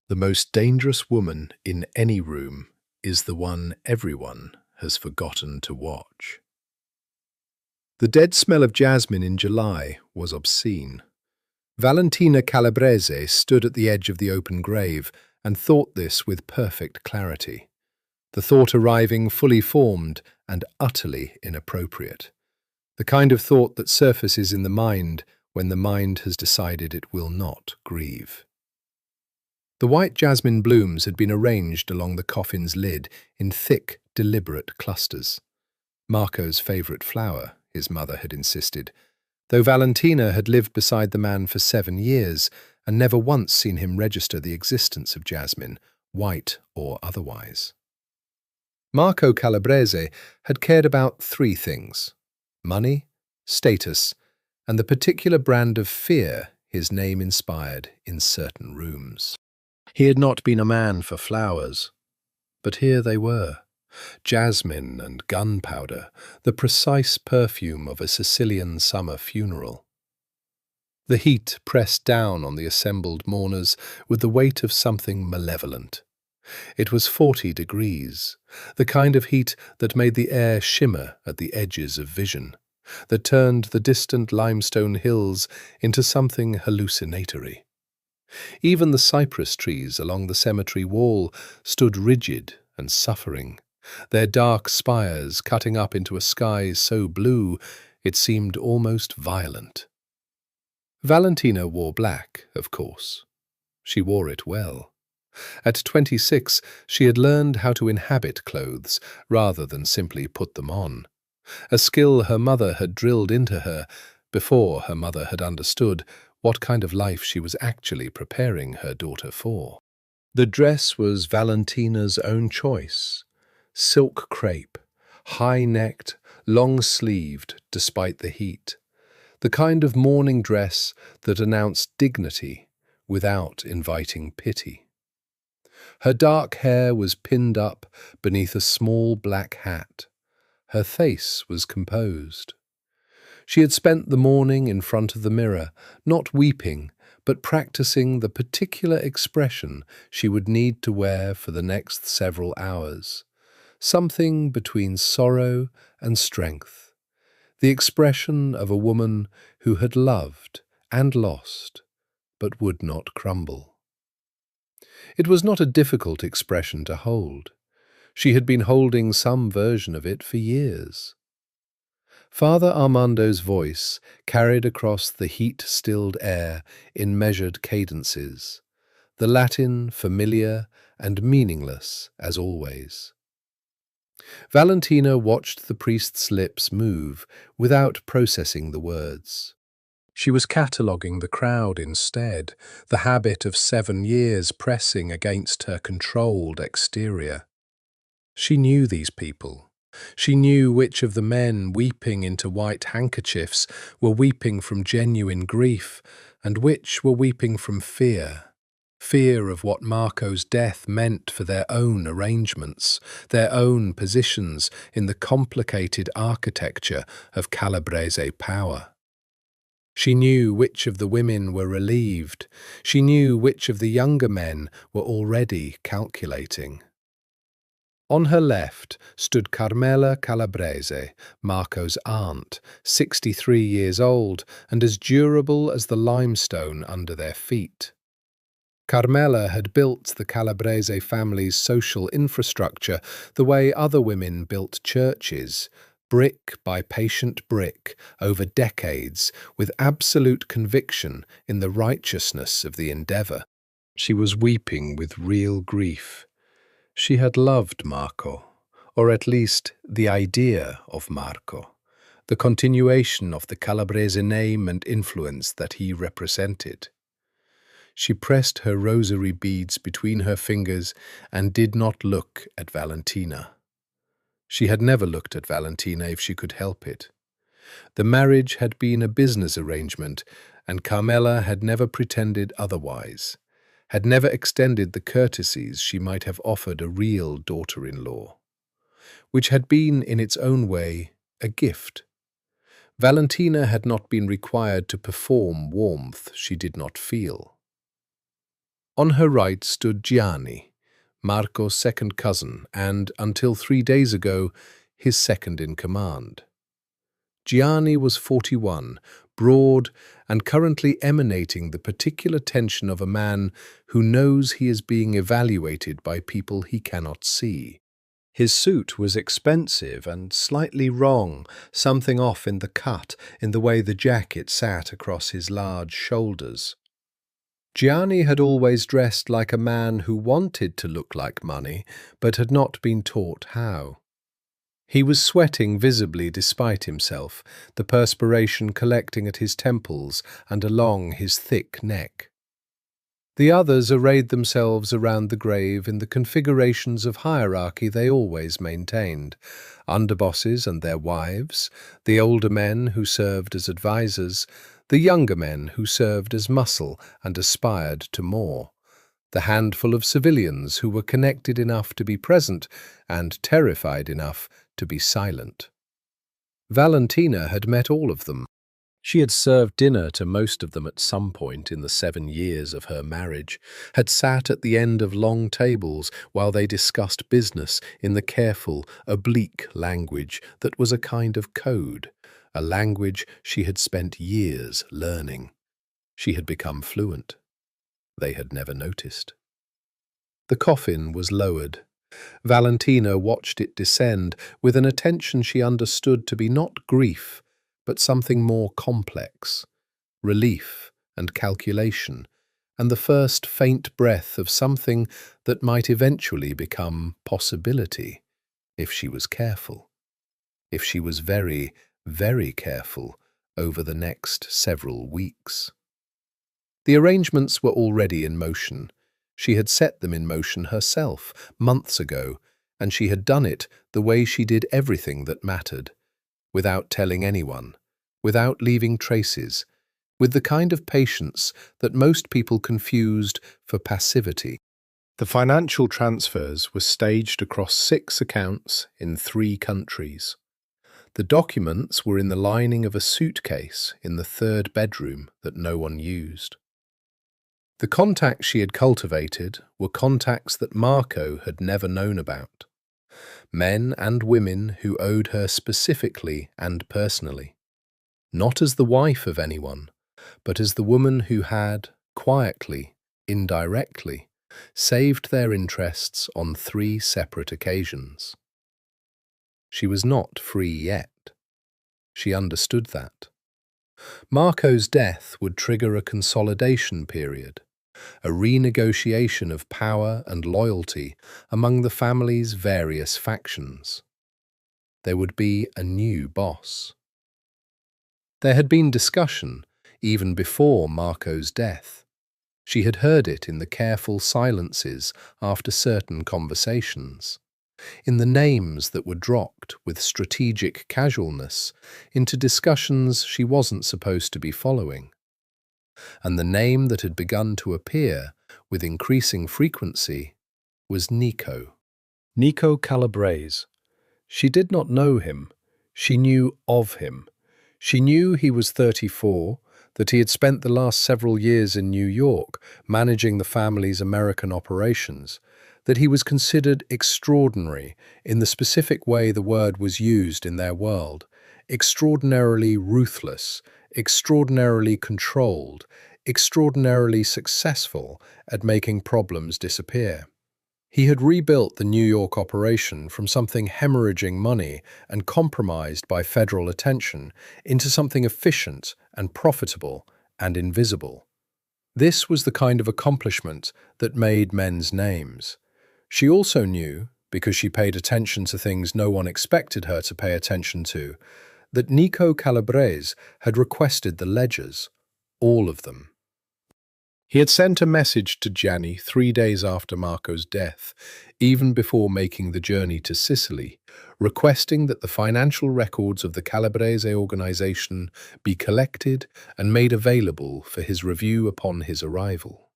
The most dangerous woman in any room is the one everyone has forgotten to watch. The dead smell of jasmine in July was obscene. Valentina Calabrese stood at the edge of the open grave and thought this with perfect clarity, the thought arriving fully formed and utterly inappropriate, the kind of thought that surfaces in the mind when the mind has decided it will not grieve. The white jasmine blooms had been arranged along the coffin's lid in thick, deliberate clusters. Marco's favourite flower, his mother had insisted, though Valentina had lived beside the man for 7 years and never once seen him register the existence of jasmine, white or otherwise. Marco Calabrese had cared about 3 things: money, status, and the particular brand of fear his name inspired in certain rooms. He had not been a man for flowers, but here they were, jasmine and gunpowder, the precise perfume of a Sicilian summer funeral. The heat pressed down on the assembled mourners with the weight of something malevolent. It was 40 degrees, the kind of heat that made the air shimmer at the edges of vision, that turned the distant limestone hills into something hallucinatory. Even the cypress trees along the cemetery wall stood rigid and suffering, their dark spires cutting up into a sky so blue it seemed almost violent. Valentina wore black, of course. She wore it well. At 26, she had learned how to inhabit clothes rather than simply put them on, a skill her mother had drilled into her before her mother had understood what kind of life she was actually preparing her daughter for. The dress was Valentina's own choice, silk crepe, high-necked, long-sleeved despite the heat, the kind of mourning dress that announced dignity without inviting pity. Her dark hair was pinned up beneath a small black hat. Her face was composed. She had spent the morning in front of the mirror, not weeping, but practicing the particular expression she would need to wear for the next several hours, something between sorrow and strength, the expression of a woman who had loved and lost, but would not crumble. It was not a difficult expression to hold. She had been holding some version of it for years. Father Armando's voice carried across the heat-stilled air in measured cadences, the Latin familiar and meaningless as always. Valentina watched the priest's lips move without processing the words. She was cataloguing the crowd instead, the habit of 7 years pressing against her controlled exterior. She knew these people. She knew which of the men weeping into white handkerchiefs were weeping from genuine grief, and which were weeping from fear. Fear of what Marco's death meant for their own arrangements, their own positions in the complicated architecture of Calabrese power. She knew which of the women were relieved. She knew which of the younger men were already calculating. On her left stood Carmela Calabrese, Marco's aunt, 63 years old and as durable as the limestone under their feet. Carmela had built the Calabrese family's social infrastructure the way other women built churches, brick by patient brick, over decades, with absolute conviction in the righteousness of the endeavour. She was weeping with real grief. She had loved Marco, or at least the idea of Marco, the continuation of the Calabrese name and influence that he represented. She pressed her rosary beads between her fingers and did not look at Valentina. She had never looked at Valentina if she could help it. The marriage had been a business arrangement, and Carmela had never pretended otherwise, had never extended the courtesies she might have offered a real daughter-in-law, which had been, in its own way, a gift. Valentina had not been required to perform warmth she did not feel. On her right stood Gianni, Marco's second cousin and, until 3 days ago, his second in command. Gianni was 41, broad, and currently emanating the particular tension of a man who knows he is being evaluated by people he cannot see. His suit was expensive and slightly wrong, something off in the cut, in the way the jacket sat across his large shoulders. Gianni had always dressed like a man who wanted to look like money, but had not been taught how. He was sweating visibly despite himself, the perspiration collecting at his temples and along his thick neck. The others arrayed themselves around the grave in the configurations of hierarchy they always maintained: underbosses and their wives, the older men who served as advisers, the younger men who served as muscle and aspired to more, the handful of civilians who were connected enough to be present and terrified enough to be silent. Valentina had met all of them. She had served dinner to most of them at some point in the 7 years of her marriage, had sat at the end of long tables while they discussed business in the careful, oblique language that was a kind of code, a language she had spent years learning. She had become fluent. They had never noticed. The coffin was lowered. Valentina watched it descend with an attention she understood to be not grief, but something more complex: relief and calculation, and the first faint breath of something that might eventually become possibility, if she was careful, if she was very, very careful over the next several weeks. The arrangements were already in motion. She had set them in motion herself months ago, and she had done it the way she did everything that mattered, without telling anyone, without leaving traces, with the kind of patience that most people confused for passivity. The financial transfers were staged across 6 accounts in 3 countries. The documents were in the lining of a suitcase in the 3rd bedroom that no one used. The contacts she had cultivated were contacts that Marco had never known about. Men and women who owed her specifically and personally. Not as the wife of anyone, but as the woman who had, quietly, indirectly, saved their interests on 3 separate occasions. She was not free yet. She understood that. Marco's death would trigger a consolidation period, a renegotiation of power and loyalty among the family's various factions. There would be a new boss. There had been discussion, even before Marco's death. She had heard it in the careful silences after certain conversations, in the names that were dropped with strategic casualness into discussions she wasn't supposed to be following. And the name that had begun to appear with increasing frequency was Nico. Nico Calabrese. She did not know him. She knew of him. She knew he was 34, that he had spent the last several years in New York managing the family's American operations, that he was considered extraordinary in the specific way the word was used in their world, extraordinarily ruthless, extraordinarily controlled, extraordinarily successful at making problems disappear. He had rebuilt the New York operation from something hemorrhaging money and compromised by federal attention into something efficient and profitable and invisible. This was the kind of accomplishment that made men's names. She also knew, because she paid attention to things no one expected her to pay attention to, that Nico Calabrese had requested the ledgers, all of them. He had sent a message to Gianni 3 days after Marco's death, even before making the journey to Sicily, requesting that the financial records of the Calabrese organization be collected and made available for his review upon his arrival.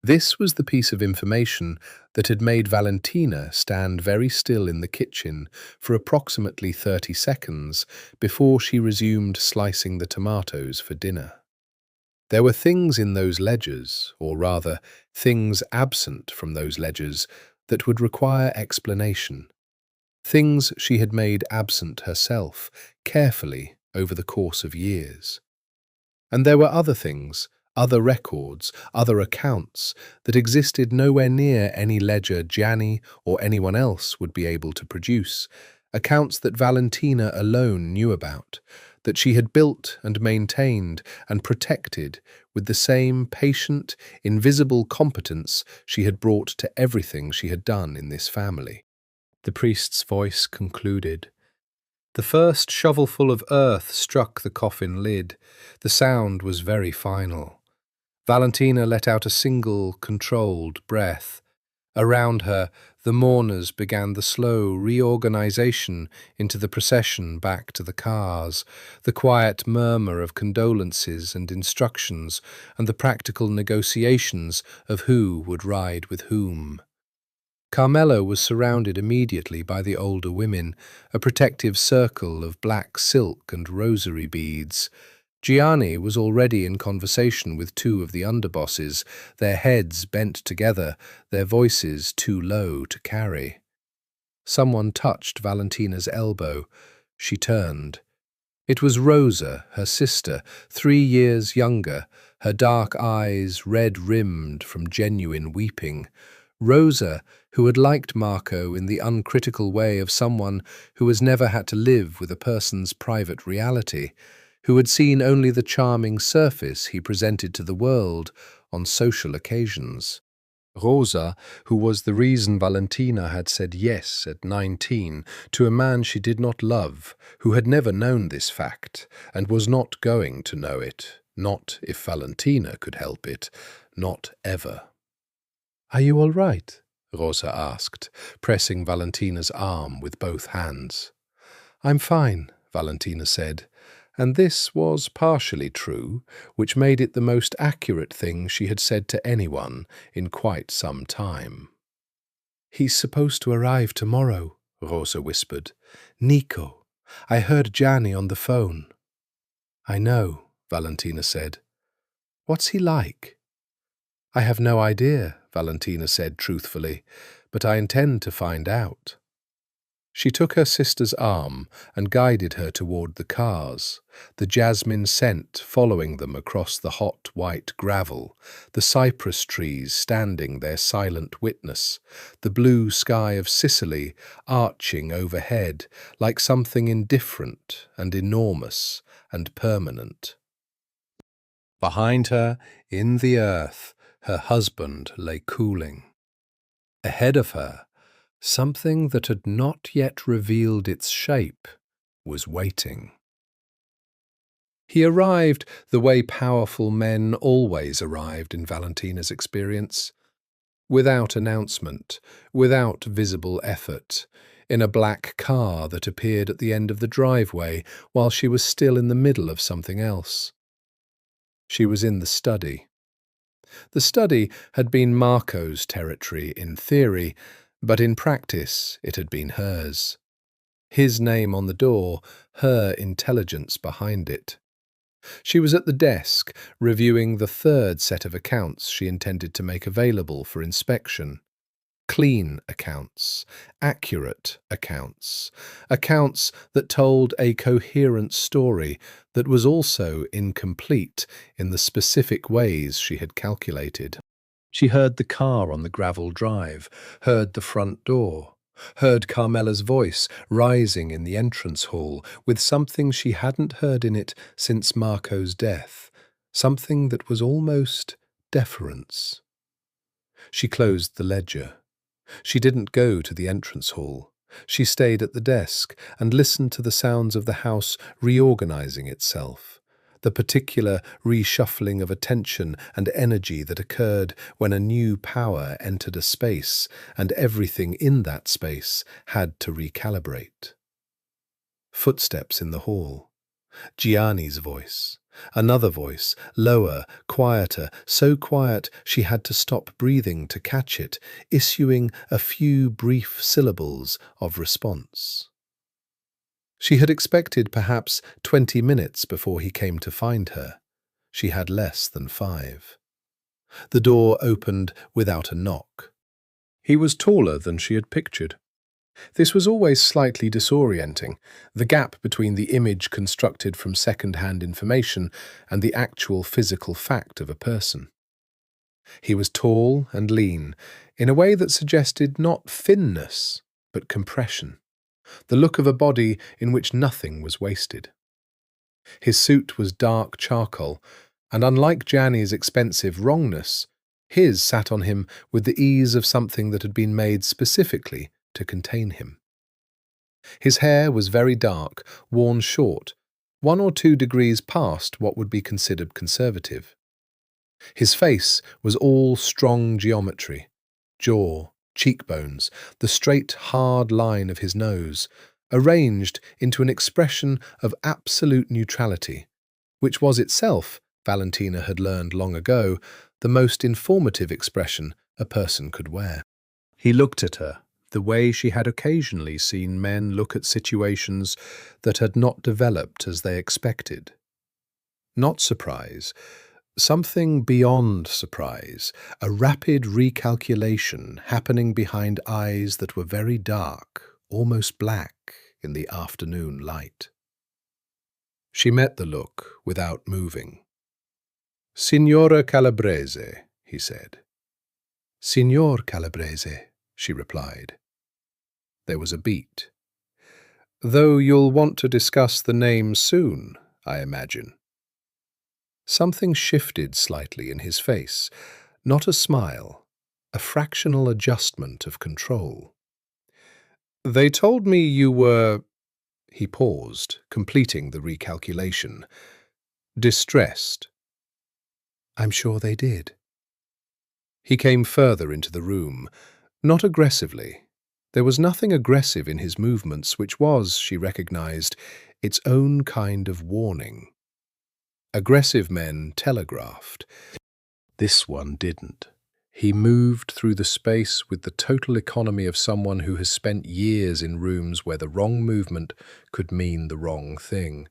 This was the piece of information that had made Valentina stand very still in the kitchen for approximately 30 seconds before she resumed slicing the tomatoes for dinner. There were things in those ledgers, or rather, things absent from those ledgers, that would require explanation. Things she had made absent herself, carefully over the course of years. And there were other things, other records, other accounts, that existed nowhere near any ledger Gianni or anyone else would be able to produce, accounts that Valentina alone knew about, that she had built and maintained and protected with the same patient, invisible competence she had brought to everything she had done in this family. The priest's voice concluded. The first shovelful of earth struck the coffin lid. The sound was very final. Valentina let out a single, controlled breath. Around her, the mourners began the slow reorganization into the procession back to the cars, the quiet murmur of condolences and instructions, and the practical negotiations of who would ride with whom. Carmela was surrounded immediately by the older women, a protective circle of black silk and rosary beads. Gianni was already in conversation with two of the underbosses, their heads bent together, their voices too low to carry. Someone touched Valentina's elbow. She turned. It was Rosa, her sister, 3 years younger, her dark eyes red-rimmed from genuine weeping. Rosa, who had liked Marco in the uncritical way of someone who has never had to live with a person's private reality, who had seen only the charming surface he presented to the world on social occasions. Rosa, who was the reason Valentina had said yes at 19 to a man she did not love, who had never known this fact and was not going to know it, not if Valentina could help it, not ever. "Are you all right?" Rosa asked, pressing Valentina's arm with both hands. "I'm fine," Valentina said, and this was partially true, which made it the most accurate thing she had said to anyone in quite some time. "He's supposed to arrive tomorrow," Rosa whispered. "Nico. I heard Gianni on the phone." "I know," Valentina said. "What's he like?" "I have no idea," Valentina said truthfully, "but I intend to find out." She took her sister's arm and guided her toward the cars, the jasmine scent following them across the hot white gravel, the cypress trees standing their silent witness, the blue sky of Sicily arching overhead like something indifferent and enormous and permanent. Behind her, in the earth, her husband lay cooling. Ahead of her, something that had not yet revealed its shape was waiting. He arrived the way powerful men always arrived in Valentina's experience, without announcement, without visible effort, in a black car that appeared at the end of the driveway while she was still in the middle of something else. She was in the study. The study had been Marco's territory in theory, but in practice it had been hers. His name on the door, her intelligence behind it. She was at the desk, reviewing the third set of accounts she intended to make available for inspection. Clean accounts, accurate accounts, accounts that told a coherent story that was also incomplete in the specific ways she had calculated. She heard the car on the gravel drive, heard the front door, heard Carmela's voice rising in the entrance hall with something she hadn't heard in it since Marco's death, something that was almost deference. She closed the ledger. She didn't go to the entrance hall. She stayed at the desk and listened to the sounds of the house reorganizing itself, the particular reshuffling of attention and energy that occurred when a new power entered a space and everything in that space had to recalibrate. Footsteps in the hall. Gianni's voice. Another voice, lower, quieter, so quiet she had to stop breathing to catch it, issuing a few brief syllables of response. She had expected perhaps 20 minutes before he came to find her. She had less than 5. The door opened without a knock. He was taller than she had pictured. This was always slightly disorienting, the gap between the image constructed from second-hand information and the actual physical fact of a person. He was tall and lean, in a way that suggested not thinness, but compression, the look of a body in which nothing was wasted. His suit was dark charcoal, and unlike Gianni's expensive wrongness, his sat on him with the ease of something that had been made specifically to contain him. His hair was very dark, worn short, 1 or 2 degrees past what would be considered conservative. His face was all strong geometry, jaw, cheekbones, the straight, hard line of his nose, arranged into an expression of absolute neutrality, which was itself, Valentina had learned long ago, the most informative expression a person could wear. He looked at her the way she had occasionally seen men look at situations that had not developed as they expected. Not surprise, something beyond surprise, a rapid recalculation happening behind eyes that were very dark, almost black in the afternoon light. She met the look without moving. "Signora Calabrese," he said. "Signor Calabrese," she replied. There was a beat. "Though you'll want to discuss the name soon, I imagine." Something shifted slightly in his face, not a smile, a fractional adjustment of control. "They told me you were—" He paused, completing the recalculation. "Distressed." "I'm sure they did." He came further into the room, not aggressively. There was nothing aggressive in his movements, which was, she recognized, its own kind of warning. Aggressive men telegraphed. This one didn't. He moved through the space with the total economy of someone who has spent years in rooms where the wrong movement could mean the wrong thing,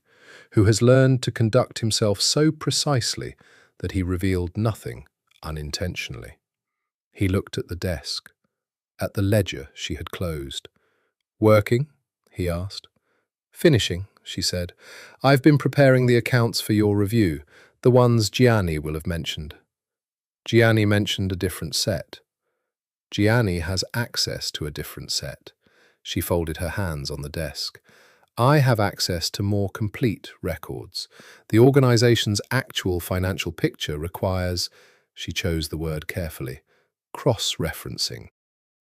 who has learned to conduct himself so precisely that he revealed nothing unintentionally. He looked at the desk, at the ledger she had closed. "Working?" he asked. "Finishing," she said. "I've been preparing the accounts for your review, the ones Gianni will have mentioned." Gianni mentioned a different set. Gianni has access to a different set. She folded her hands on the desk. I have access to more complete records. The organization's actual financial picture requires, she chose the word carefully, cross-referencing.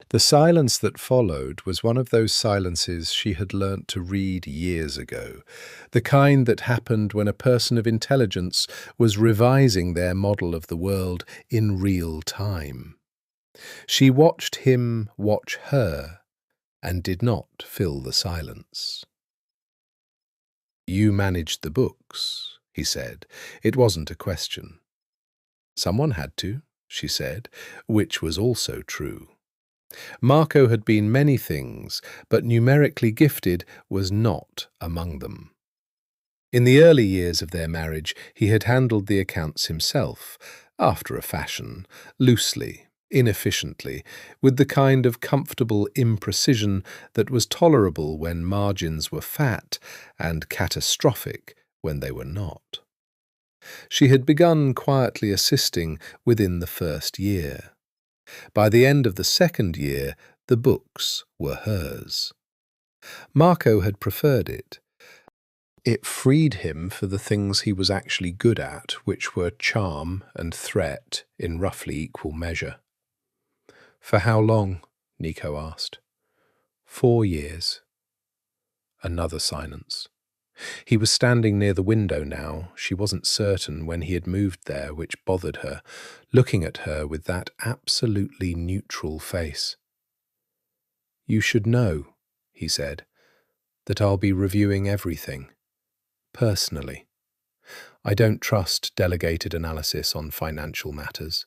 The silence that followed was one of those silences she had learnt to read years ago, the kind that happened when a person of intelligence was revising their model of the world in real time. She watched him watch her and did not fill the silence. "You managed the books," he said. It wasn't a question. "Someone had to," she said, which was also true. Marco had been many things, but numerically gifted was not among them. In the early years of their marriage, he had handled the accounts himself, after a fashion, loosely, inefficiently, with the kind of comfortable imprecision that was tolerable when margins were fat and catastrophic when they were not. She had begun quietly assisting within the first year. By the end of the second year, the books were hers. Marco had preferred it. It freed him for the things he was actually good at, which were charm and threat in roughly equal measure. "For how long?" Nico asked. 4 years. Another silence. He was standing near the window now. She wasn't certain when he had moved there, which bothered her, looking at her with that absolutely neutral face. "You should know," he said, "that I'll be reviewing everything, personally. I don't trust delegated analysis on financial matters.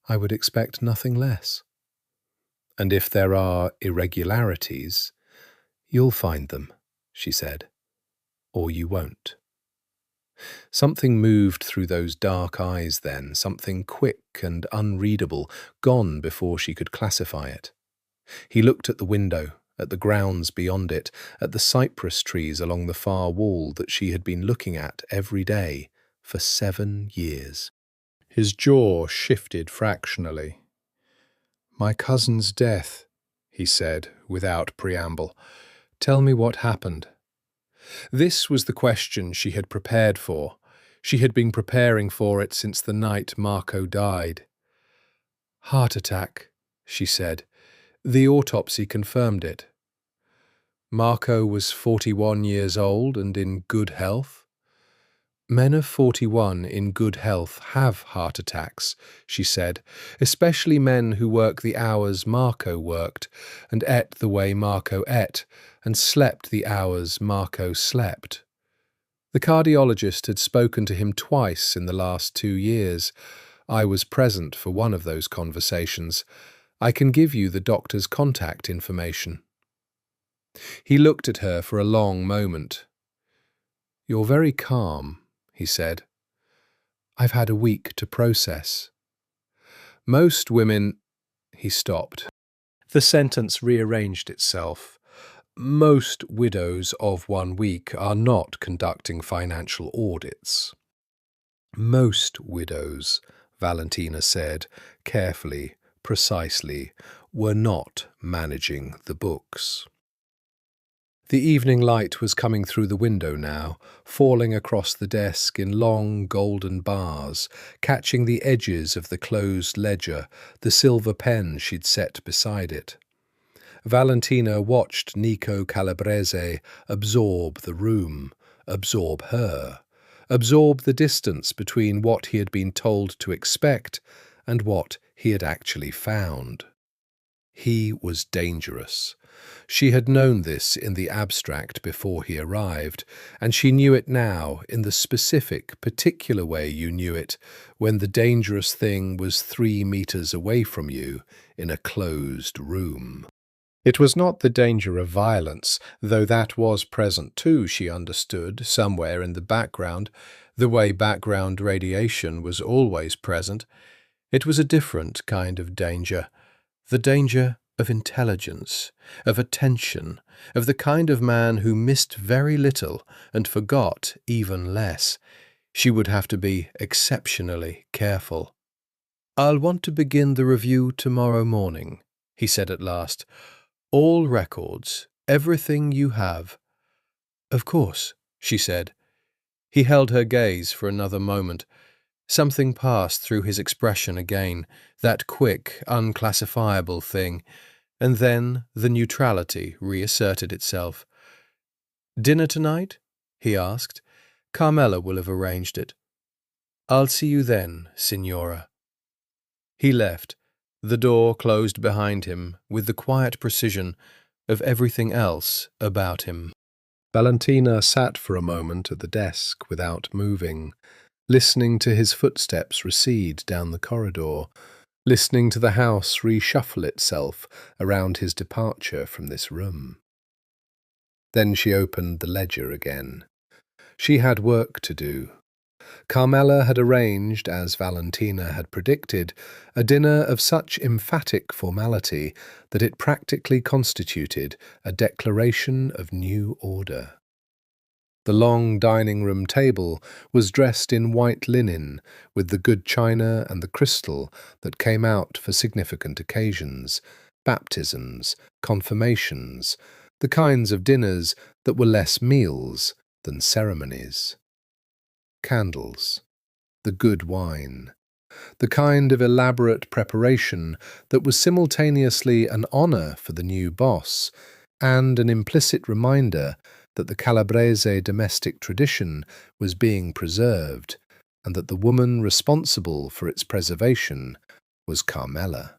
I would expect nothing less. And if there are irregularities, you'll find them," she said. "Or you won't." Something moved through those dark eyes then, something quick and unreadable, gone before she could classify it. He looked at the window, at the grounds beyond it, at the cypress trees along the far wall that she had been looking at every day for 7 years. His jaw shifted fractionally. "My cousin's death," he said, without preamble. "Tell me what happened." This was the question she had prepared for. She had been preparing for it since the night Marco died. "Heart attack," she said. "The autopsy confirmed it." Marco was 41 years old and in good health. "Men of 41 in good health have heart attacks," she said, "especially men who work the hours Marco worked, and ate the way Marco ate, and slept the hours Marco slept." The cardiologist had spoken to him twice in the last 2 years. I was present for one of those conversations. I can give you the doctor's contact information. He looked at her for a long moment. "You're very calm," he said. "I've had a week to process." "Most women—" He stopped. The sentence rearranged itself. "Most widows of 1 week are not conducting financial audits." "Most widows," Valentina said, carefully, precisely, were not managing the books. The evening light was coming through the window now, falling across the desk in long golden bars, catching the edges of the closed ledger, the silver pen she'd set beside it. Valentina watched Nico Calabrese absorb the room, absorb her, absorb the distance between what he had been told to expect and what he had actually found. He was dangerous. She had known this in the abstract before he arrived, and she knew it now in the specific, particular way you knew it when the dangerous thing was 3 meters away from you in a closed room. It was not the danger of violence, though that was present too, she understood, somewhere in the background, the way background radiation was always present. It was a different kind of danger, the danger of intelligence, of attention, of the kind of man who missed very little and forgot even less. She would have to be exceptionally careful. "I'll want to begin the review tomorrow morning," he said at last. "All records, everything you have." "Of course," she said. He held her gaze for another moment. Something passed through his expression again, that quick, unclassifiable thing, and then the neutrality reasserted itself. "Dinner tonight?" he asked. "Carmela will have arranged it." "I'll see you then, Signora." He left, the door closed behind him with the quiet precision of everything else about him. Valentina sat for a moment at the desk without moving, listening to his footsteps recede down the corridor, listening to the house reshuffle itself around his departure from this room. Then she opened the ledger again. She had work to do. Carmela had arranged, as Valentina had predicted, a dinner of such emphatic formality that it practically constituted a declaration of new order. The long dining-room table was dressed in white linen, with the good china and the crystal that came out for significant occasions, baptisms, confirmations, the kinds of dinners that were less meals than ceremonies. Candles, the good wine, the kind of elaborate preparation that was simultaneously an honour for the new boss and an implicit reminder that the Calabrese domestic tradition was being preserved and that the woman responsible for its preservation was Carmela.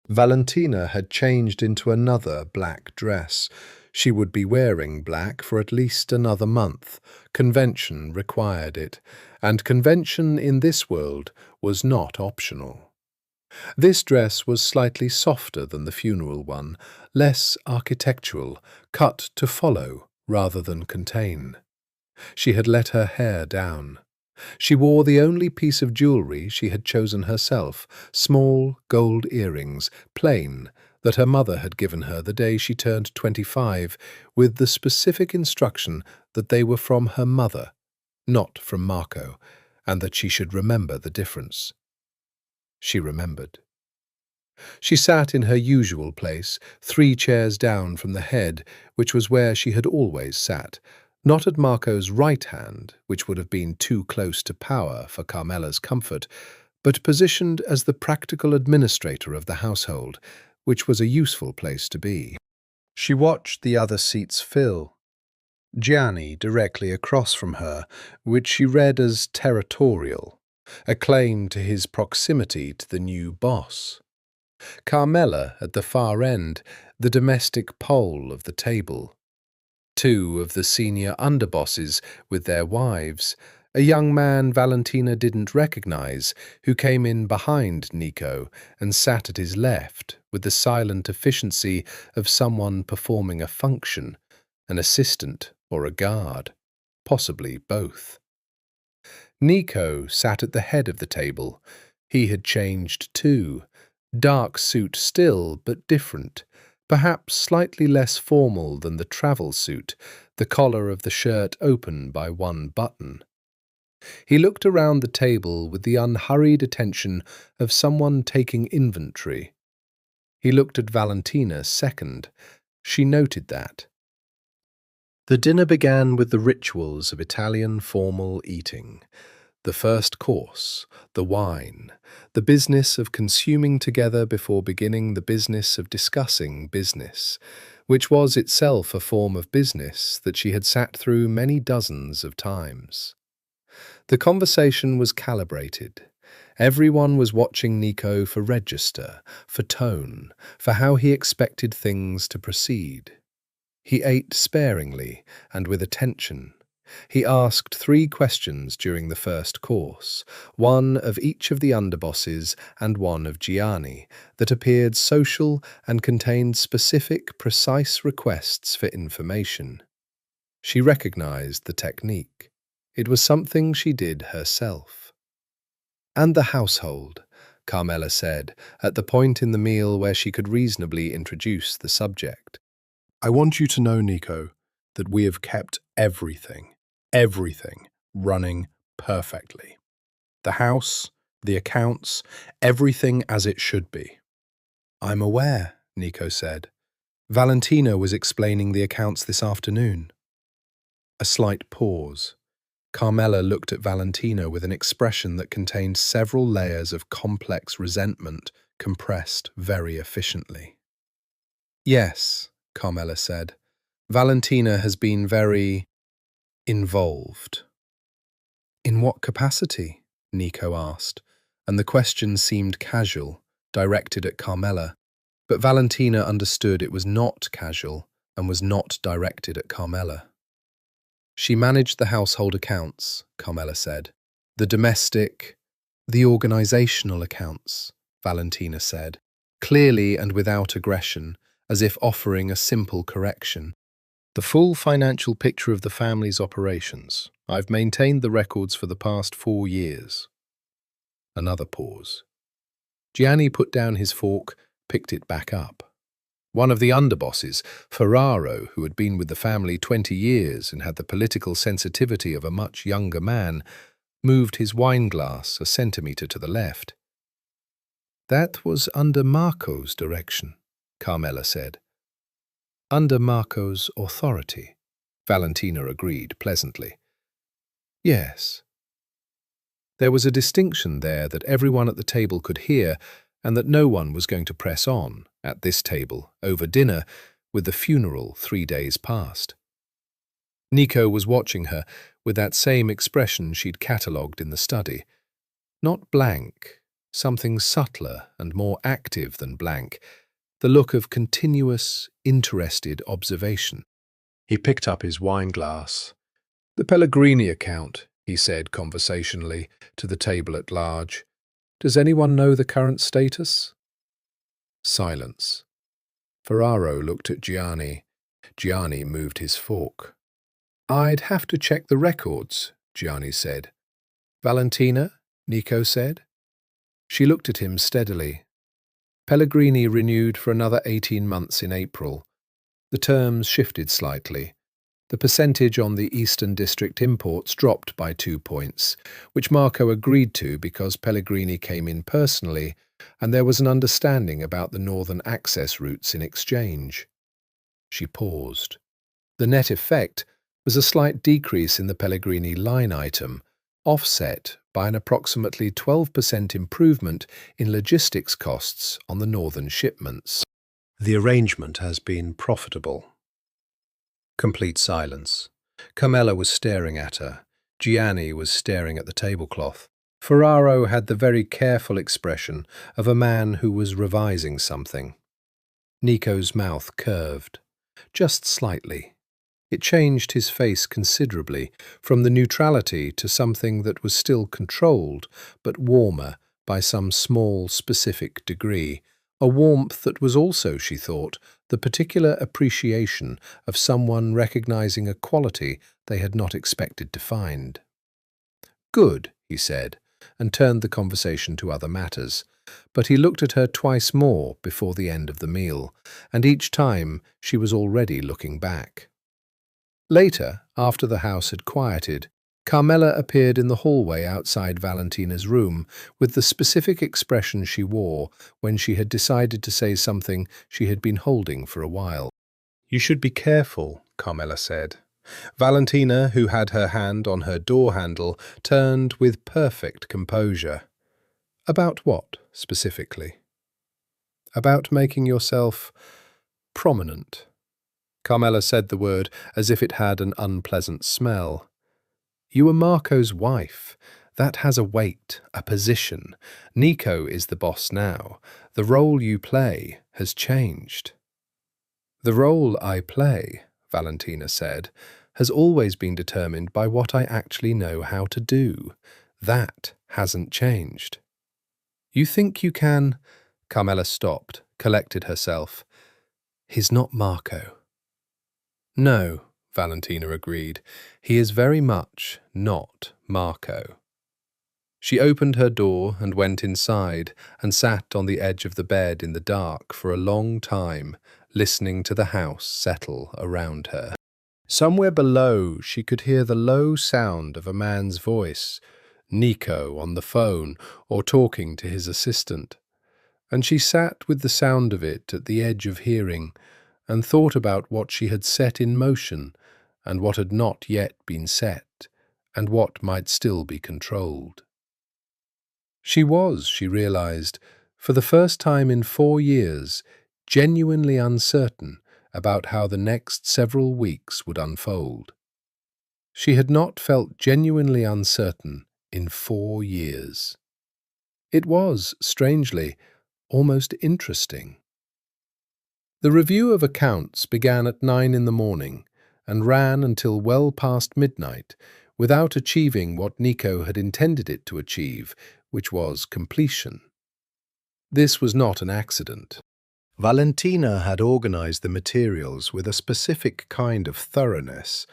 Valentina had changed into another black dress. She would be wearing black for at least another month. Convention required it, and convention in this world was not optional. This dress was slightly softer than the funeral one, less architectural, cut to follow rather than contain. She had let her hair down. She wore the only piece of jewellery she had chosen herself, small gold earrings, plain, that her mother had given her the day she turned 25, with the specific instruction that they were from her mother, not from Marco, and that she should remember the difference. She remembered. She sat in her usual place, 3 chairs down from the head, which was where she had always sat, not at Marco's right hand, which would have been too close to power for Carmela's comfort, but positioned as the practical administrator of the household, which was a useful place to be. She watched the other seats fill. Gianni directly across from her, which she read as territorial, a claim to his proximity to the new boss. Carmela at the far end, the domestic pole of the table. 2 of the senior underbosses with their wives, a young man Valentina didn't recognize, who came in behind Nico and sat at his left with the silent efficiency of someone performing a function, an assistant or a guard, possibly both. Nico sat at the head of the table. He had changed too. Dark suit still, but different, perhaps slightly less formal than the travel suit, the collar of the shirt open by 1 button. He looked around the table with the unhurried attention of someone taking inventory. He looked at Valentina second. She noted that. The dinner began with the rituals of Italian formal eating. The first course, the wine, the business of consuming together before beginning the business of discussing business, which was itself a form of business that she had sat through many dozens of times. The conversation was calibrated. Everyone was watching Nico for register, for tone, for how he expected things to proceed. He ate sparingly and with attention. He asked 3 questions during the first course, 1 of each of the underbosses and 1 of Gianni, that appeared social and contained specific, precise requests for information. She recognized the technique. It was something she did herself. "And the household," Carmela said, at the point in the meal where she could reasonably introduce the subject. "I want you to know, Nico, that we have kept everything running perfectly. The house, the accounts, everything as it should be." "I'm aware," Nico said. "Valentina was explaining the accounts this afternoon." A slight pause. Carmela looked at Valentina with an expression that contained several layers of complex resentment compressed very efficiently. "Yes," Carmela said. "Valentina has been very involved." "In what capacity?" Nico asked, and the question seemed casual, directed at Carmela, but Valentina understood it was not casual and was not directed at Carmela. "She managed the household accounts," Carmela said. "The domestic, the organizational accounts," Valentina said, clearly and without aggression, as if offering a simple correction. "The full financial picture of the family's operations. I've maintained the records for the past 4 years." Another pause. Gianni put down his fork, picked it back up. One of the underbosses, Ferraro, who had been with the family 20 years and had the political sensitivity of a much younger man, moved his wineglass a centimetre to the left. "That was under Marco's direction," Carmela said. "Under Marco's authority," Valentina agreed pleasantly. "Yes." There was a distinction there that everyone at the table could hear, and that no one was going to press on, at this table, over dinner, with the funeral 3 days past. Nico was watching her with that same expression she'd catalogued in the study. Not blank, something subtler and more active than blank, the look of continuous, interested observation. He picked up his wineglass. "The Pellegrini account," he said conversationally to the table at large. "Does anyone know the current status?" Silence. Ferraro looked at Gianni. Gianni moved his fork. I'd have to check the records, Gianni said. Valentina? Nico said. She looked at him steadily. Pellegrini renewed for another 18 months in April. The terms shifted slightly. The percentage on the Eastern District imports dropped by 2 points, which Marco agreed to because Pellegrini came in personally, and there was an understanding about the northern access routes in exchange. She paused. The net effect was a slight decrease in the Pellegrini line item, offset by an approximately 12% improvement in logistics costs on the northern shipments. The arrangement has been profitable. Complete silence. Carmela was staring at her. Gianni was staring at the tablecloth. Ferraro had the very careful expression of a man who was revising something. Nico's mouth curved, just slightly. It changed his face considerably, from the neutrality to something that was still controlled, but warmer by some small, specific degree, a warmth that was also, she thought, the particular appreciation of someone recognizing a quality they had not expected to find. "Good," he said, and turned the conversation to other matters. But he looked at her twice more before the end of the meal, and each time she was already looking back. Later, after the house had quieted, Carmela appeared in the hallway outside Valentina's room with the specific expression she wore when she had decided to say something she had been holding for a while. "You should be careful," Carmela said. Valentina, who had her hand on her door handle, turned with perfect composure. "About what, specifically?" "About making yourself prominent." Carmela said the word as if it had an unpleasant smell. "You are Marco's wife. That has a weight, a position. Nico is the boss now. The role you play has changed." "The role I play," Valentina said, "has always been determined by what I actually know how to do. That hasn't changed." "You think you can—" Carmela stopped, collected herself. "He's not Marco." "No," Valentina agreed. "He is very much not Marco." She opened her door and went inside and sat on the edge of the bed in the dark for a long time, listening to the house settle around her. Somewhere below, she could hear the low sound of a man's voice, Nico on the phone or talking to his assistant, and she sat with the sound of it at the edge of hearing and thought about what she had set in motion and what had not yet been set and what might still be controlled. She was, she realized, for the first time in 4 years, genuinely uncertain about how the next several weeks would unfold. She had not felt genuinely uncertain in 4 years. It was, strangely, almost interesting. The review of accounts began at 9 in the morning and ran until well past midnight without achieving what Nico had intended it to achieve, which was completion. This was not an accident. Valentina had organized the materials with a specific kind of thoroughness,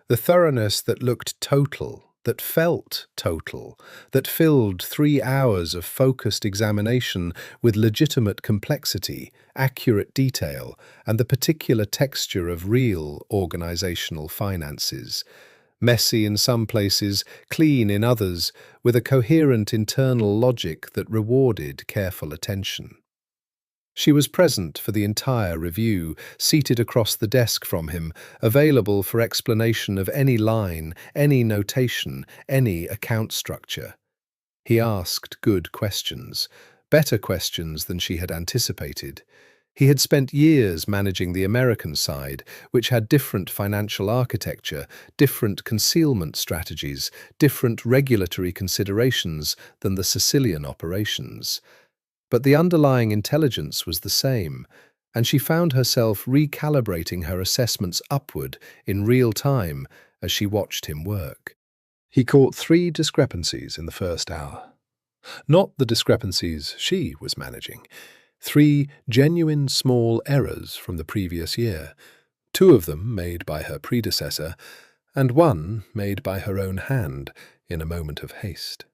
the thoroughness that looked total, that felt total, that filled 3 hours of focused examination with legitimate complexity, accurate detail, and the particular texture of real organizational finances. Messy in some places, clean in others, with a coherent internal logic that rewarded careful attention. She was present for the entire review, seated across the desk from him, available for explanation of any line, any notation, any account structure. He asked good questions, better questions than she had anticipated. He had spent years managing the American side, which had different financial architecture, different concealment strategies, different regulatory considerations than the Sicilian operations. But the underlying intelligence was the same, and she found herself recalibrating her assessments upward in real time as she watched him work. He caught 3 discrepancies in the first hour. Not the discrepancies she was managing. 3 genuine small errors from the previous year, 2 of them made by her predecessor, and one made by her own hand in a moment of haste.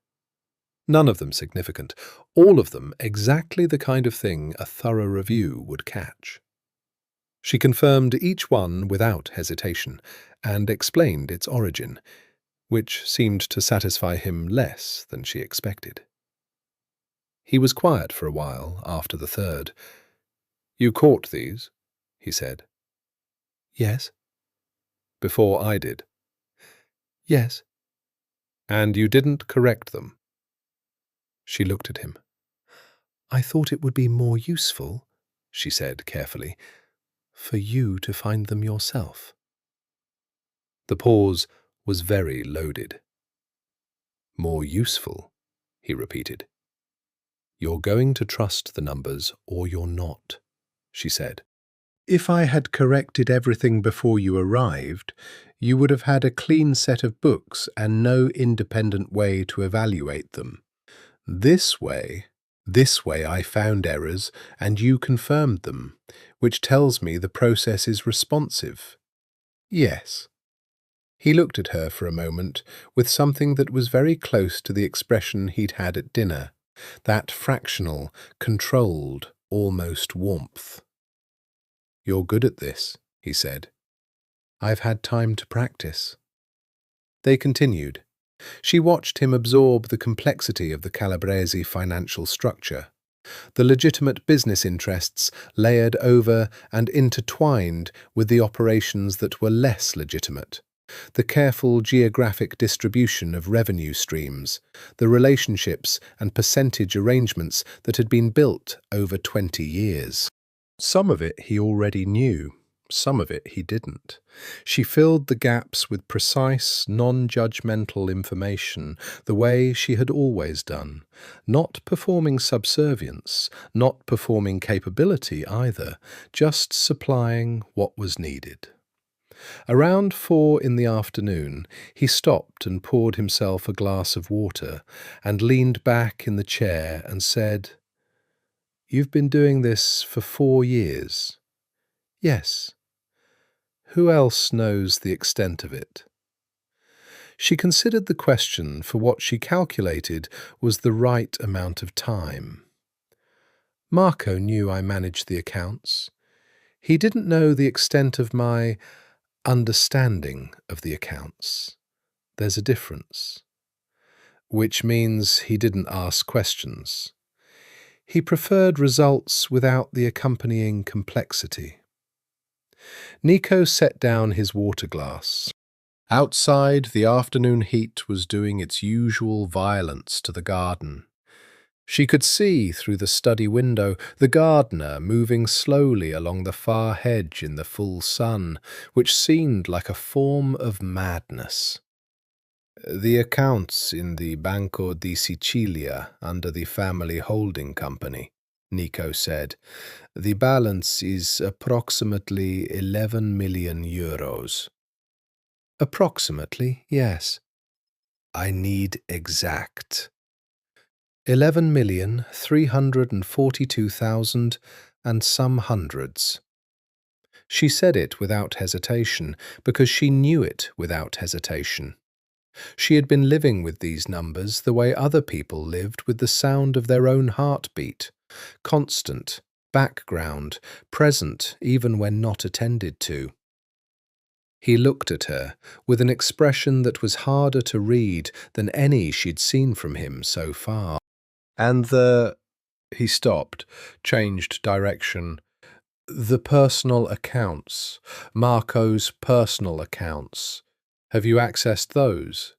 None of them significant, all of them exactly the kind of thing a thorough review would catch. She confirmed each one without hesitation and explained its origin, which seemed to satisfy him less than she expected. He was quiet for a while after the third. "You caught these?" he said. "Yes." "Before I did?" "Yes." "And you didn't correct them?" She looked at him. "I thought it would be more useful," she said carefully, "for you to find them yourself." The pause was very loaded. "More useful," he repeated. "You're going to trust the numbers or you're not," she said. "If I had corrected everything before you arrived, you would have had a clean set of books and no independent way to evaluate them. This way I found errors and you confirmed them, which tells me the process is responsive." "Yes." He looked at her for a moment with something that was very close to the expression he'd had at dinner, that fractional, controlled, almost warmth. "You're good at this," he said. "I've had time to practice." They continued. She watched him absorb the complexity of the Calabrese financial structure, the legitimate business interests layered over and intertwined with the operations that were less legitimate, the careful geographic distribution of revenue streams, the relationships and percentage arrangements that had been built over 20 years. Some of it he already knew, some of it he didn't. She filled the gaps with precise, non-judgmental information, the way she had always done, not performing subservience, not performing capability either, just supplying what was needed. Around 4 in the afternoon, he stopped and poured himself a glass of water and leaned back in the chair and said, "You've been doing this for 4 years." "Yes." "Who else knows the extent of it?" She considered the question for what she calculated was the right amount of time. "Marco knew I managed the accounts. He didn't know the extent of my understanding of the accounts. There's a difference." "Which means he didn't ask questions." "He preferred results without the accompanying complexity." Nico set down his water glass. Outside, the afternoon heat was doing its usual violence to the garden. She could see through the study window the gardener moving slowly along the far hedge in the full sun, which seemed like a form of madness. "The accounts in the Banco di Sicilia under the family holding company," Nico said. "The balance is approximately 11 million euros. "Approximately, yes." "I need exact." 11,342,000 and some hundreds. She said it without hesitation because she knew it without hesitation. She had been living with these numbers the way other people lived with the sound of their own heartbeat, constant, background, present even when not attended to. He looked at her with an expression that was harder to read than any she'd seen from him so far. "And He stopped, changed direction. "The personal accounts, Marco's personal accounts. Have you accessed those?"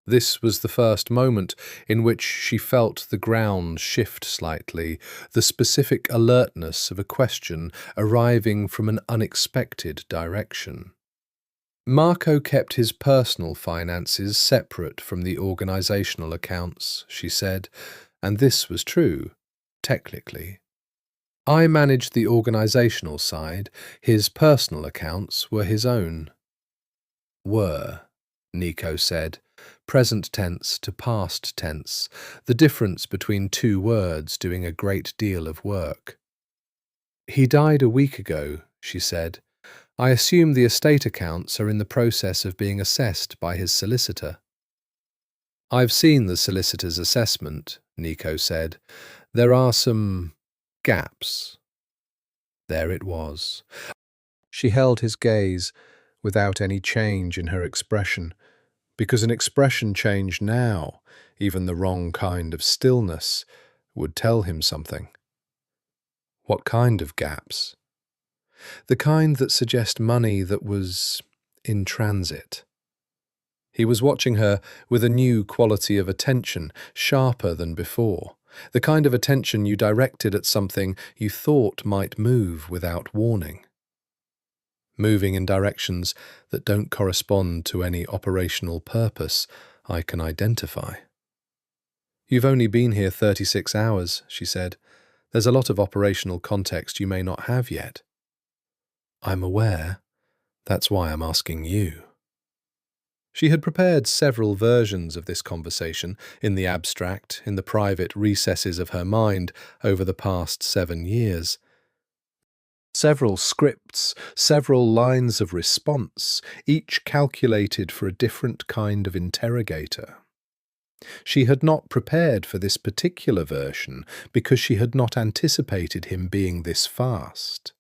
This was the first moment in which she felt the ground shift slightly, the specific alertness of a question arriving from an unexpected direction. Marco kept his personal finances separate from the organizational accounts, she said, and this was true, technically. I managed the organizational side, his personal accounts were his own. "Were," Nico said, present tense to past tense, the difference between two words doing a great deal of work. "He died a week ago," she said. I assume the estate accounts are in the process of being assessed by his solicitor. I've seen the solicitor's assessment, Nico said. There are some gaps. There it was. She held his gaze without any change in her expression, because an expression change now, even the wrong kind of stillness, would tell him something. What kind of gaps? The kind that suggest money that was in transit. He was watching her with a new quality of attention, sharper than before, the kind of attention you directed at something you thought might move without warning. Moving in directions that don't correspond to any operational purpose I can identify. You've only been here 36 hours, she said. There's a lot of operational context you may not have yet. I'm aware. That's why I'm asking you. She had prepared several versions of this conversation, in the abstract, in the private recesses of her mind, over the past 7 years. Several scripts, several lines of response, each calculated for a different kind of interrogator. She had not prepared for this particular version because she had not anticipated him being this fast.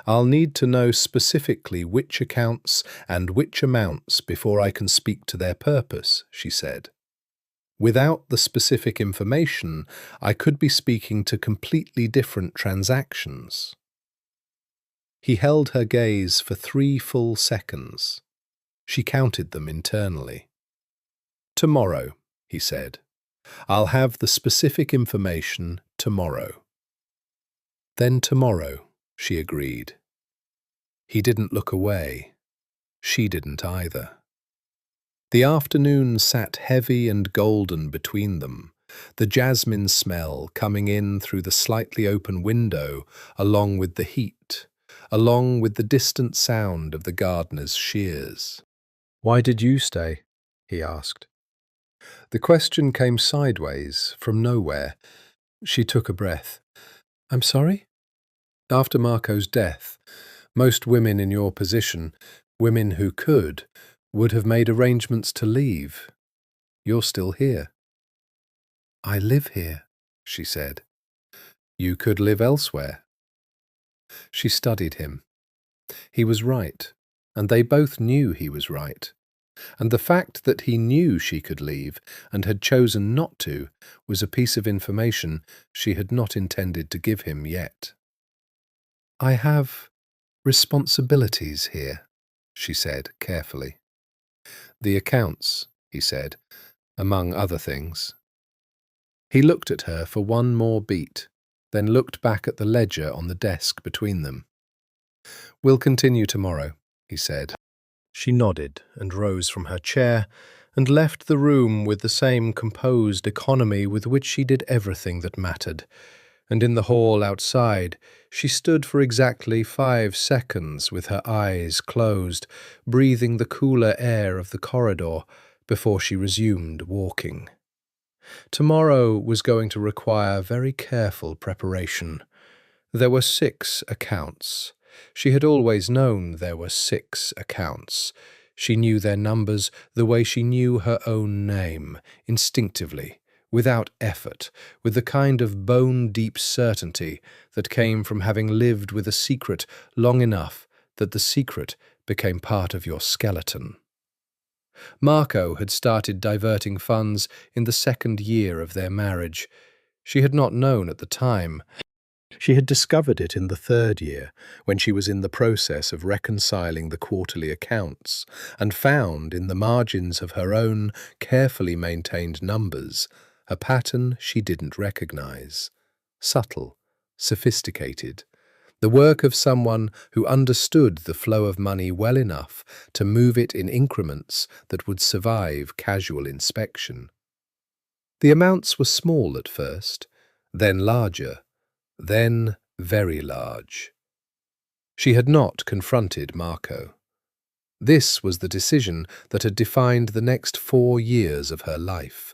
I'll need to know specifically which accounts and which amounts before I can speak to their purpose, she said. Without the specific information, I could be speaking to completely different transactions. He held her gaze for 3 full seconds. She counted them internally. Tomorrow, he said. I'll have the specific information tomorrow. Then tomorrow, she agreed. He didn't look away. She didn't either. The afternoon sat heavy and golden between them, the jasmine smell coming in through the slightly open window along with the heat, along with the distant sound of the gardener's shears. "Why did you stay?" he asked. The question came sideways, from nowhere. She took a breath. "I'm sorry?" After Marco's death, most women in your position, women who could, would have made arrangements to leave. You're still here. "I live here," she said. "You could live elsewhere." She studied him. He was right, and they both knew he was right. And the fact that he knew she could leave and had chosen not to was a piece of information she had not intended to give him yet. "I have responsibilities here," she said carefully. "The accounts," he said, "among other things." He looked at her for one more beat, then looked back at the ledger on the desk between them. "We'll continue tomorrow," he said. She nodded and rose from her chair and left the room with the same composed economy with which she did everything that mattered. And in the hall outside, she stood for exactly 5 seconds with her eyes closed, breathing the cooler air of the corridor before she resumed walking. Tomorrow was going to require very careful preparation. There were 6 accounts. She had always known there were 6 accounts. She knew their numbers the way she knew her own name, instinctively, without effort, with the kind of bone-deep certainty that came from having lived with a secret long enough that the secret became part of your skeleton. Marco had started diverting funds in the 2nd year of their marriage. She had not known at the time. She had discovered it in the 3rd year, when she was in the process of reconciling the quarterly accounts, and found in the margins of her own carefully maintained numbers a pattern she didn't recognize. Subtle, sophisticated, the work of someone who understood the flow of money well enough to move it in increments that would survive casual inspection. The amounts were small at first, then larger, then very large. She had not confronted Marco. This was the decision that had defined the next 4 years of her life,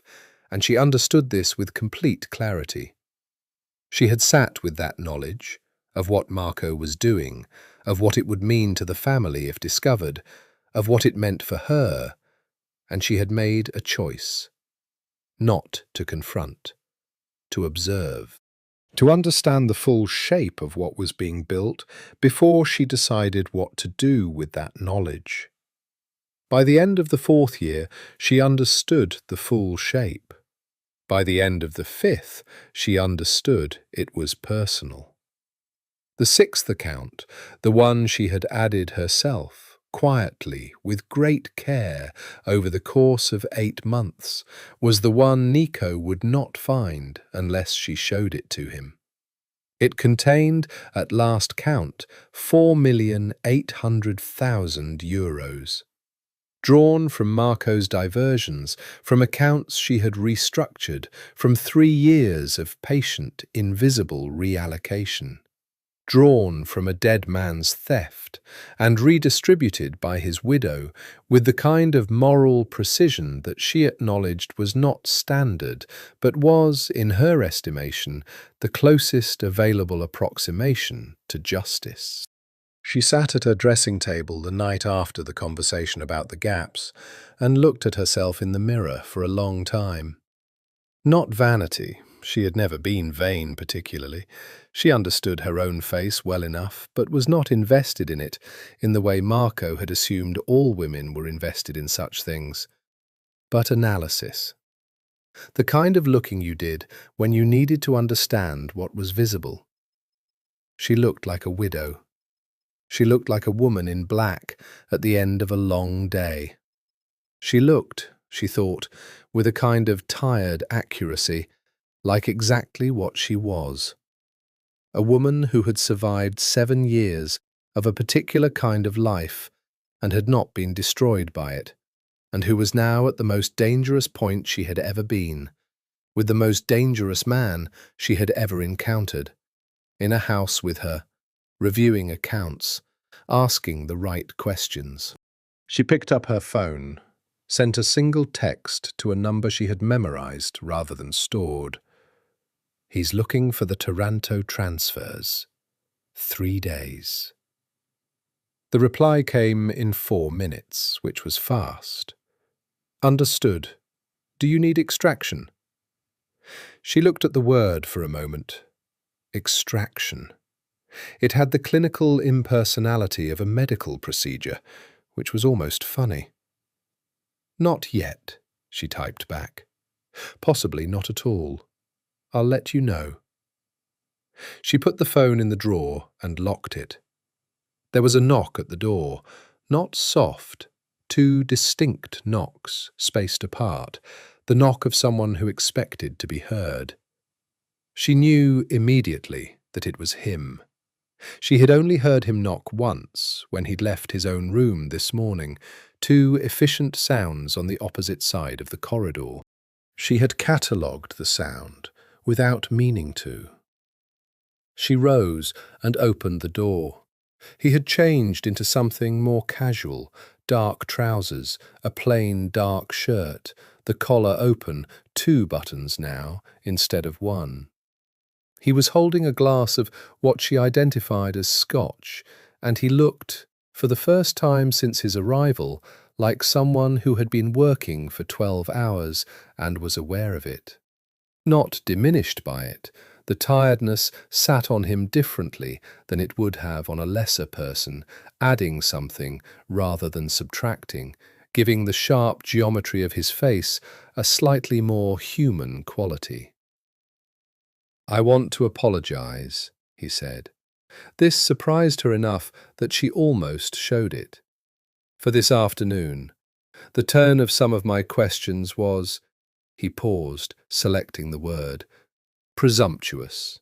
and she understood this with complete clarity. She had sat with that knowledge of what Marco was doing, of what it would mean to the family if discovered, of what it meant for her, and she had made a choice. Not to confront, to observe, to understand the full shape of what was being built before she decided what to do with that knowledge. By the end of the 4th year, she understood the full shape. By the end of the 5th, she understood it was personal. The 6th account, the one she had added herself, quietly, with great care, over the course of 8 months, was the one Nico would not find unless she showed it to him. It contained, at last count, 4,800,000 euros. Drawn from Marco's diversions, from accounts she had restructured, from 3 years of patient, invisible reallocation. Drawn from a dead man's theft, and redistributed by his widow with the kind of moral precision that she acknowledged was not standard, but was, in her estimation, the closest available approximation to justice. She sat at her dressing table the night after the conversation about the gaps and looked at herself in the mirror for a long time. Not vanity. She had never been vain particularly. She understood her own face well enough, but was not invested in it in the way Marco had assumed all women were invested in such things. But analysis. The kind of looking you did when you needed to understand what was visible. She looked like a widow. She looked like a woman in black at the end of a long day. She looked, she thought, with a kind of tired accuracy, like exactly what she was. A woman who had survived 7 years of a particular kind of life and had not been destroyed by it, and who was now at the most dangerous point she had ever been, with the most dangerous man she had ever encountered, in a house with her, reviewing accounts, asking the right questions. She picked up her phone, sent a single text to a number she had memorized rather than stored. He's looking for the Toranto transfers. 3 days. The reply came in 4 minutes, which was fast. Understood. Do you need extraction? She looked at the word for a moment. Extraction. It had the clinical impersonality of a medical procedure, which was almost funny. Not yet, she typed back. Possibly not at all. I'll let you know. She put the phone in the drawer and locked it. There was a knock at the door, not soft, 2 distinct knocks, spaced apart, the knock of someone who expected to be heard. She knew immediately that it was him. She had only heard him knock once, when he'd left his own room this morning, 2 efficient sounds on the opposite side of the corridor. She had catalogued the sound, without meaning to. She rose and opened the door. He had changed into something more casual, dark trousers, a plain dark shirt, the collar open, 2 buttons now, instead of 1. He was holding a glass of what she identified as scotch, and he looked, for the first time since his arrival, like someone who had been working for 12 hours and was aware of it. Not diminished by it, the tiredness sat on him differently than it would have on a lesser person, adding something rather than subtracting, giving the sharp geometry of his face a slightly more human quality. I want to apologize, he said. This surprised her enough that she almost showed it. For this afternoon, the turn of some of my questions was, he paused, selecting the word, presumptuous.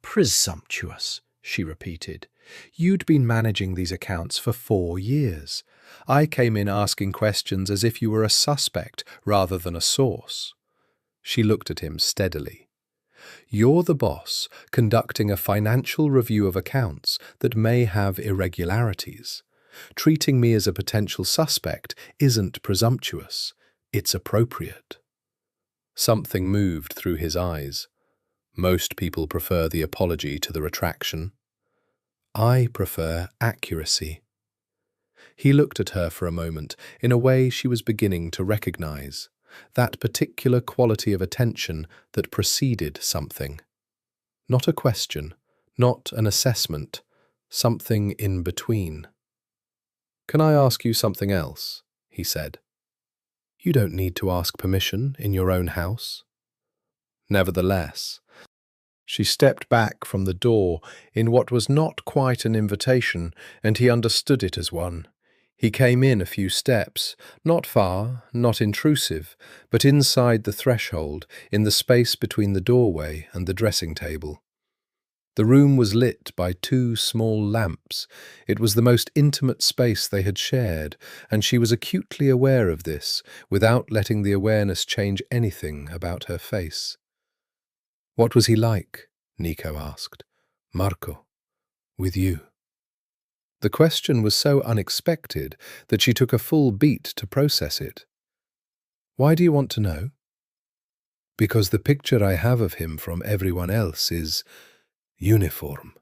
Presumptuous, she repeated. You'd been managing these accounts for 4 years. I came in asking questions as if you were a suspect rather than a source. She looked at him steadily. You're the boss, conducting a financial review of accounts that may have irregularities. Treating me as a potential suspect isn't presumptuous. It's appropriate. Something moved through his eyes. Most people prefer the apology to the retraction. I prefer accuracy. He looked at her for a moment in a way she was beginning to recognize, that particular quality of attention that preceded something. Not a question, not an assessment, something in between. "Can I ask you something else?" he said. "You don't need to ask permission in your own house." Nevertheless, she stepped back from the door in what was not quite an invitation, and he understood it as one. He came in a few steps, not far, not intrusive, but inside the threshold, in the space between the doorway and the dressing table. The room was lit by 2 small lamps. It was the most intimate space they had shared, and she was acutely aware of this, without letting the awareness change anything about her face. "What was he like?" Nico asked. "Marco, with you." The question was so unexpected that she took a full beat to process it. "Why do you want to know?" "Because the picture I have of him from everyone else is uniform.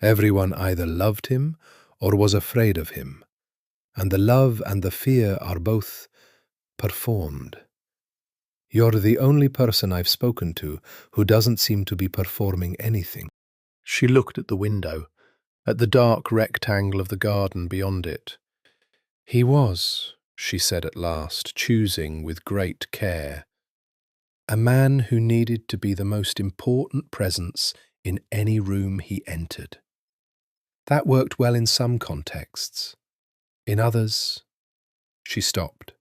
Everyone either loved him or was afraid of him, and the love and the fear are both performed. You're the only person I've spoken to who doesn't seem to be performing anything." She looked at the window, at the dark rectangle of the garden beyond it. "He was," she said at last, choosing with great care, "a man who needed to be the most important presence in any room he entered. That worked well in some contexts. In others—" She stopped.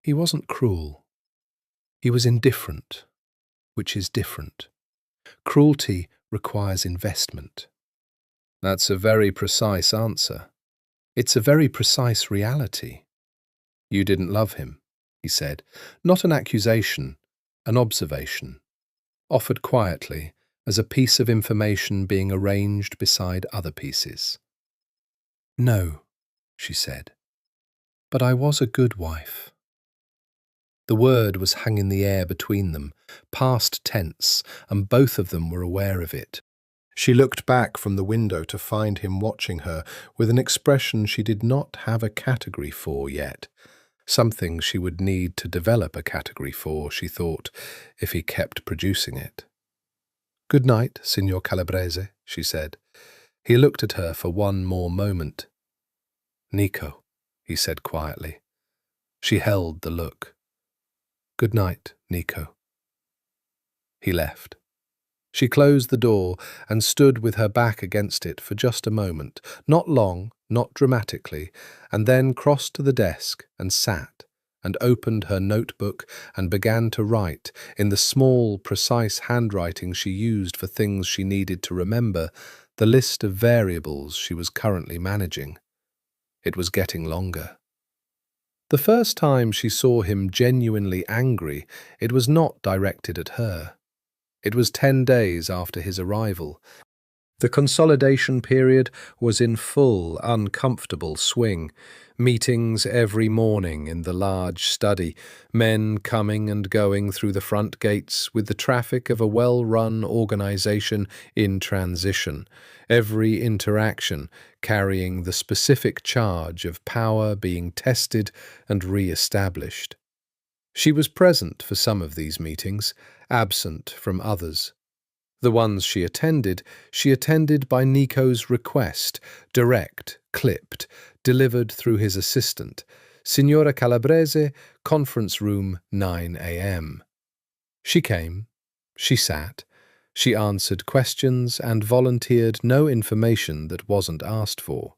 "He wasn't cruel. He was indifferent, which is different. Cruelty requires investment." "That's a very precise answer. It's a very precise reality." "You didn't love him," he said. Not an accusation, an observation, offered quietly as a piece of information being arranged beside other pieces. "No," she said, "but I was a good wife." The word was hung in the air between them, past tense, and both of them were aware of it. She looked back from the window to find him watching her with an expression she did not have a category for yet. Something she would need to develop a category for, she thought, if he kept producing it. "Good night, Signor Calabrese," she said. He looked at her for one more moment. "Nico," he said quietly. She held the look. "Good night, Nico." He left. She closed the door and stood with her back against it for just a moment, not long, not dramatically, and then crossed to the desk and sat and opened her notebook and began to write, in the small, precise handwriting she used for things she needed to remember, the list of variables she was currently managing. It was getting longer. The first time she saw him genuinely angry, it was not directed at her. It was 10 days after his arrival. The consolidation period was in full, uncomfortable swing. Meetings every morning in the large study, men coming and going through the front gates with the traffic of a well-run organization in transition, every interaction carrying the specific charge of power being tested and re-established. She was present for some of these meetings, absent from others. The ones she attended by Nico's request, direct, clipped, delivered through his assistant. Signora Calabrese, conference room, 9 a.m. She came, she sat, she answered questions and volunteered no information that wasn't asked for.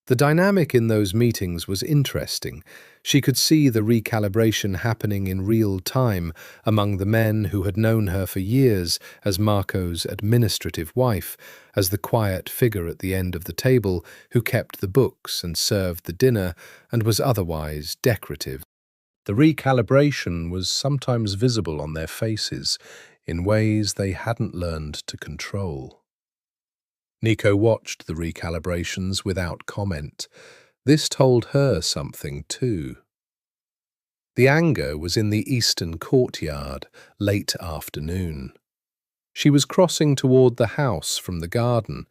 The dynamic in those meetings was interesting. She could see the recalibration happening in real time among the men who had known her for years as Marco's administrative wife, as the quiet figure at the end of the table who kept the books and served the dinner and was otherwise decorative. The recalibration was sometimes visible on their faces in ways they hadn't learned to control. Nico watched the recalibrations without comment. This told her something too. The anger was in the eastern courtyard, late afternoon. She was crossing toward the house from the garden.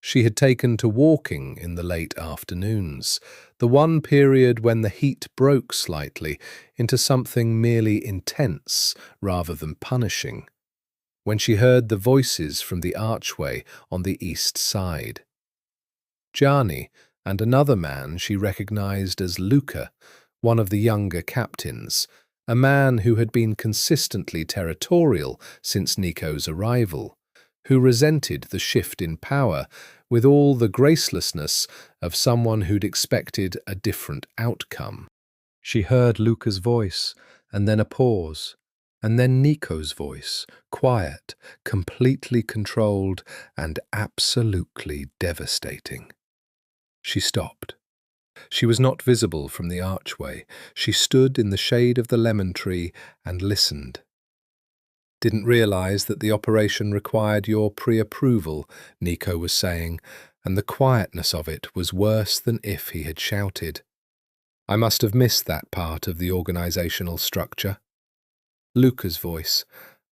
She had taken to walking in the late afternoons, the one period when the heat broke slightly into something merely intense rather than punishing, when she heard the voices from the archway on the east side. Gianni and another man she recognized as Luca, one of the younger captains, a man who had been consistently territorial since Nico's arrival, who resented the shift in power with all the gracelessness of someone who'd expected a different outcome. She heard Luca's voice, and then a pause, and then Nico's voice, quiet, completely controlled, and absolutely devastating. She stopped. She was not visible from the archway. She stood in the shade of the lemon tree and listened. "Didn't realize that the operation required your pre-approval," Nico was saying, and the quietness of it was worse than if he had shouted. "I must have missed that part of the organizational structure." Luca's voice.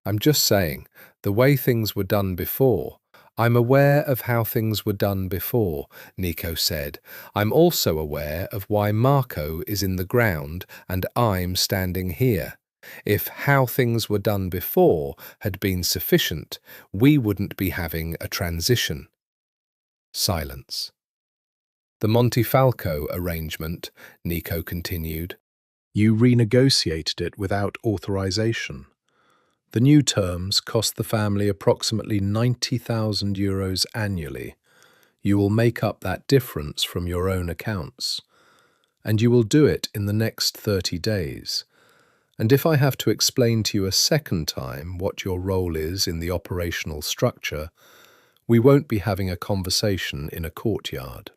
"I'm just saying, the way things were done before. I'm aware of how things were done before," Nico said. "I'm also aware of why Marco is in the ground and I'm standing here. If how things were done before had been sufficient, we wouldn't be having a transition." Silence. "The Montefalco arrangement," Nico continued. "You renegotiated it without authorization. The new terms cost the family approximately €90,000 annually. You will make up that difference from your own accounts. And you will do it in the next 30 days. And if I have to explain to you a second time what your role is in the operational structure, we won't be having a conversation in a courtyard."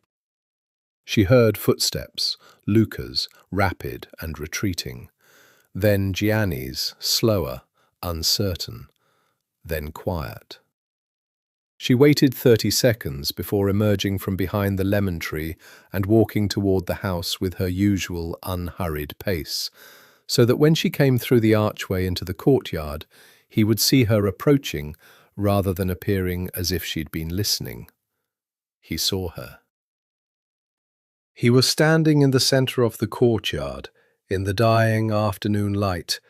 She heard footsteps, Luca's, rapid and retreating. Then Gianni's, slower, uncertain, then quiet. She waited 30 seconds before emerging from behind the lemon tree and walking toward the house with her usual unhurried pace, so that when she came through the archway into the courtyard, he would see her approaching rather than appearing as if she'd been listening. He saw her. He was standing in the center of the courtyard, in the dying afternoon light,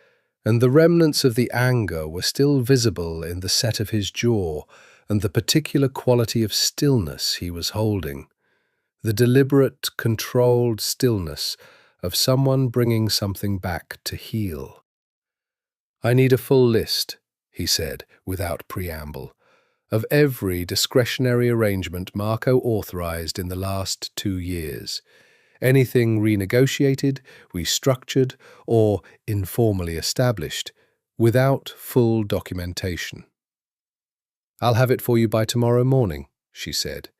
and the remnants of the anger were still visible in the set of his jaw and the particular quality of stillness he was holding, the deliberate, controlled stillness of someone bringing something back to heal. "I need a full list," he said, without preamble, "of every discretionary arrangement Marco authorized in the last 2 years. Anything renegotiated, restructured, or informally established, without full documentation." "I'll have it for you by tomorrow morning," she said.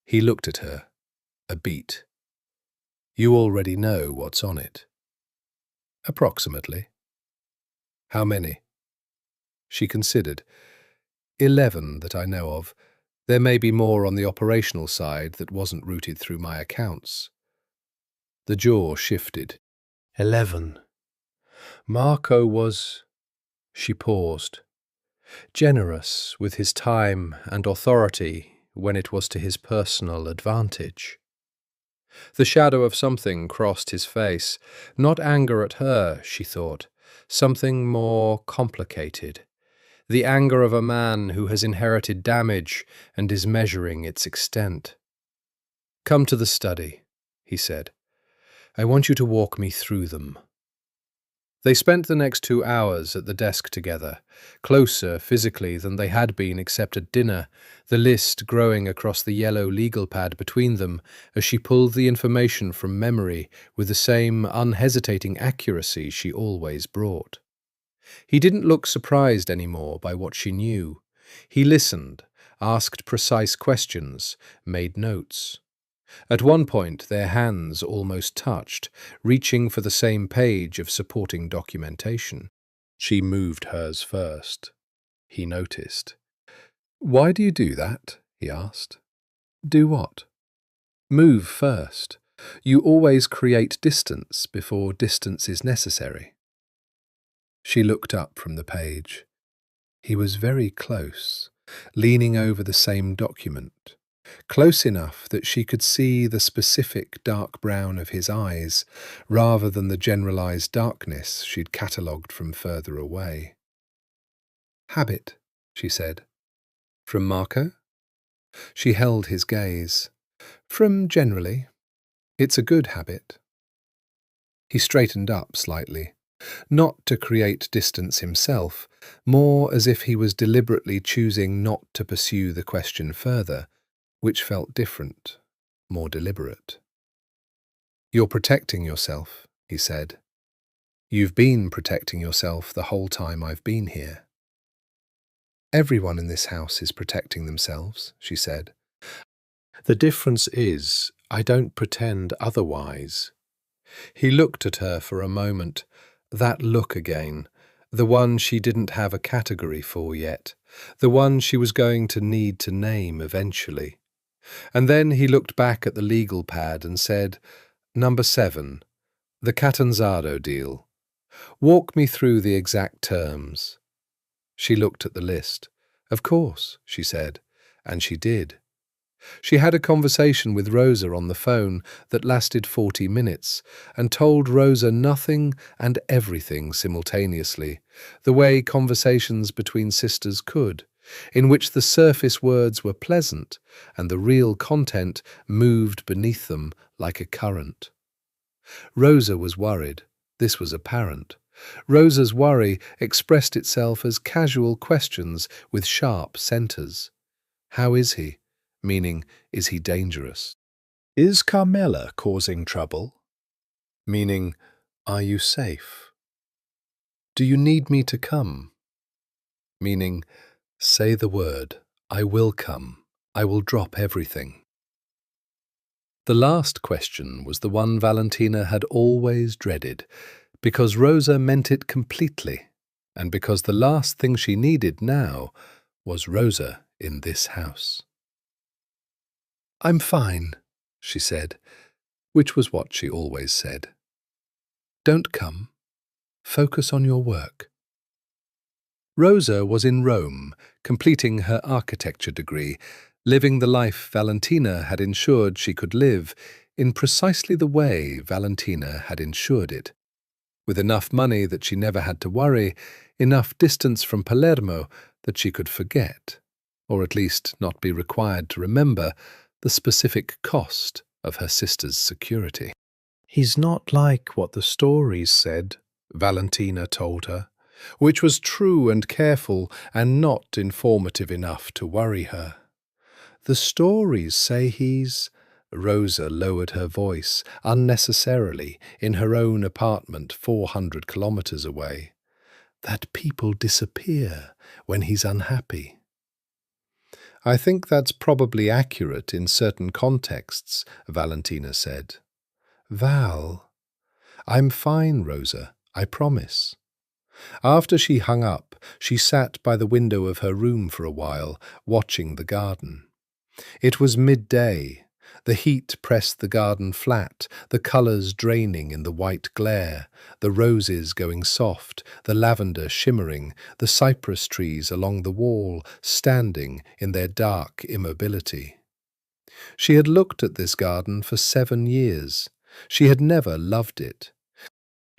He looked at her, a beat. "You already know what's on it." "Approximately." "How many?" She considered. 11 that I know of. There may be more on the operational side that wasn't routed through my accounts." The jaw shifted. 11. Marco was... She paused. Generous with his time and authority when it was to his personal advantage. The shadow of something crossed his face. Not anger at her, she thought. Something more complicated. The anger of a man who has inherited damage and is measuring its extent. "Come to the study," he said. "I want you to walk me through them." They spent the next 2 hours at the desk together, closer physically than they had been except at dinner, the list growing across the yellow legal pad between them as she pulled the information from memory with the same unhesitating accuracy she always brought. He didn't look surprised anymore by what she knew. He listened, asked precise questions, made notes. At one point, their hands almost touched, reaching for the same page of supporting documentation. She moved hers first. He noticed. "Why do you do that?" he asked. "Do what?" "Move first. You always create distance before distance is necessary." She looked up from the page. He was very close, leaning over the same document. close enough that she could see the specific dark brown of his eyes, rather than the generalized darkness she'd catalogued from further away. "Habit," she said. "From Marco?" She held his gaze. "From generally. It's a good habit." He straightened up slightly, not to create distance himself, more as if he was deliberately choosing not to pursue the question further, which felt different, more deliberate. "You're protecting yourself," he said. "You've been protecting yourself the whole time I've been here." "Everyone in this house is protecting themselves," she said. "The difference is, I don't pretend otherwise." He looked at her for a moment, that look again, the one she didn't have a category for yet, the one she was going to need to name eventually. And then he looked back at the legal pad and said, "Number 7, the Catanzaro deal. Walk me through the exact terms." She looked at the list. "Of course," she said, and she did. She had a conversation with Rosa on the phone that lasted 40 minutes and told Rosa nothing and everything simultaneously, the way conversations between sisters could, in which the surface words were pleasant and the real content moved beneath them like a current. Rosa was worried. This was apparent. Rosa's worry expressed itself as casual questions with sharp centers. "How is he?" Meaning, is he dangerous? "Is Carmela causing trouble?" Meaning, are you safe? "Do you need me to come?" Meaning, say the word, I will come, I will drop everything. The last question was the one Valentina had always dreaded, because Rosa meant it completely, and because the last thing she needed now was Rosa in this house. "I'm fine," she said, which was what she always said. "Don't come. Focus on your work." Rosa was in Rome, completing her architecture degree, living the life Valentina had ensured she could live in precisely the way Valentina had ensured it, with enough money that she never had to worry, enough distance from Palermo that she could forget, or at least not be required to remember, the specific cost of her sister's security. "He's not like what the stories said," Valentina told her, which was true and careful and not informative enough to worry her. "The stories say he's—" Rosa lowered her voice, unnecessarily, in her own apartment 400 kilometers away. "That people disappear when he's unhappy." "I think that's probably accurate in certain contexts," Valentina said. "Val—" "I'm fine, Rosa, I promise." After she hung up, she sat by the window of her room for a while, watching the garden. It was midday. The heat pressed the garden flat, the colours draining in the white glare, the roses going soft, the lavender shimmering, the cypress trees along the wall standing in their dark immobility. She had looked at this garden for 7 years. She had never loved it.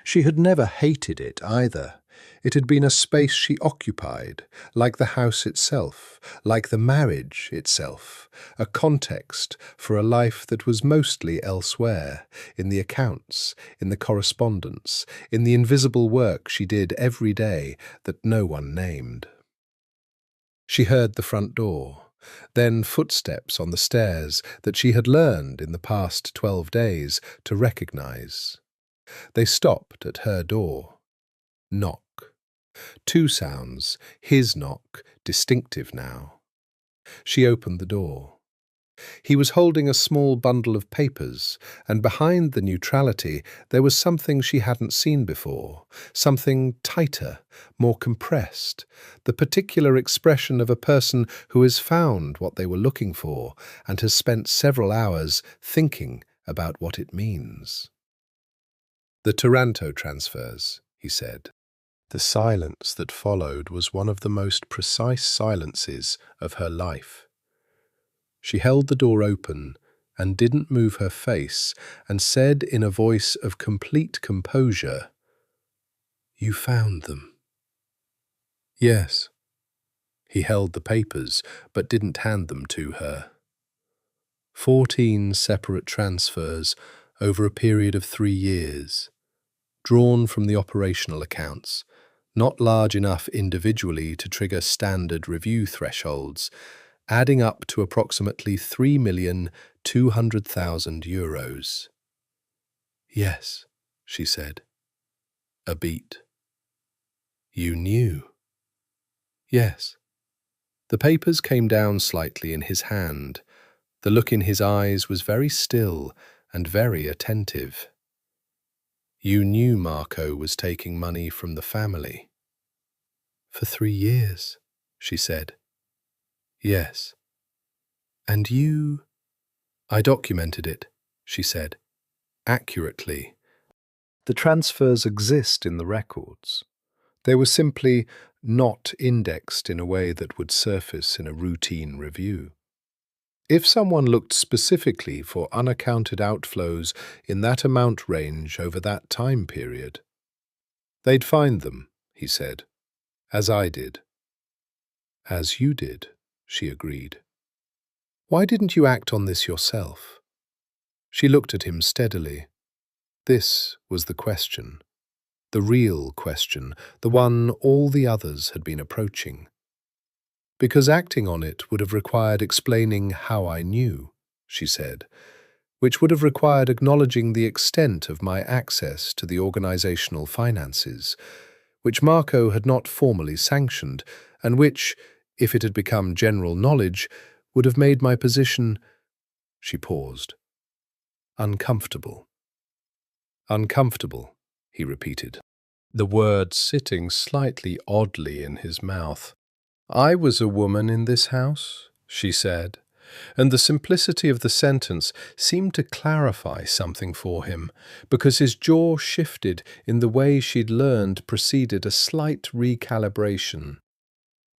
She had never hated it either. It had been a space she occupied, like the house itself, like the marriage itself, a context for a life that was mostly elsewhere, in the accounts, in the correspondence, in the invisible work she did every day that no one named. She heard the front door, then footsteps on the stairs that she had learned in the past 12 days to recognize. They stopped at her door. Knock. 2 sounds, his knock, distinctive now. She opened the door. He was holding a small bundle of papers, and behind the neutrality there was something she hadn't seen before, something tighter, more compressed, the particular expression of a person who has found what they were looking for and has spent several hours thinking about what it means. "The Toranto transfers," he said. The silence that followed was one of the most precise silences of her life. She held the door open and didn't move her face and said in a voice of complete composure, "You found them?" "Yes." He held the papers but didn't hand them to her. 14 separate transfers over a period of 3 years, drawn from the operational accounts, not large enough individually to trigger standard review thresholds, adding up to approximately €3,200,000. "Yes," she said. A beat. "You knew?" "Yes." The papers came down slightly in his hand. The look in his eyes was very still and very attentive. "You knew Marco was taking money from the family?" "For 3 years," she said. "Yes." "And you—" "I documented it," she said, "accurately. The transfers exist in the records. They were simply not indexed in a way that would surface in a routine review. If someone looked specifically for unaccounted outflows in that amount range over that time period, they'd find them," he said, "as I did." "As you did," she agreed. "Why didn't you act on this yourself?" She looked at him steadily. This was the question. The real question, the one all the others had been approaching. "Because acting on it would have required explaining how I knew," she said, "which would have required acknowledging the extent of my access to the organizational finances, which Marco had not formally sanctioned, and which, if it had become general knowledge, would have made my position—" She paused. "Uncomfortable." "Uncomfortable," he repeated, the word sitting slightly oddly in his mouth. "I was a woman in this house," she said, and the simplicity of the sentence seemed to clarify something for him, because his jaw shifted in the way she'd learned preceded a slight recalibration.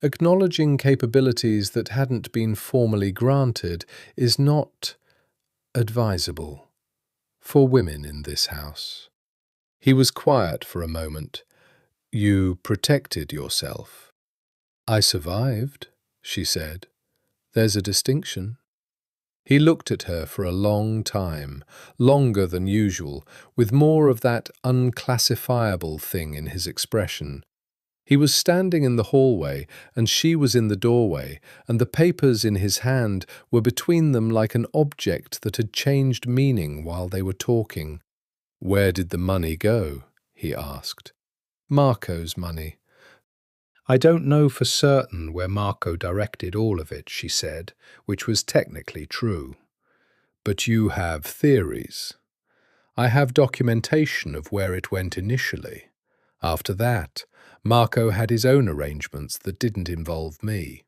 Acknowledging capabilities that hadn't been formally granted is not advisable for women in this house. He was quiet for a moment. "You protected yourself." "I survived," she said. "There's a distinction." He looked at her for a long time, longer than usual, with more of that unclassifiable thing in his expression. He was standing in the hallway, and she was in the doorway, and the papers in his hand were between them like an object that had changed meaning while they were talking. "Where did the money go?" he asked. "Marco's money." "I don't know for certain where Marco directed all of it," she said, which was technically true. "But you have theories. I have documentation of where it went initially. After that, Marco had his own arrangements that didn't involve me."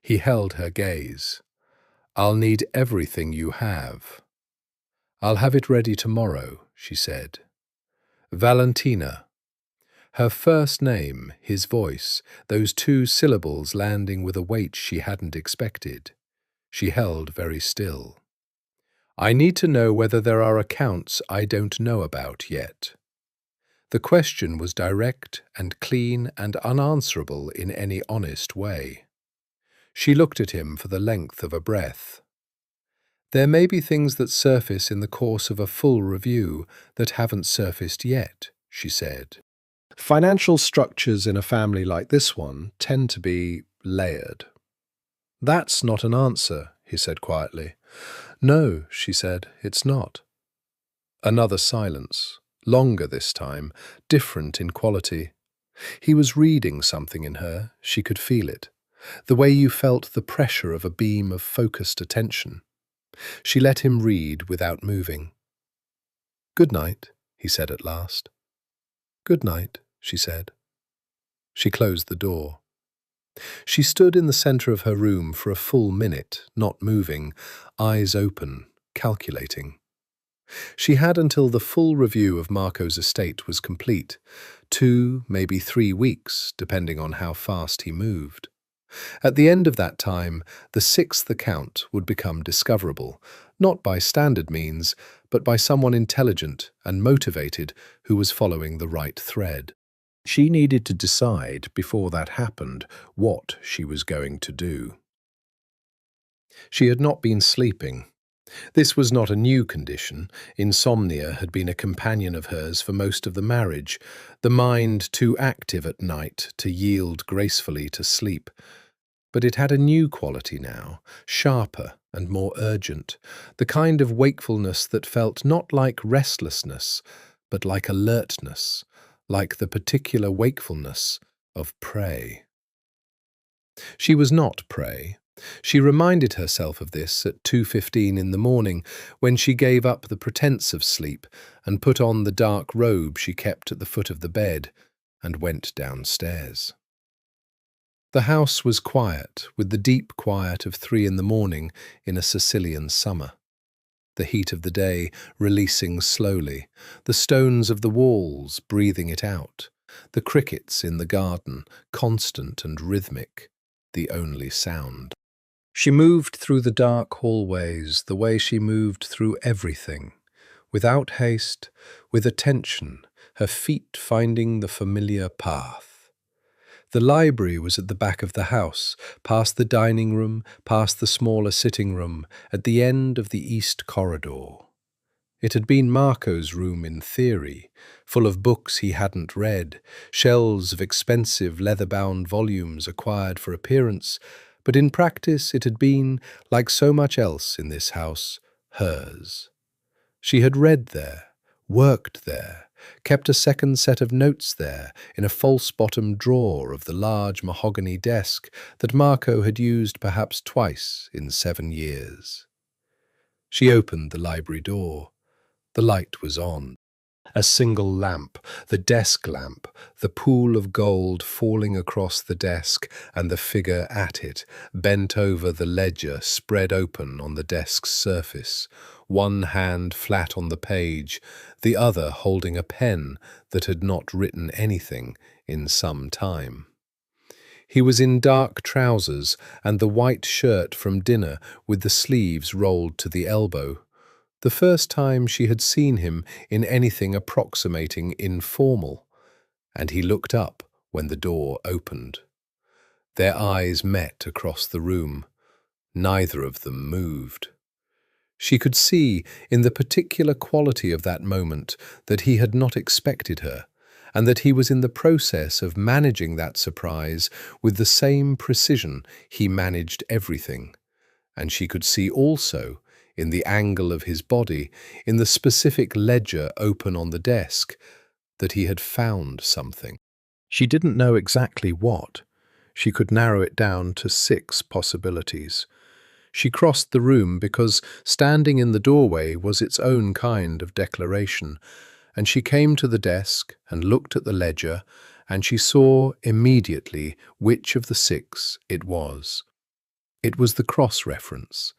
He held her gaze. "I'll need everything you have." "I'll have it ready tomorrow," she said. "Valentina." Her first name, his voice, those 2 syllables landing with a weight she hadn't expected. She held very still. "I need to know whether there are accounts I don't know about yet." The question was direct and clean and unanswerable in any honest way. She looked at him for the length of a breath. "There may be things that surface in the course of a full review that haven't surfaced yet," she said. "Financial structures in a family like this one tend to be layered." "That's not an answer," he said quietly. "No," she said, "it's not." Another silence, longer this time, different in quality. He was reading something in her, she could feel it, the way you felt the pressure of a beam of focused attention. She let him read without moving. "Good night," he said at last. "Good night," she said. She closed the door. She stood in the center of her room for a full minute, not moving, eyes open, calculating. She had until the full review of Marco's estate was complete, 2, maybe 3 weeks, depending on how fast he moved. At the end of that time, the sixth account would become discoverable, not by standard means, but by someone intelligent and motivated who was following the right thread. She needed to decide, before that happened, what she was going to do. She had not been sleeping. This was not a new condition. Insomnia had been a companion of hers for most of the marriage, the mind too active at night to yield gracefully to sleep. But it had a new quality now, sharper and more urgent, the kind of wakefulness that felt not like restlessness, but like alertness, like the particular wakefulness of prey. She was not prey. She reminded herself of this at 2:15 in the morning, when she gave up the pretense of sleep and put on the dark robe she kept at the foot of the bed and went downstairs. The house was quiet, with the deep quiet of 3 in the morning in a Sicilian summer. The heat of the day releasing slowly, the stones of the walls breathing it out, the crickets in the garden constant and rhythmic, the only sound. She moved through the dark hallways the way she moved through everything, without haste, with attention, her feet finding the familiar path. The library was at the back of the house, past the dining room, past the smaller sitting room, at the end of the east corridor. It had been Marco's room in theory, full of books he hadn't read, shelves of expensive leather-bound volumes acquired for appearance, but in practice it had been, like so much else in this house, hers. She had read there, worked there, kept a second set of notes there in a false-bottom drawer of the large mahogany desk that Marco had used perhaps twice in 7 years. She opened the library door. The light was on. A single lamp, the desk lamp, the pool of gold falling across the desk and the figure at it, bent over the ledger spread open on the desk's surface, one hand flat on the page, the other holding a pen that had not written anything in some time. He was in dark trousers and the white shirt from dinner with the sleeves rolled to the elbow. The first time she had seen him in anything approximating informal, and he looked up when the door opened. Their eyes met across the room. Neither of them moved. She could see in the particular quality of that moment that he had not expected her, and that he was in the process of managing that surprise with the same precision he managed everything. And she could see also, in the angle of his body, in the specific ledger open on the desk, that he had found something. She didn't know exactly what. She could narrow it down to 6 possibilities. She crossed the room because standing in the doorway was its own kind of declaration, and she came to the desk and looked at the ledger, and she saw immediately which of the 6 it was. It was the cross-reference,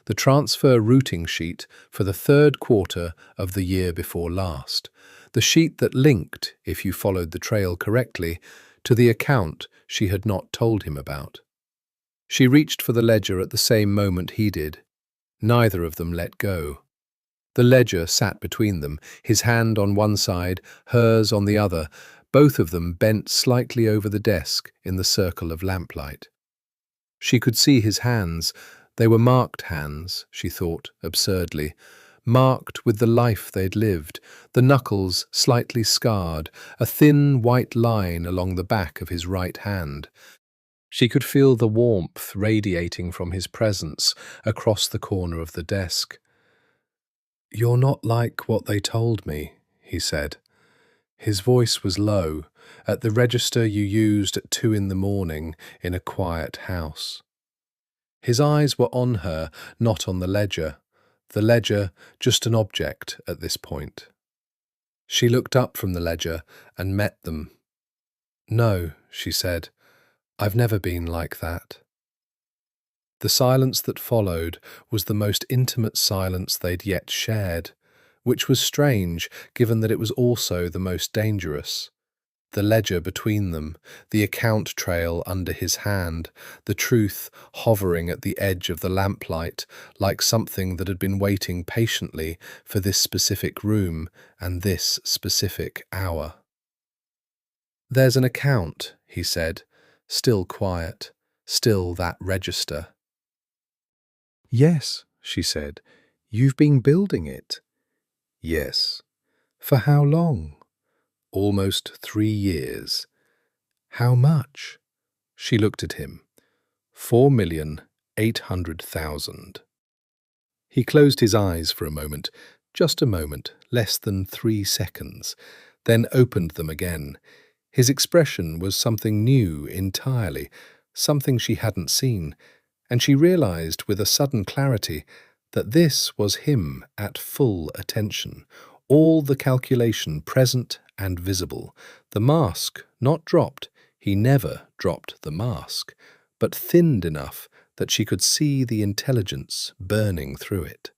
the transfer routing sheet for the 3rd quarter of the year before last, the sheet that linked, if you followed the trail correctly, to the account she had not told him about. She reached for the ledger at the same moment he did. Neither of them let go. The ledger sat between them, his hand on one side, hers on the other, both of them bent slightly over the desk in the circle of lamplight. She could see his hands. They were marked hands, she thought, absurdly, marked with the life they'd lived, the knuckles slightly scarred, a thin white line along the back of his right hand. She could feel the warmth radiating from his presence across the corner of the desk. "You're not like what they told me," he said. His voice was low, at the register you used at 2 in the morning in a quiet house. His eyes were on her, not on the ledger just an object at this point. She looked up from the ledger and met them. "No," she said, "I've never been like that." The silence that followed was the most intimate silence they'd yet shared, which was strange given that it was also the most dangerous. The ledger between them, the account trail under his hand, the truth hovering at the edge of the lamplight like something that had been waiting patiently for this specific room and this specific hour. "There's an account," he said, still quiet, still that register. "Yes," she said. "You've been building it." "Yes." "For how long?" "Almost 3 years." "How much?" She looked at him. 4,800,000. He closed his eyes for a moment, just a moment, less than 3 seconds, then opened them again. His expression was something new entirely, something she hadn't seen, and she realized with a sudden clarity that this was him at full attention, all the calculation present and visible, the mask not dropped, he never dropped the mask, but thinned enough that she could see the intelligence burning through it.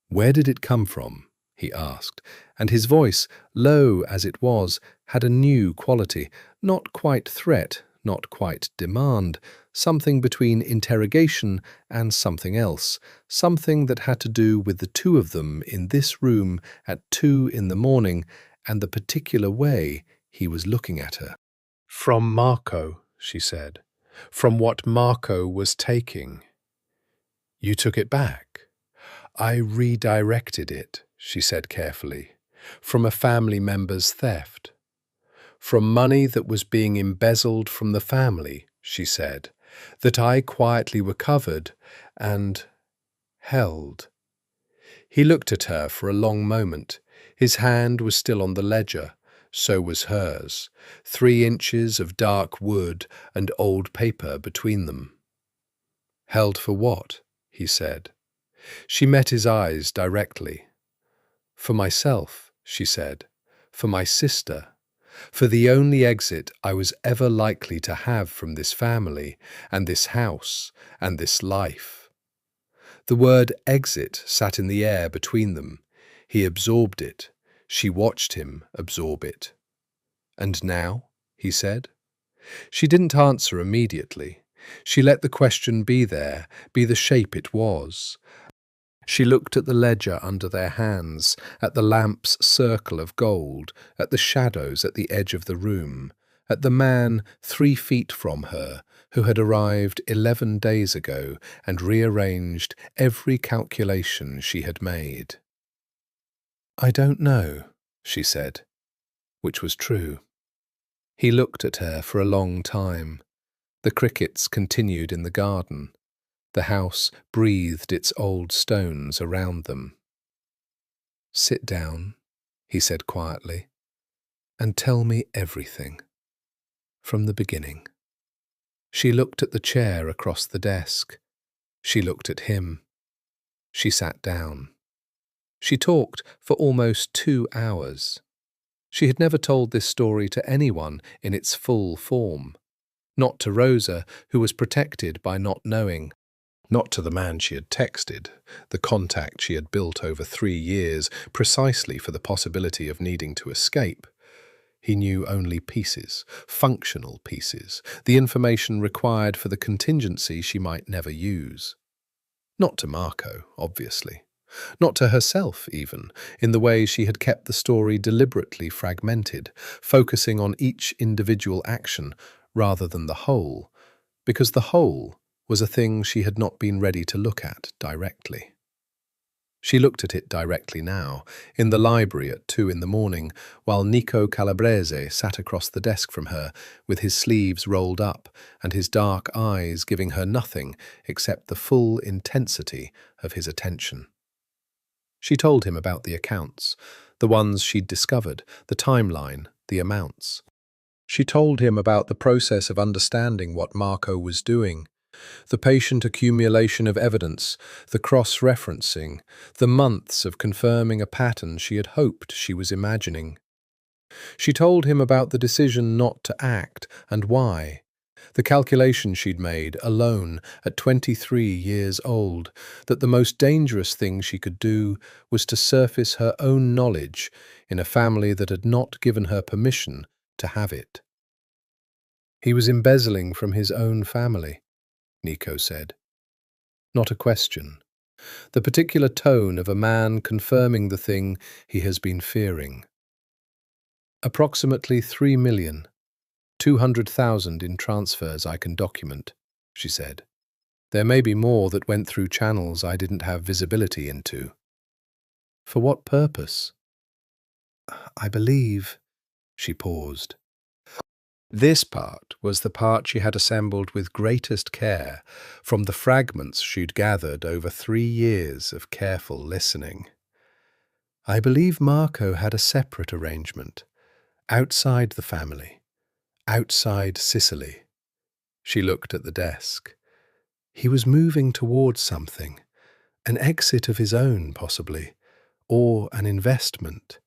"Where did it come from?" he asked, and his voice, low as it was, had a new quality, not quite threat, not quite demand, something between interrogation and something else, something that had to do with the two of them in this room at 2 in the morning and the particular way he was looking at her. "From Marco," she said. "From what Marco was taking." "You took it back?" "I redirected it," she said carefully, "from a family member's theft. From money that was being embezzled from the family," she said, "that I quietly recovered and held." He looked at her for a long moment. His hand was still on the ledger. So was hers. 3 inches of dark wood and old paper between them. "Held for what?" he said. She met his eyes directly. "For myself," she said. "For my sister. For the only exit I was ever likely to have from this family, and this house, and this life." The word exit sat in the air between them. He absorbed it. She watched him absorb it. "And now?" he said. She didn't answer immediately. She let the question be there, be the shape it was. She looked at the ledger under their hands, at the lamp's circle of gold, at the shadows at the edge of the room, at the man 3 feet from her, who had arrived 11 days ago and rearranged every calculation she had made. "I don't know," she said, which was true. He looked at her for a long time. The crickets continued in the garden. The house breathed its old stones around them. "Sit down," he said quietly, "and tell me everything. From the beginning." She looked at the chair across the desk. She looked at him. She sat down. She talked for almost 2 hours. She had never told this story to anyone in its full form. Not to Rosa, who was protected by not knowing. Not to the man she had texted, the contact she had built over 3 years, precisely for the possibility of needing to escape. He knew only pieces, functional pieces, the information required for the contingency she might never use. Not to Marco, obviously. Not to herself, even, in the way she had kept the story deliberately fragmented, focusing on each individual action rather than the whole, because the whole was a thing she had not been ready to look at directly. She looked at it directly now, in the library at 2 in the morning, while Nico Calabrese sat across the desk from her, with his sleeves rolled up and his dark eyes giving her nothing except the full intensity of his attention. She told him about the accounts, the ones she'd discovered, the timeline, the amounts. She told him about the process of understanding what Marco was doing, the patient accumulation of evidence, the cross-referencing, the months of confirming a pattern she had hoped she was imagining. She told him about the decision not to act and why, the calculation she'd made, alone, at 23 years old, that the most dangerous thing she could do was to surface her own knowledge in a family that had not given her permission to have it. He was embezzling from his own family, Nico said. Not a question. The particular tone of a man confirming the thing he has been fearing. Approximately 3,200,000 in transfers I can document, she said. There may be more that went through channels I didn't have visibility into. For what purpose? I believe, she paused. This part was the part she had assembled with greatest care from the fragments she'd gathered over 3 years of careful listening. I believe Marco had a separate arrangement, outside the family, outside Sicily. She looked at the desk. He was moving towards something, an exit of his own, possibly, or an investment.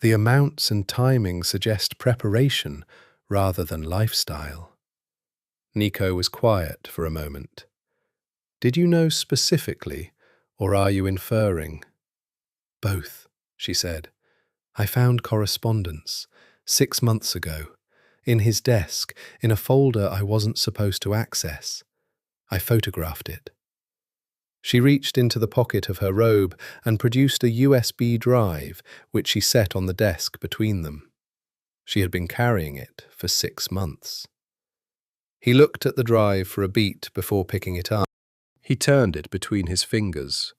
The amounts and timing suggest preparation rather than lifestyle. Nico was quiet for a moment. Did you know specifically, or are you inferring? Both, she said. I found correspondence 6 months ago, in his desk, in a folder I wasn't supposed to access. I photographed it. She reached into the pocket of her robe and produced a USB drive, which she set on the desk between them. She had been carrying it for 6 months. He looked at the drive for a beat before picking it up. He turned it between his fingers.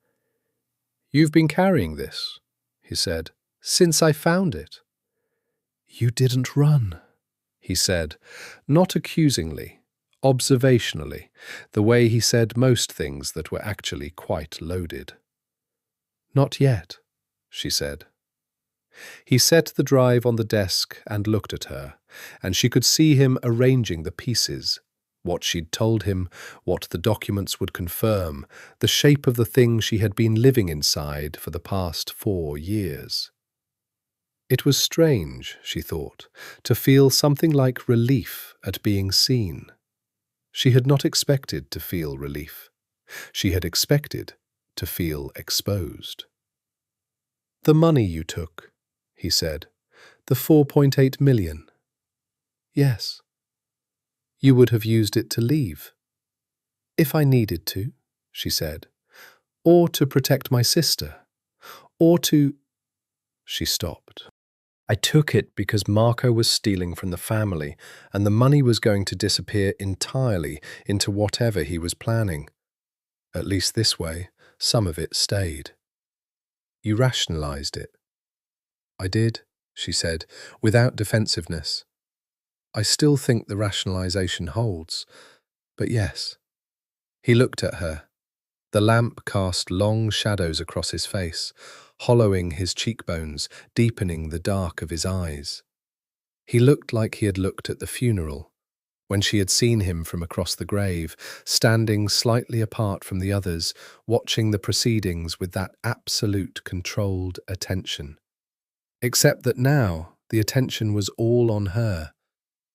You've been carrying this, he said, since I found it. You didn't run, he said, not accusingly, observationally, the way he said most things that were actually quite loaded. Not yet, she said. He set the drive on the desk and looked at her, and she could see him arranging the pieces, what she'd told him, what the documents would confirm, the shape of the thing she had been living inside for the past 4 years. It was strange, she thought, to feel something like relief at being seen. She had not expected to feel relief. She had expected to feel exposed. The money you took, he said, the 4.8 million. Yes. You would have used it to leave. If I needed to, she said, or to protect my sister, or to... She stopped. I took it because Marco was stealing from the family, and the money was going to disappear entirely into whatever he was planning. At least this way, some of it stayed. You rationalized it. I did, she said, without defensiveness. I still think the rationalization holds, but yes. He looked at her. The lamp cast long shadows across his face, hollowing his cheekbones, deepening the dark of his eyes. He looked like he had looked at the funeral, when she had seen him from across the grave, standing slightly apart from the others, watching the proceedings with that absolute controlled attention. Except that now the attention was all on her,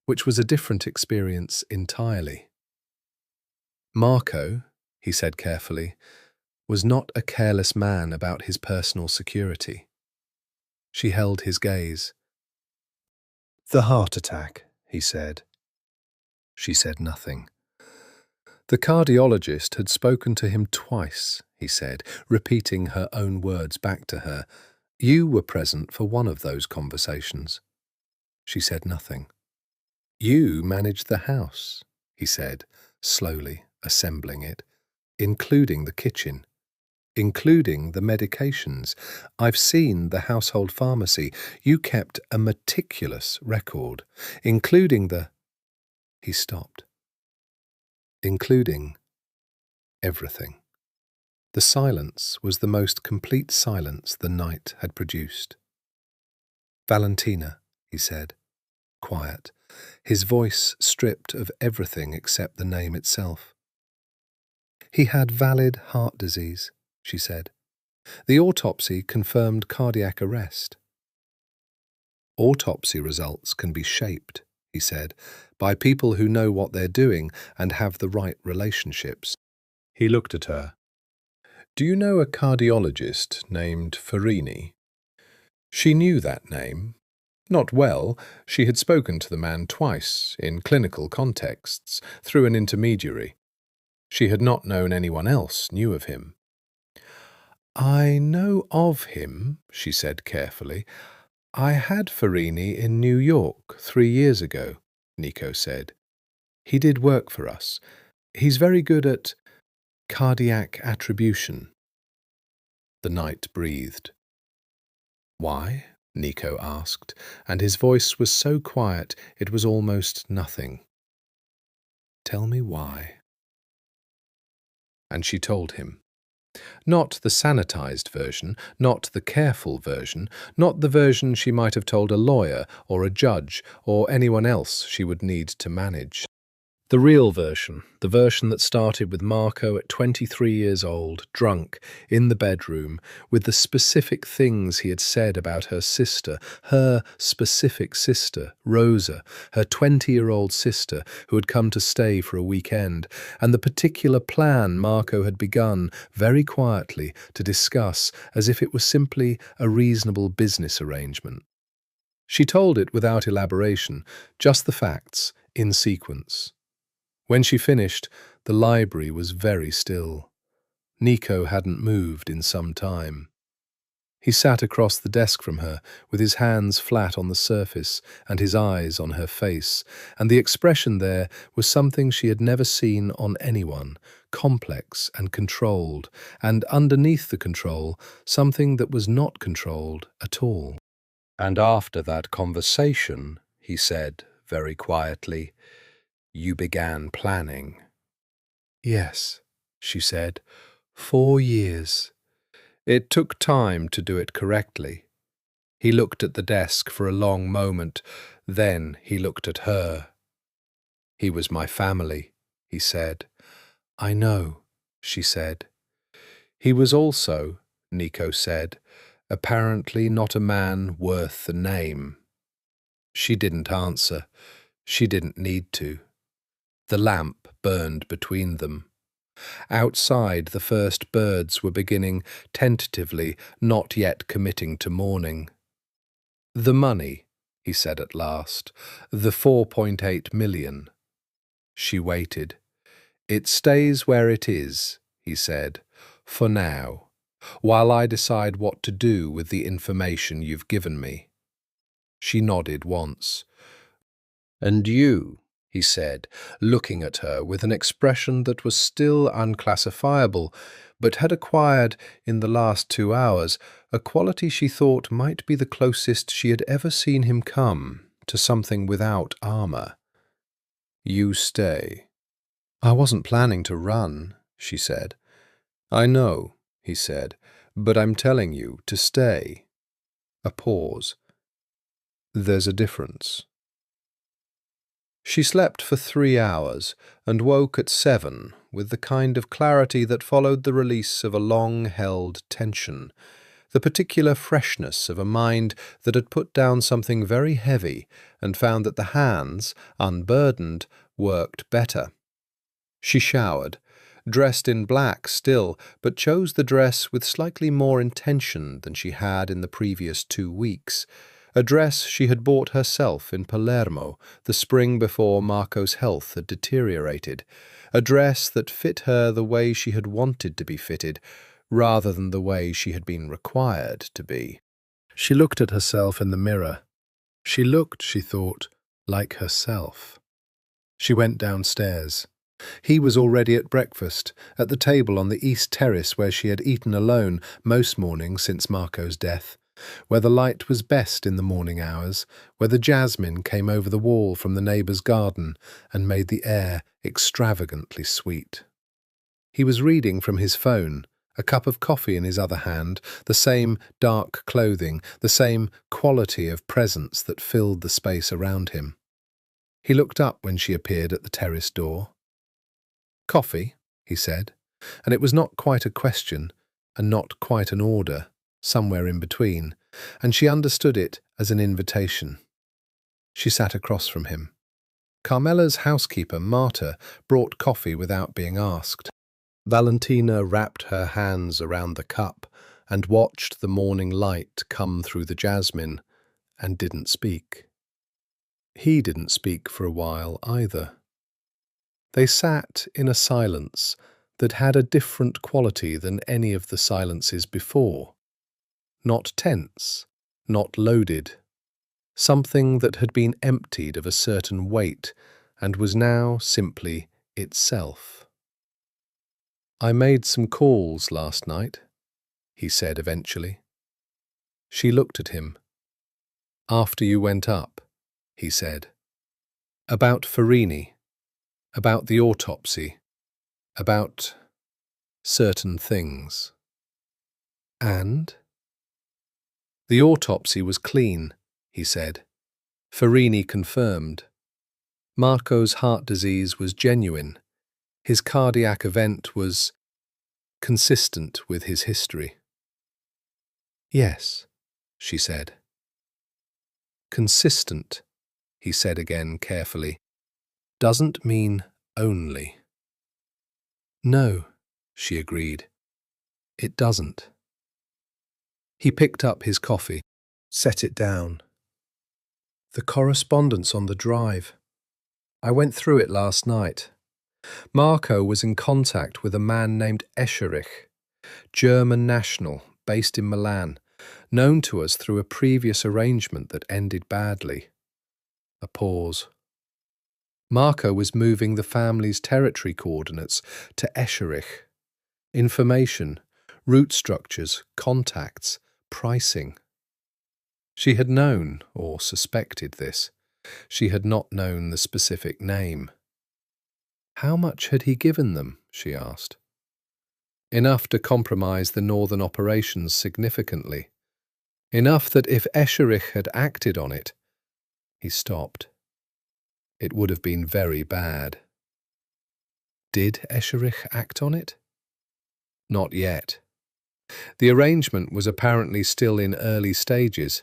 which was a different experience entirely. Marco, he said carefully, was not a careless man about his personal security. She held his gaze. The heart attack, he said. She said nothing. The cardiologist had spoken to him twice, he said, repeating her own words back to her. You were present for one of those conversations. She said nothing. You managed the house, he said, slowly assembling it, including the kitchen, including the medications. I've seen the household pharmacy. You kept a meticulous record, including the... He stopped. Including everything. The silence was the most complete silence the night had produced. Valentina, he said, quiet, his voice stripped of everything except the name itself. He had valid heart disease, she said. The autopsy confirmed cardiac arrest. Autopsy results can be shaped, he said, by people who know what they're doing and have the right relationships. He looked at her. Do you know a cardiologist named Farini? She knew that name. Not well. She had spoken to the man twice, in clinical contexts, through an intermediary. She had not known anyone else knew of him. "I know of him," she said carefully. "I had Farini in New York 3 years ago," Nico said. "He did work for us. He's very good at cardiac attribution." The knight breathed. "Why?" Nico asked, and his voice was so quiet it was almost nothing. "Tell me why." And she told him. Not the sanitized version, not the careful version, not the version she might have told a lawyer or a judge or anyone else she would need to manage. The real version, the version that started with Marco at 23 years old, drunk, in the bedroom, with the specific things he had said about her sister, her specific sister, Rosa, her 20-year-old sister who had come to stay for a weekend, and the particular plan Marco had begun, very quietly, to discuss as if it was simply a reasonable business arrangement. She told it without elaboration, just the facts, in sequence. When she finished, the library was very still. Nico hadn't moved in some time. He sat across the desk from her, with his hands flat on the surface and his eyes on her face, and the expression there was something she had never seen on anyone, complex and controlled, and underneath the control, something that was not controlled at all. "And after that conversation," he said, very quietly, "you began planning." "Yes," she said, 4 years. It took time to do it correctly. He looked at the desk for a long moment, then he looked at her. "He was my family," he said. "I know," she said. "He was also," Nico said, "apparently not a man worth the name." She didn't answer. She didn't need to. The lamp burned between them. Outside, the first birds were beginning, tentatively, not yet committing to morning. "The money," he said at last, "the 4.8 million. She waited. "It stays where it is," he said, "for now, while I decide what to do with the information you've given me." She nodded once. "And you?" he said, looking at her with an expression that was still unclassifiable, but had acquired, in the last 2 hours, a quality she thought might be the closest she had ever seen him come to something without armor. "You stay." "I wasn't planning to run," she said. "I know," he said, "but I'm telling you to stay." A pause. "There's a difference." She slept for 3 hours and woke at 7 with the kind of clarity that followed the release of a long-held tension, the particular freshness of a mind that had put down something very heavy and found that the hands, unburdened, worked better. She showered, dressed in black still, but chose the dress with slightly more intention than she had in the previous 2 weeks. A dress she had bought herself in Palermo the spring before Marco's health had deteriorated, a dress that fit her the way she had wanted to be fitted, rather than the way she had been required to be. She looked at herself in the mirror. She looked, she thought, like herself. She went downstairs. He was already at breakfast, at the table on the east terrace where she had eaten alone most mornings since Marco's death, where the light was best in the morning hours, where the jasmine came over the wall from the neighbour's garden and made the air extravagantly sweet. He was reading from his phone, a cup of coffee in his other hand, the same dark clothing, the same quality of presence that filled the space around him. He looked up when she appeared at the terrace door. "Coffee," he said, and it was not quite a question, and not quite an order, somewhere in between, and she understood it as an invitation. She sat across from him. Carmela's housekeeper, Marta, brought coffee without being asked. Valentina wrapped her hands around the cup and watched the morning light come through the jasmine, and didn't speak. He didn't speak for a while either. They sat in a silence that had a different quality than any of the silences before. Not tense, not loaded. Something that had been emptied of a certain weight and was now simply itself. "I made some calls last night," he said eventually. She looked at him. "After you went up," he said. "About Farini, about the autopsy, about certain things." "And?" "The autopsy was clean," he said. "Farini confirmed. Marco's heart disease was genuine. His cardiac event was consistent with his history." "Yes," she said. "Consistent," he said again carefully, "doesn't mean only." "No," she agreed. "It doesn't." He picked up his coffee, set it down. "The correspondence on the drive. I went through it last night. Marco was in contact with a man named Escherich, German national, based in Milan, known to us through a previous arrangement that ended badly." A pause. "Marco was moving the family's territory coordinates to Escherich. Information, route structures, contacts, pricing." She had known, or suspected this. She had not known the specific name. "How much had he given them?" she asked. "Enough to compromise the northern operations significantly. Enough that if Escherich had acted on it—" He stopped. "It would have been very bad." Did Escherich act on it? Not yet. The arrangement was apparently still in early stages.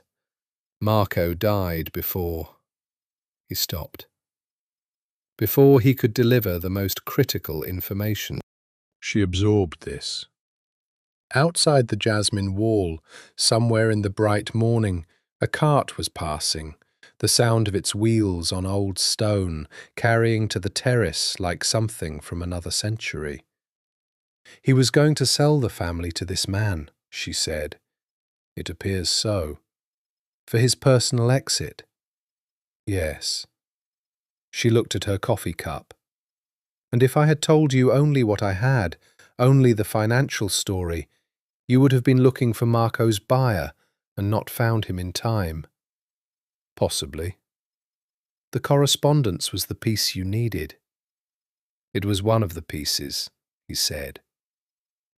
Marco died before... He stopped. Before he could deliver the most critical information. She absorbed this. Outside the jasmine wall, somewhere in the bright morning, a cart was passing, the sound of its wheels on old stone, carrying to the terrace like something from another century. "He was going to sell the family to this man," she said. "It appears so. For his personal exit." "Yes." She looked at her coffee cup. "And if I had told you only what I had, only the financial story, you would have been looking for Marco's buyer and not found him in time." "Possibly." "The correspondence was the piece you needed." "It was one of the pieces," he said.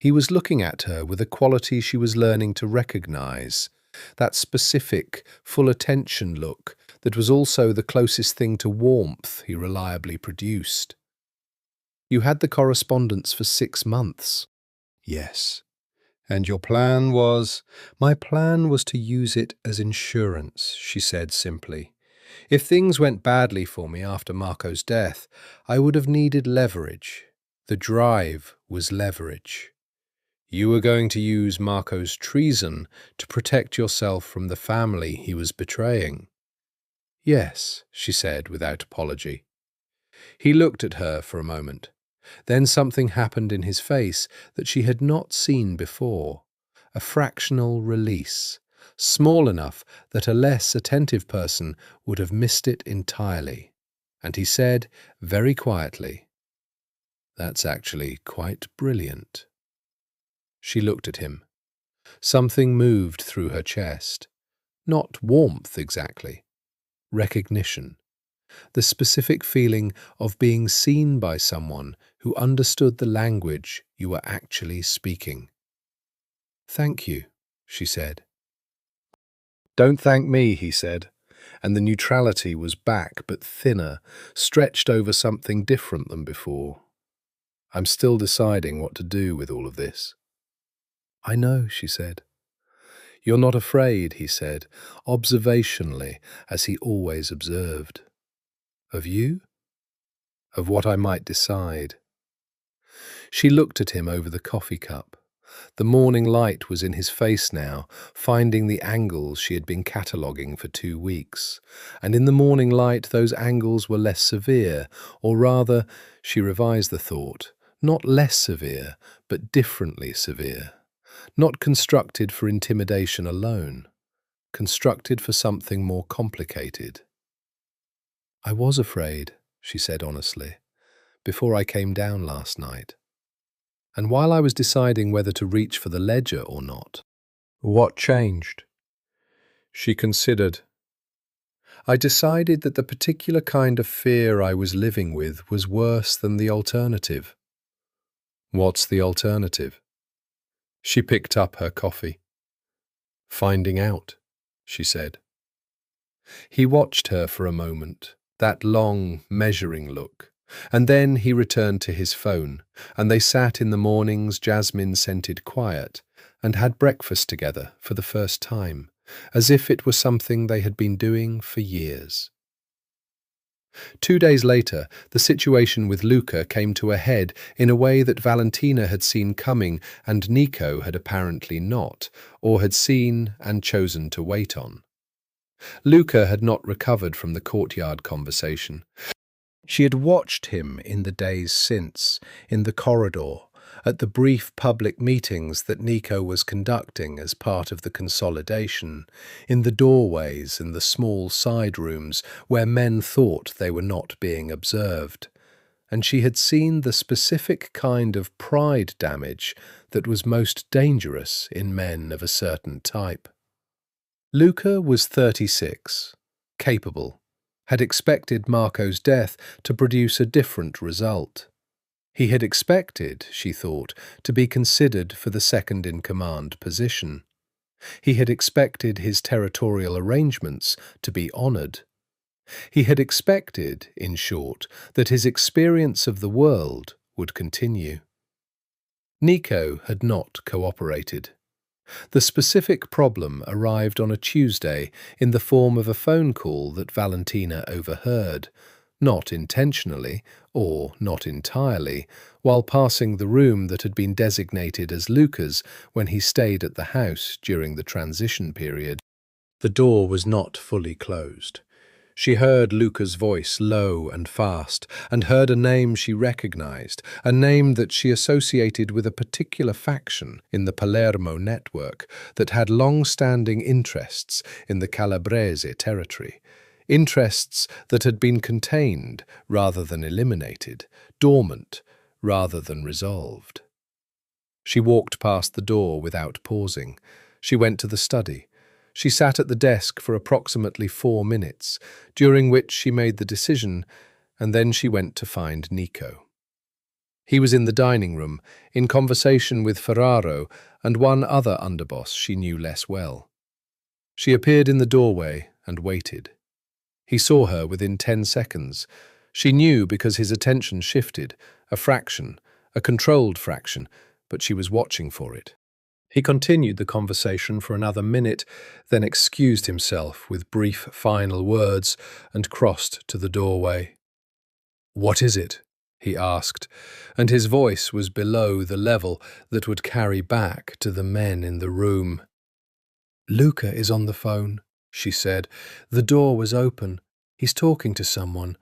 He was looking at her with a quality she was learning to recognize, that specific, full attention look that was also the closest thing to warmth he reliably produced. "You had the correspondence for 6 months." "Yes." "And your plan was—" "My plan was to use it as insurance," she said simply. "If things went badly for me after Marco's death, I would have needed leverage. The drive was leverage. You were going to use Marco's treason to protect yourself from the family he was betraying." "Yes," she said without apology. He looked at her for a moment. Then something happened in his face that she had not seen before. A fractional release, small enough that a less attentive person would have missed it entirely. And he said, very quietly, "That's actually quite brilliant." She looked at him. Something moved through her chest. Not warmth exactly. Recognition. The specific feeling of being seen by someone who understood the language you were actually speaking. "Thank you," she said. "Don't thank me," he said, and the neutrality was back but thinner, stretched over something different than before. "I'm still deciding what to do with all of this." "I know," she said. "You're not afraid," he said, observationally, as he always observed. "Of you? Of what I might decide?" She looked at him over the coffee cup. The morning light was in his face now, finding the angles she had been cataloguing for 2 weeks. And in the morning light those angles were less severe, or rather, she revised the thought, not less severe, but differently severe. Not constructed for intimidation alone, constructed for something more complicated. "I was afraid," she said honestly, "before I came down last night. And while I was deciding whether to reach for the ledger or not." "What changed?" She considered. "I decided that the particular kind of fear I was living with was worse than the alternative." "What's the alternative?" She picked up her coffee. "Finding out," she said. He watched her for a moment, that long, measuring look, and then he returned to his phone, and they sat in the morning's jasmine-scented quiet and had breakfast together for the first time, as if it were something they had been doing for years. 2 days later, the situation with Luca came to a head in a way that Valentina had seen coming and Nico had apparently not, or had seen and chosen to wait on. Luca had not recovered from the courtyard conversation. She had watched him in the days since, in the corridor, at the brief public meetings that Nico was conducting as part of the consolidation, in the doorways and the small side rooms where men thought they were not being observed. And she had seen the specific kind of pride damage that was most dangerous in men of a certain type. Luca was 36, capable, had expected Marco's death to produce a different result. He had expected, she thought, to be considered for the second-in-command position. He had expected his territorial arrangements to be honoured. He had expected, in short, that his experience of the world would continue. Nico had not cooperated. The specific problem arrived on a Tuesday in the form of a phone call that Valentina overheard, not intentionally, or not entirely, while passing the room that had been designated as Luca's when he stayed at the house during the transition period. The door was not fully closed. She heard Luca's voice low and fast, and heard a name she recognized, a name that she associated with a particular faction in the Palermo network that had long-standing interests in the Calabrese territory, interests that had been contained rather than eliminated, dormant rather than resolved. She walked past the door without pausing. She went to the study. She sat at the desk for approximately 4 minutes, during which she made the decision, and then she went to find Nico. He was in the dining room, in conversation with Ferraro and one other underboss she knew less well. She appeared in the doorway and waited. He saw her within 10 seconds. She knew because his attention shifted, a fraction, a controlled fraction, but she was watching for it. He continued the conversation for another minute, then excused himself with brief final words and crossed to the doorway. "What is it?" he asked, and his voice was below the level that would carry back to the men in the room. "Luca is on the phone," she said. "The door was open. He's talking to someone.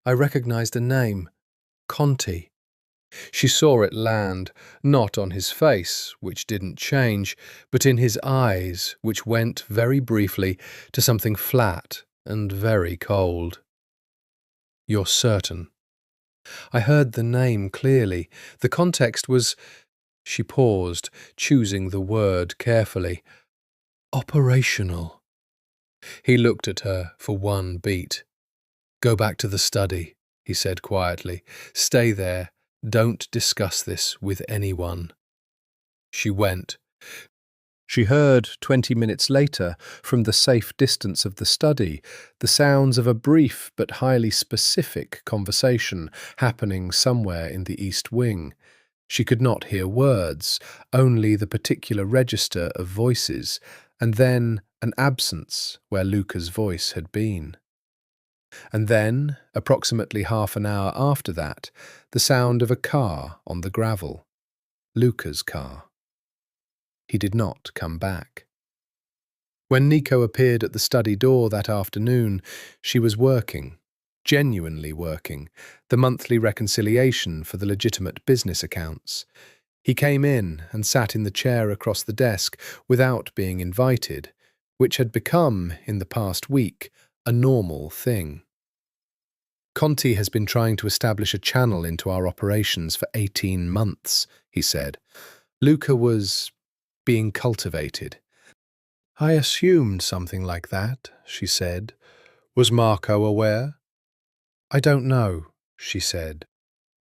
I recognized a name. Conti." She saw it land, not on his face, which didn't change, but in his eyes, which went, very briefly, to something flat and very cold. "You're certain?" "I heard the name clearly. The context was—" She paused, choosing the word carefully. "Operational." He looked at her for one beat. "Go back to the study," he said quietly. "Stay there. Don't discuss this with anyone." She went. She heard, 20 minutes later, from the safe distance of the study, the sounds of a brief but highly specific conversation happening somewhere in the East Wing. She could not hear words, only the particular register of voices, and then an absence where Luca's voice had been. And then, approximately half an hour after that, the sound of a car on the gravel. Luca's car. He did not come back. When Nico appeared at the study door that afternoon, she was working, genuinely working, the monthly reconciliation for the legitimate business accounts. He came in and sat in the chair across the desk without being invited, which had become, in the past week, a normal thing. Conti has been trying to establish a channel into our operations for 18 months, he said. Luca was being cultivated. I assumed something like that, she said. Was Marco aware? I don't know, she said.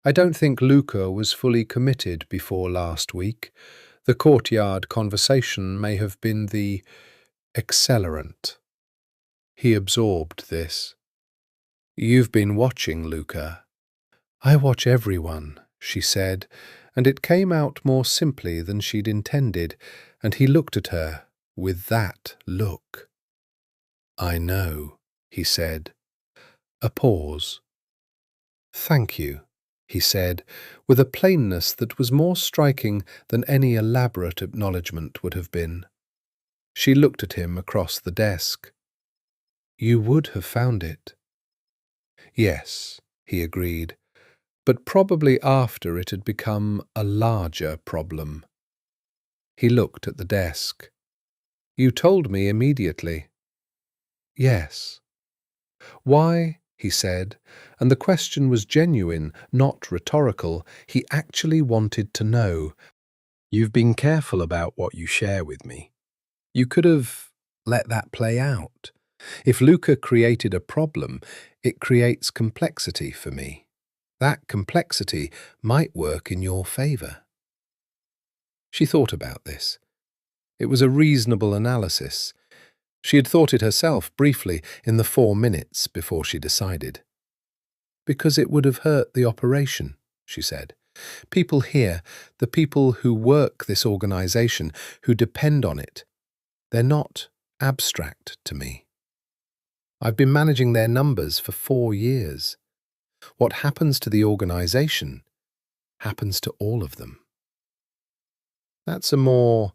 I don't think Luca was fully committed before last week. The courtyard conversation may have been the accelerant. He absorbed this. You've been watching, Luca. I watch everyone, she said, and it came out more simply than she'd intended, and he looked at her with that look. I know, he said. A pause. Thank you, he said, with a plainness that was more striking than any elaborate acknowledgement would have been. She looked at him across the desk. You would have found it. Yes, he agreed, but probably after it had become a larger problem. He looked at the desk. You told me immediately. Yes. Why? He said, and the question was genuine, not rhetorical. He actually wanted to know. You've been careful about what you share with me. You could have let that play out. If Luca created a problem, it creates complexity for me. That complexity might work in your favor. She thought about this. It was a reasonable analysis. She had thought it herself briefly in the 4 minutes before she decided. Because it would have hurt the operation, she said. People here, the people who work this organization, who depend on it, they're not abstract to me. I've been managing their numbers for 4 years. What happens to the organization happens to all of them. That's a more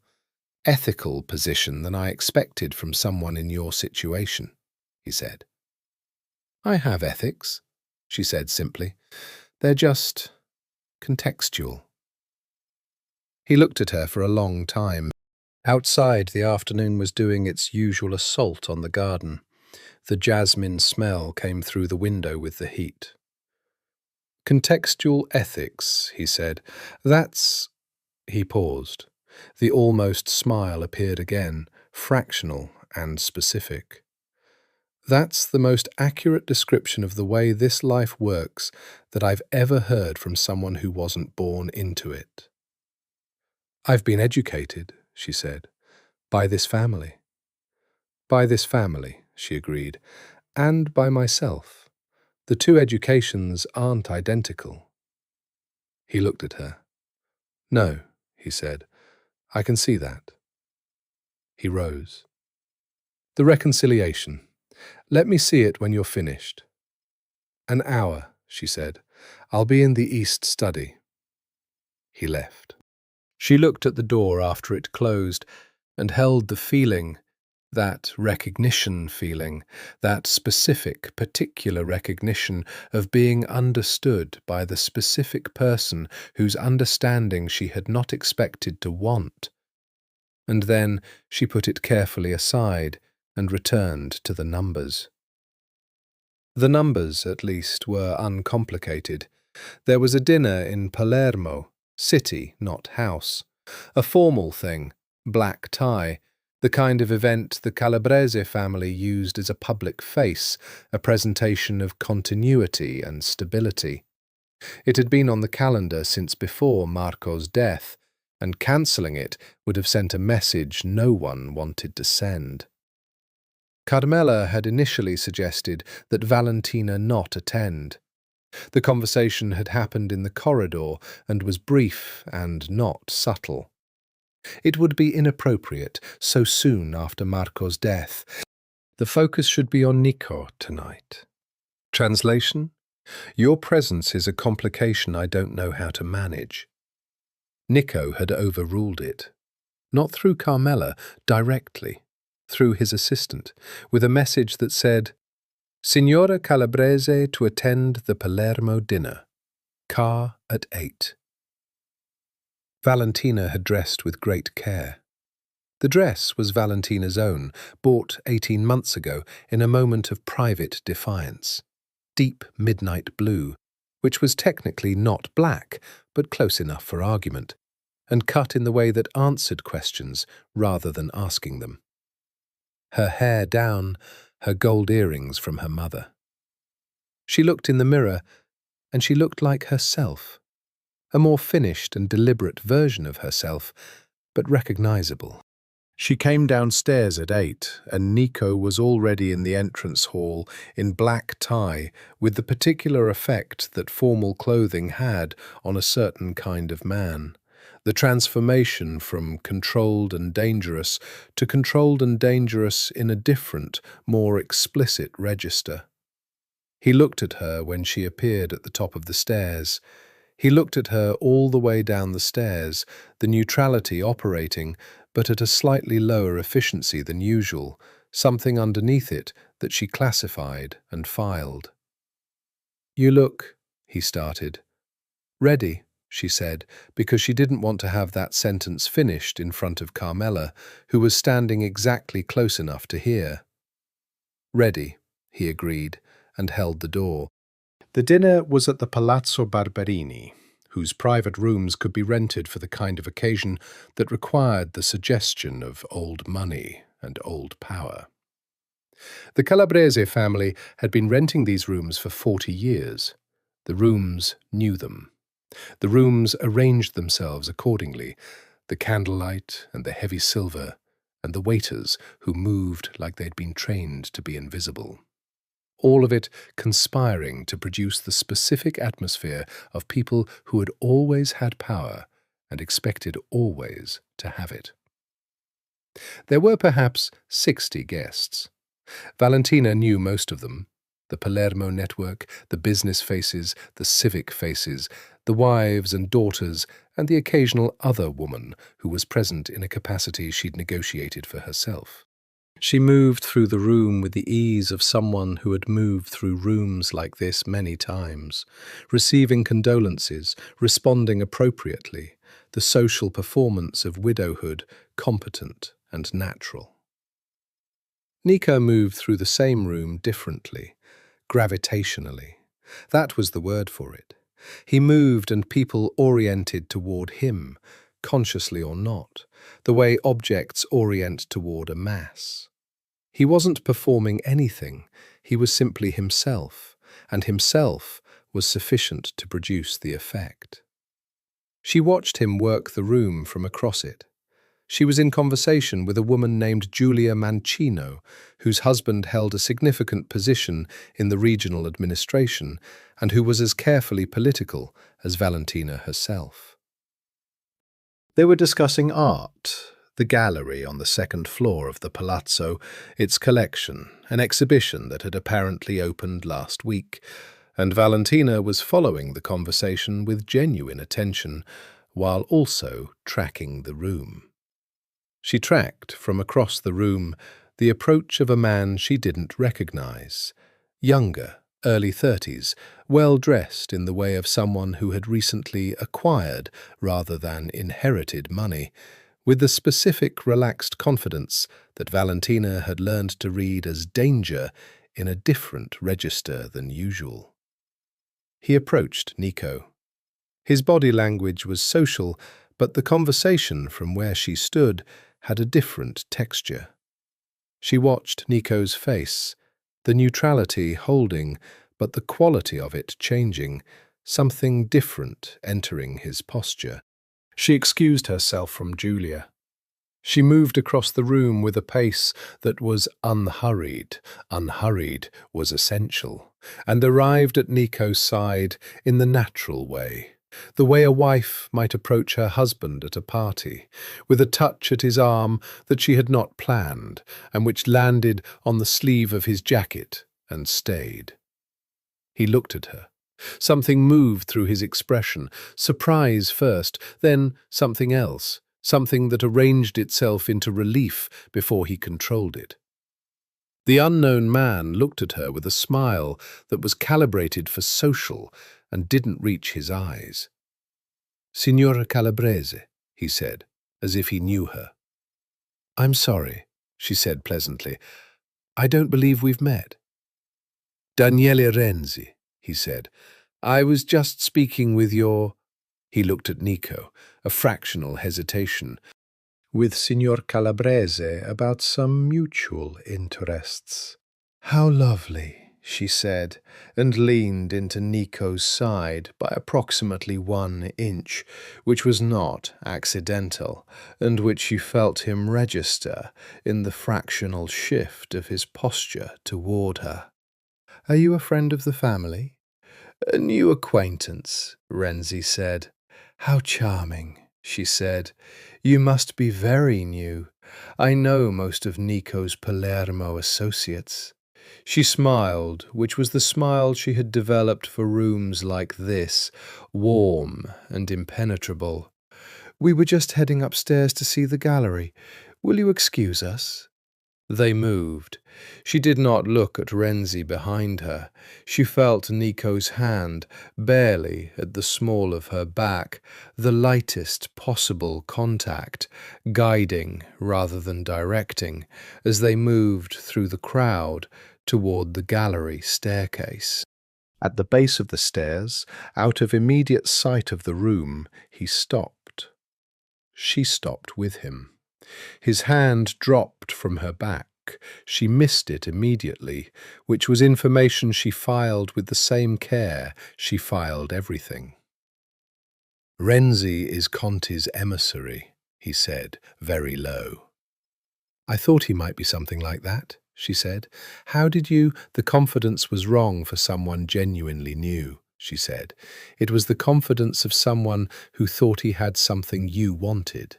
ethical position than I expected from someone in your situation, he said. I have ethics, she said simply. They're just contextual. He looked at her for a long time. Outside, the afternoon was doing its usual assault on the garden. The jasmine smell came through the window with the heat. Contextual ethics, he said. That's... He paused. The almost smile appeared again, fractional and specific. That's the most accurate description of the way this life works that I've ever heard from someone who wasn't born into it. I've been educated, she said, by this family. By this family, she agreed, and by myself. The 2 educations aren't identical. He looked at her. No, he said. I can see that. He rose. The reconciliation. Let me see it when you're finished. An hour, she said. I'll be in the East study. He left. She looked at the door after it closed and held the feeling, that recognition feeling, that specific, particular recognition of being understood by the specific person whose understanding she had not expected to want. And then she put it carefully aside and returned to the numbers. The numbers, at least, were uncomplicated. There was a dinner in Palermo, city, not house. A formal thing, black tie, the kind of event the Calabrese family used as a public face, a presentation of continuity and stability. It had been on the calendar since before Marco's death, and cancelling it would have sent a message no one wanted to send. Carmela had initially suggested that Valentina not attend. The conversation had happened in the corridor and was brief and not subtle. It would be inappropriate so soon after Marco's death. The focus should be on Nico tonight. Translation? Your presence is a complication I don't know how to manage. Nico had overruled it. Not through Carmela, directly, through his assistant, with a message that said, Signora Calabrese to attend the Palermo dinner. Car at 8. Valentina had dressed with great care. The dress was Valentina's own, bought 18 months ago in a moment of private defiance. Deep midnight blue, which was technically not black, but close enough for argument, and cut in the way that answered questions rather than asking them. Her hair down, her gold earrings from her mother. She looked in the mirror, and she looked like herself, a more finished and deliberate version of herself, but recognizable. She came downstairs at 8, and Nico was already in the entrance hall in black tie, with the particular effect that formal clothing had on a certain kind of man. The transformation from controlled and dangerous to controlled and dangerous in a different, more explicit register. He looked at her when she appeared at the top of the stairs. He looked at her all the way down the stairs, the neutrality operating, but at a slightly lower efficiency than usual, something underneath it that she classified and filed. "You look," he started. "Ready," she said, because she didn't want to have that sentence finished in front of Carmela, who was standing exactly close enough to hear. "Ready," he agreed, and held the door. The dinner was at the Palazzo Barberini, whose private rooms could be rented for the kind of occasion that required the suggestion of old money and old power. The Calabrese family had been renting these rooms for 40 years. The rooms knew them. The rooms arranged themselves accordingly, the candlelight and the heavy silver, and the waiters who moved like they'd been trained to be invisible. All of it conspiring to produce the specific atmosphere of people who had always had power and expected always to have it. There were perhaps 60 guests. Valentina knew most of them: the Palermo network, the business faces, the civic faces, the wives and daughters, and the occasional other woman who was present in a capacity she'd negotiated for herself. She moved through the room with the ease of someone who had moved through rooms like this many times, receiving condolences, responding appropriately, the social performance of widowhood competent and natural. Nico moved through the same room differently, gravitationally. That was the word for it. He moved and people oriented toward him, consciously or not, the way objects orient toward a mass. He wasn't performing anything, he was simply himself, and himself was sufficient to produce the effect. She watched him work the room from across it. She was in conversation with a woman named Giulia Mancino, whose husband held a significant position in the regional administration and who was as carefully political as Valentina herself. They were discussing art, the gallery on the second floor of the palazzo, its collection, an exhibition that had apparently opened last week, and Valentina was following the conversation with genuine attention, while also tracking the room. She tracked from across the room the approach of a man she didn't recognize, younger, early 30s, well-dressed in the way of someone who had recently acquired rather than inherited money, with the specific relaxed confidence that Valentina had learned to read as danger in a different register than usual. He approached Nico. His body language was social, but the conversation from where she stood had a different texture. She watched Nico's face, the neutrality holding, but the quality of it changing, something different entering his posture. She excused herself from Giulia. She moved across the room with a pace that was unhurried. Unhurried was essential, and arrived at Nico's side in the natural way, the way a wife might approach her husband at a party, with a touch at his arm that she had not planned, and which landed on the sleeve of his jacket and stayed. He looked at her. Something moved through his expression, surprise first, then something else, something that arranged itself into relief before he controlled it. The unknown man looked at her with a smile that was calibrated for social and didn't reach his eyes. "Signora Calabrese," he said, as if he knew her. "I'm sorry," she said pleasantly. "I don't believe we've met." "Daniele Renzi," he said. "I was just speaking with your—" He looked at Nico, a fractional hesitation. "With Signor Calabrese about some mutual interests." "How lovely," she said, and leaned into Nico's side by approximately 1 inch, which was not accidental, and which she felt him register in the fractional shift of his posture toward her. "Are you a friend of the family?" "A new acquaintance," Renzi said. "How charming," she said. "You must be very new. I know most of Nico's Palermo associates." She smiled, which was the smile she had developed for rooms like this, warm and impenetrable. "We were just heading upstairs to see the gallery. Will you excuse us?" They moved. She did not look at Renzi behind her. She felt Nico's hand, barely at the small of her back, the lightest possible contact, guiding rather than directing, as they moved through the crowd toward the gallery staircase. At the base of the stairs, out of immediate sight of the room, he stopped. She stopped with him. His hand dropped from her back. She missed it immediately, which was information she filed with the same care she filed everything. "Renzi is Conti's emissary," he said, very low. "I thought he might be something like that," she said. "How did you—" "The confidence was wrong for someone genuinely new," she said. "It was the confidence of someone who thought he had something you wanted."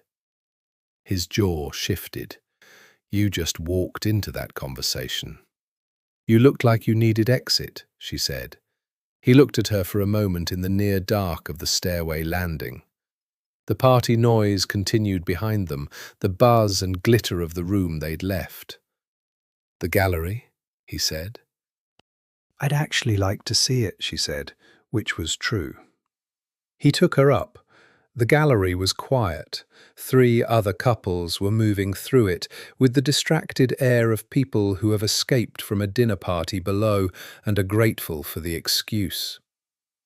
His jaw shifted. "You just walked into that conversation." "You looked like you needed exit," she said. He looked at her for a moment in the near dark of the stairway landing. The party noise continued behind them, the buzz and glitter of the room they'd left. "The gallery?" he said. "I'd actually like to see it," she said, which was true. He took her up. The gallery was quiet. 3 other couples were moving through it with the distracted air of people who have escaped from a dinner party below and are grateful for the excuse.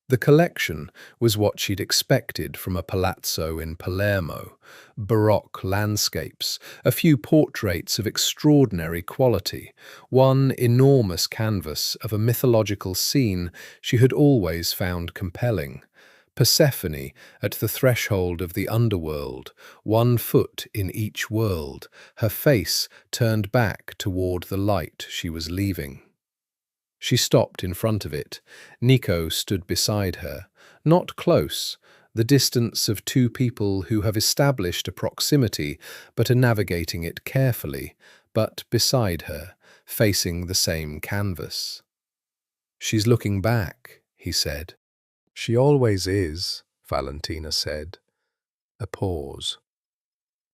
The collection was what she'd expected from a palazzo in Palermo: Baroque landscapes, a few portraits of extraordinary quality, one enormous canvas of a mythological scene she had always found compelling. Persephone at the threshold of the underworld, 1 foot in each world, her face turned back toward the light she was leaving. She stopped in front of it. Nico stood beside her, not close, the distance of 2 people who have established a proximity but are navigating it carefully, but beside her, facing the same canvas. "She's looking back," he said. "She always is," Valentina said. A pause.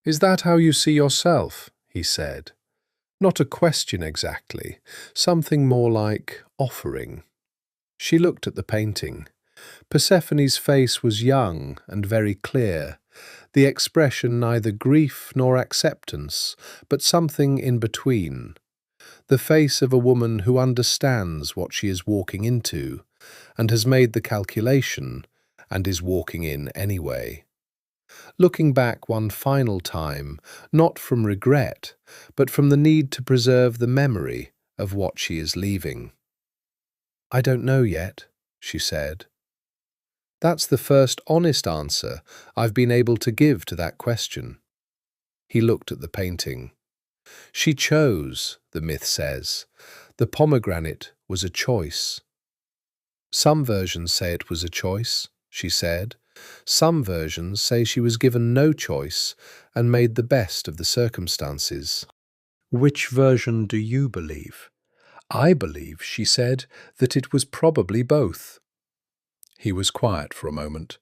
"Is that how you see yourself?" he said. Not a question exactly, something more like offering. She looked at the painting. Persephone's face was young and very clear, the expression neither grief nor acceptance, but something in between. The face of a woman who understands what she is walking into, and has made the calculation, and is walking in anyway. Looking back one final time, not from regret, but from the need to preserve the memory of what she is leaving. "I don't know yet," she said. "That's the first honest answer I've been able to give to that question." He looked at the painting. "She chose," the myth says. The pomegranate was a choice. "Some versions say it was a choice," she said. "Some versions say she was given no choice and made the best of the circumstances." "Which version do you believe?" "I believe," she said, "that it was probably both." He was quiet for a moment.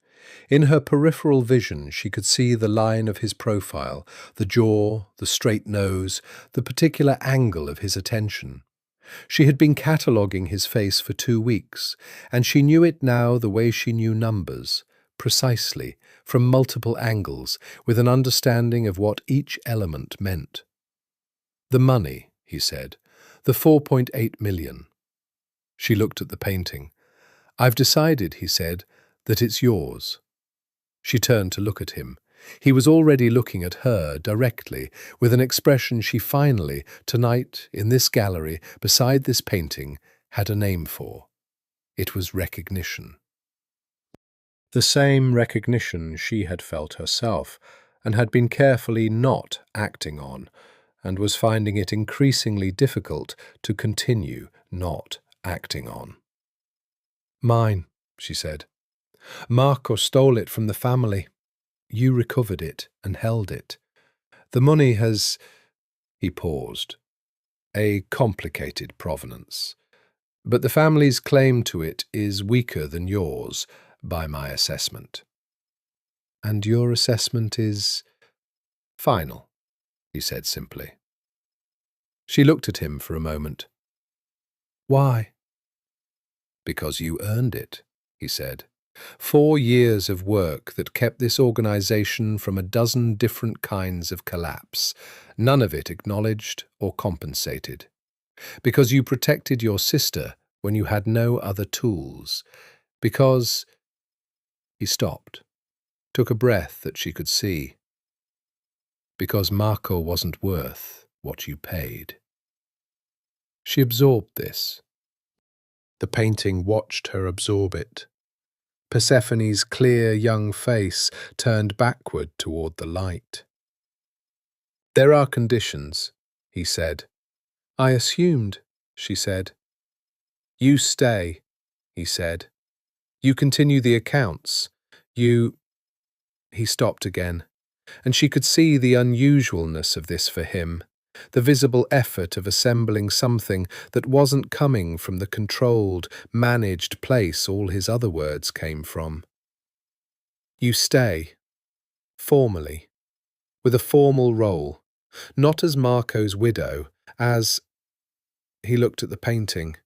In her peripheral vision, she could see the line of his profile, the jaw, the straight nose, the particular angle of his attention. She had been cataloguing his face for 2 weeks, and she knew it now the way she knew numbers, precisely, from multiple angles, with an understanding of what each element meant. "The money," he said, "the 4.8 million. She looked at the painting. "I've decided," he said, "that it's yours." She turned to look at him. He was already looking at her directly, with an expression she finally, tonight, in this gallery, beside this painting, had a name for. It was recognition. The same recognition she had felt herself, and had been carefully not acting on, and was finding it increasingly difficult to continue not acting on. "Mine," she said. "Marco stole it from the family. You recovered it and held it. The money has—" He paused. "A complicated provenance. But the family's claim to it is weaker than yours, by my assessment." "And your assessment is—" "Final," he said simply. She looked at him for a moment. "Why?" "Because you earned it," he said. 4 years of work that kept this organization from a dozen different kinds of collapse, none of it acknowledged or compensated. Because you protected your sister when you had no other tools. Because— He stopped, took a breath that she could see. "Because Marco wasn't worth what you paid." She absorbed this. The painting watched her absorb it. Persephone's clear young face turned backward toward the light. "There are conditions," he said. "I assumed," she said. "You stay," he said. "You continue the accounts. You—" He stopped again, and she could see the unusualness of this for him, the visible effort of assembling something that wasn't coming from the controlled, managed place all his other words came from. "You stay, formally, with a formal role, not as Marco's widow, as—" He looked at the painting.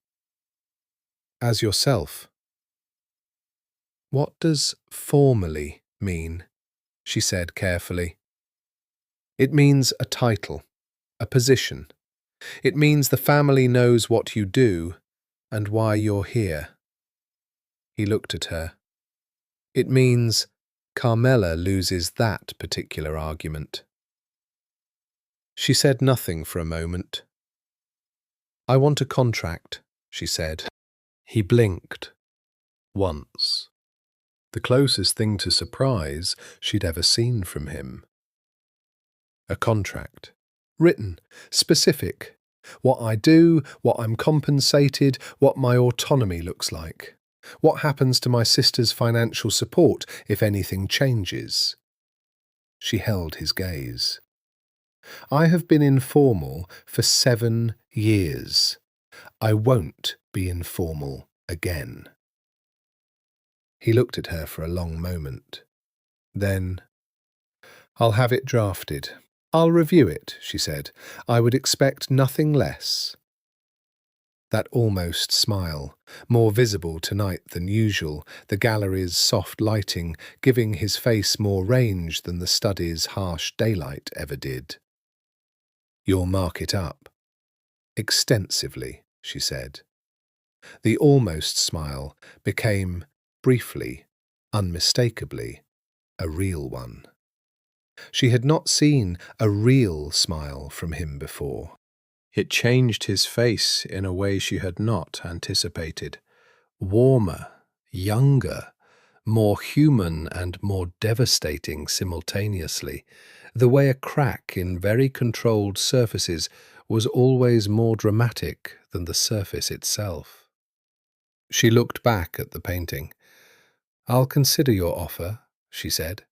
"As yourself." "What does formally mean?" she said carefully. "It means a title, a position. It means the family knows what you do and why you're here." He looked at her. "It means Carmela loses that particular argument." She said nothing for a moment. "I want a contract," she said. He blinked. Once. The closest thing to surprise she'd ever seen from him. A contract. Written. Specific. What I do, what I'm compensated, what my autonomy looks like. What happens to my sister's financial support if anything changes. She held his gaze. "I have been informal for 7 years. I won't be informal again." He looked at her for a long moment. Then, "I'll have it drafted. I'll review it," she said. "I would expect nothing less." That almost smile, more visible tonight than usual, the gallery's soft lighting giving his face more range than the study's harsh daylight ever did. "You'll mark it up." "Extensively," she said. The almost smile became, briefly, unmistakably, a real one. She had not seen a real smile from him before. It changed his face in a way she had not anticipated. Warmer, younger, more human and more devastating simultaneously, the way a crack in very controlled surfaces was always more dramatic than the surface itself. She looked back at the painting. "I'll consider your offer," she said.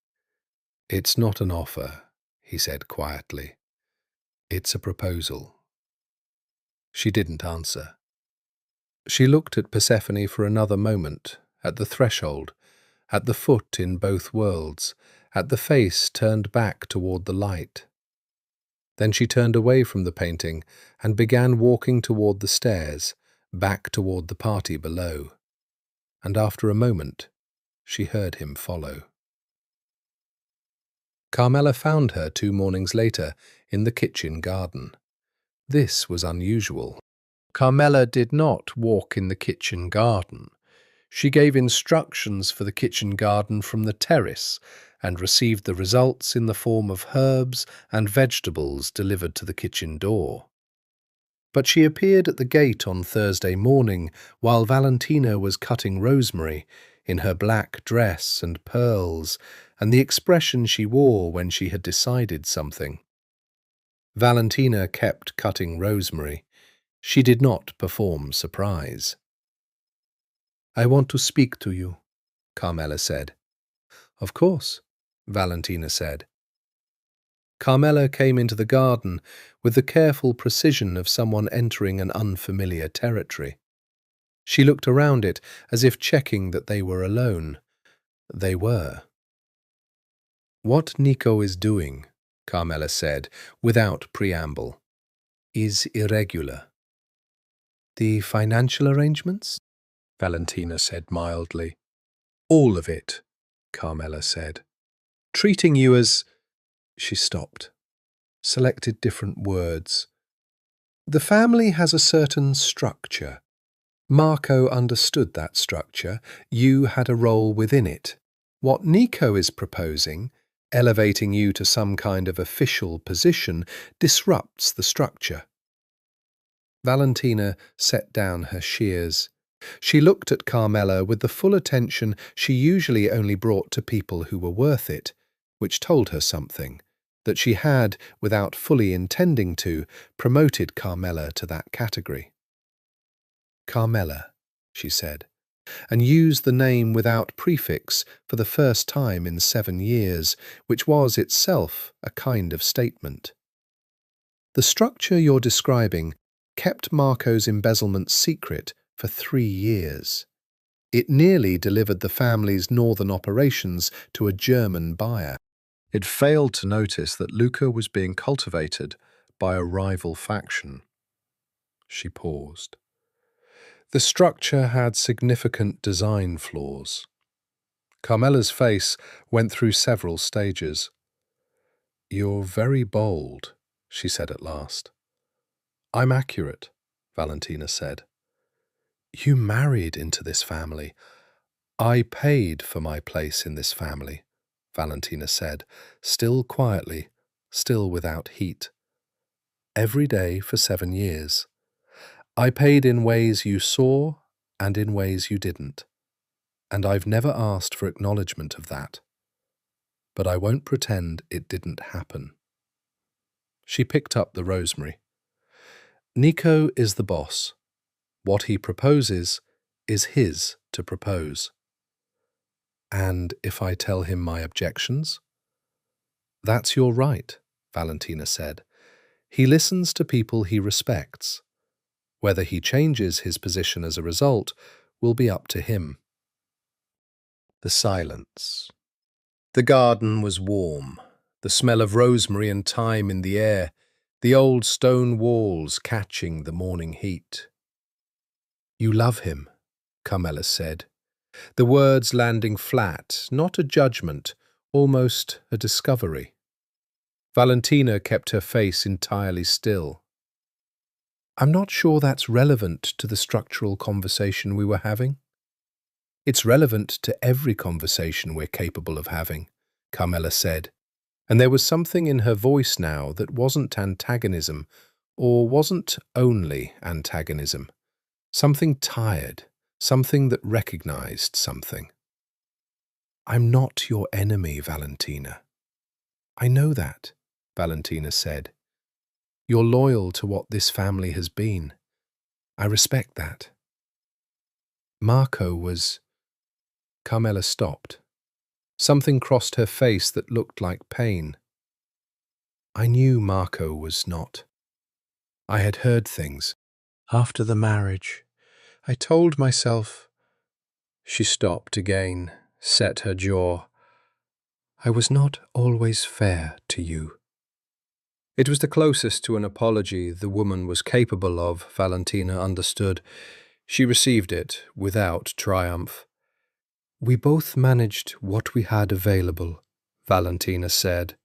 "It's not an offer," he said quietly. "It's a proposal." She didn't answer. She looked at Persephone for another moment, at the threshold, at the foot in both worlds, at the face turned back toward the light. Then she turned away from the painting and began walking toward the stairs, back toward the party below. And after a moment, she heard him follow. Carmela found her 2 mornings later in the kitchen garden. This was unusual. Carmela did not walk in the kitchen garden. She gave instructions for the kitchen garden from the terrace and received the results in the form of herbs and vegetables delivered to the kitchen door. But she appeared at the gate on Thursday morning while Valentina was cutting rosemary, in her black dress and pearls, and the expression she wore when she had decided something. Valentina kept cutting rosemary. She did not perform surprise. "I want to speak to you," Carmela said. "Of course," Valentina said. Carmela came into the garden with the careful precision of someone entering an unfamiliar territory. She looked around it as if checking that they were alone. They were. "What Nico is doing," Carmela said, without preamble, "is irregular." "The financial arrangements?" Valentina said mildly. "All of it," Carmela said. "Treating you as—" She stopped, selected different words. "The family has a certain structure. Marco understood that structure. You had a role within it. What Nico is proposing, elevating you to some kind of official position, disrupts the structure." Valentina set down her shears. She looked at Carmela with the full attention she usually only brought to people who were worth it, which told her something, that she had, without fully intending to, promoted Carmela to that category. "Carmela," she said, and used the name without prefix for the first time in 7 years, which was itself a kind of statement. "The structure you're describing kept Marco's embezzlement secret for 3 years. It nearly delivered the family's northern operations to a German buyer. It failed to notice that Luca was being cultivated by a rival faction." She paused. The structure had significant design flaws. Carmela's face went through several stages. "You're very bold," she said at last. "I'm accurate," Valentina said. "You married into this family." "I paid for my place in this family," Valentina said, still quietly, still without heat. "Every day for 7 years. I paid in ways you saw and in ways you didn't. And I've never asked for acknowledgement of that. But I won't pretend it didn't happen." She picked up the rosemary. "Nico is the boss. What he proposes is his to propose." "And if I tell him my objections?" "That's your right," Valentina said. "He listens to people he respects. Whether he changes his position as a result will be up to him." The silence. The garden was warm, the smell of rosemary and thyme in the air, the old stone walls catching the morning heat. "You love him," Carmela said, the words landing flat, not a judgment, almost a discovery. Valentina kept her face entirely still. "I'm not sure that's relevant to the structural conversation we were having." "It's relevant to every conversation we're capable of having," Carmela said, and there was something in her voice now that wasn't antagonism, or wasn't only antagonism. Something tired, something that recognized something. "I'm not your enemy, Valentina." "I know that," Valentina said. "You're loyal to what this family has been. I respect that." "Marco was—" Carmela stopped. Something crossed her face that looked like pain. "I knew Marco was not. I had heard things. After the marriage, I told myself—" She stopped again, set her jaw. "I was not always fair to you." It was the closest to an apology the woman was capable of, Valentina understood. She received it without triumph. "We both managed what we had available," Valentina said.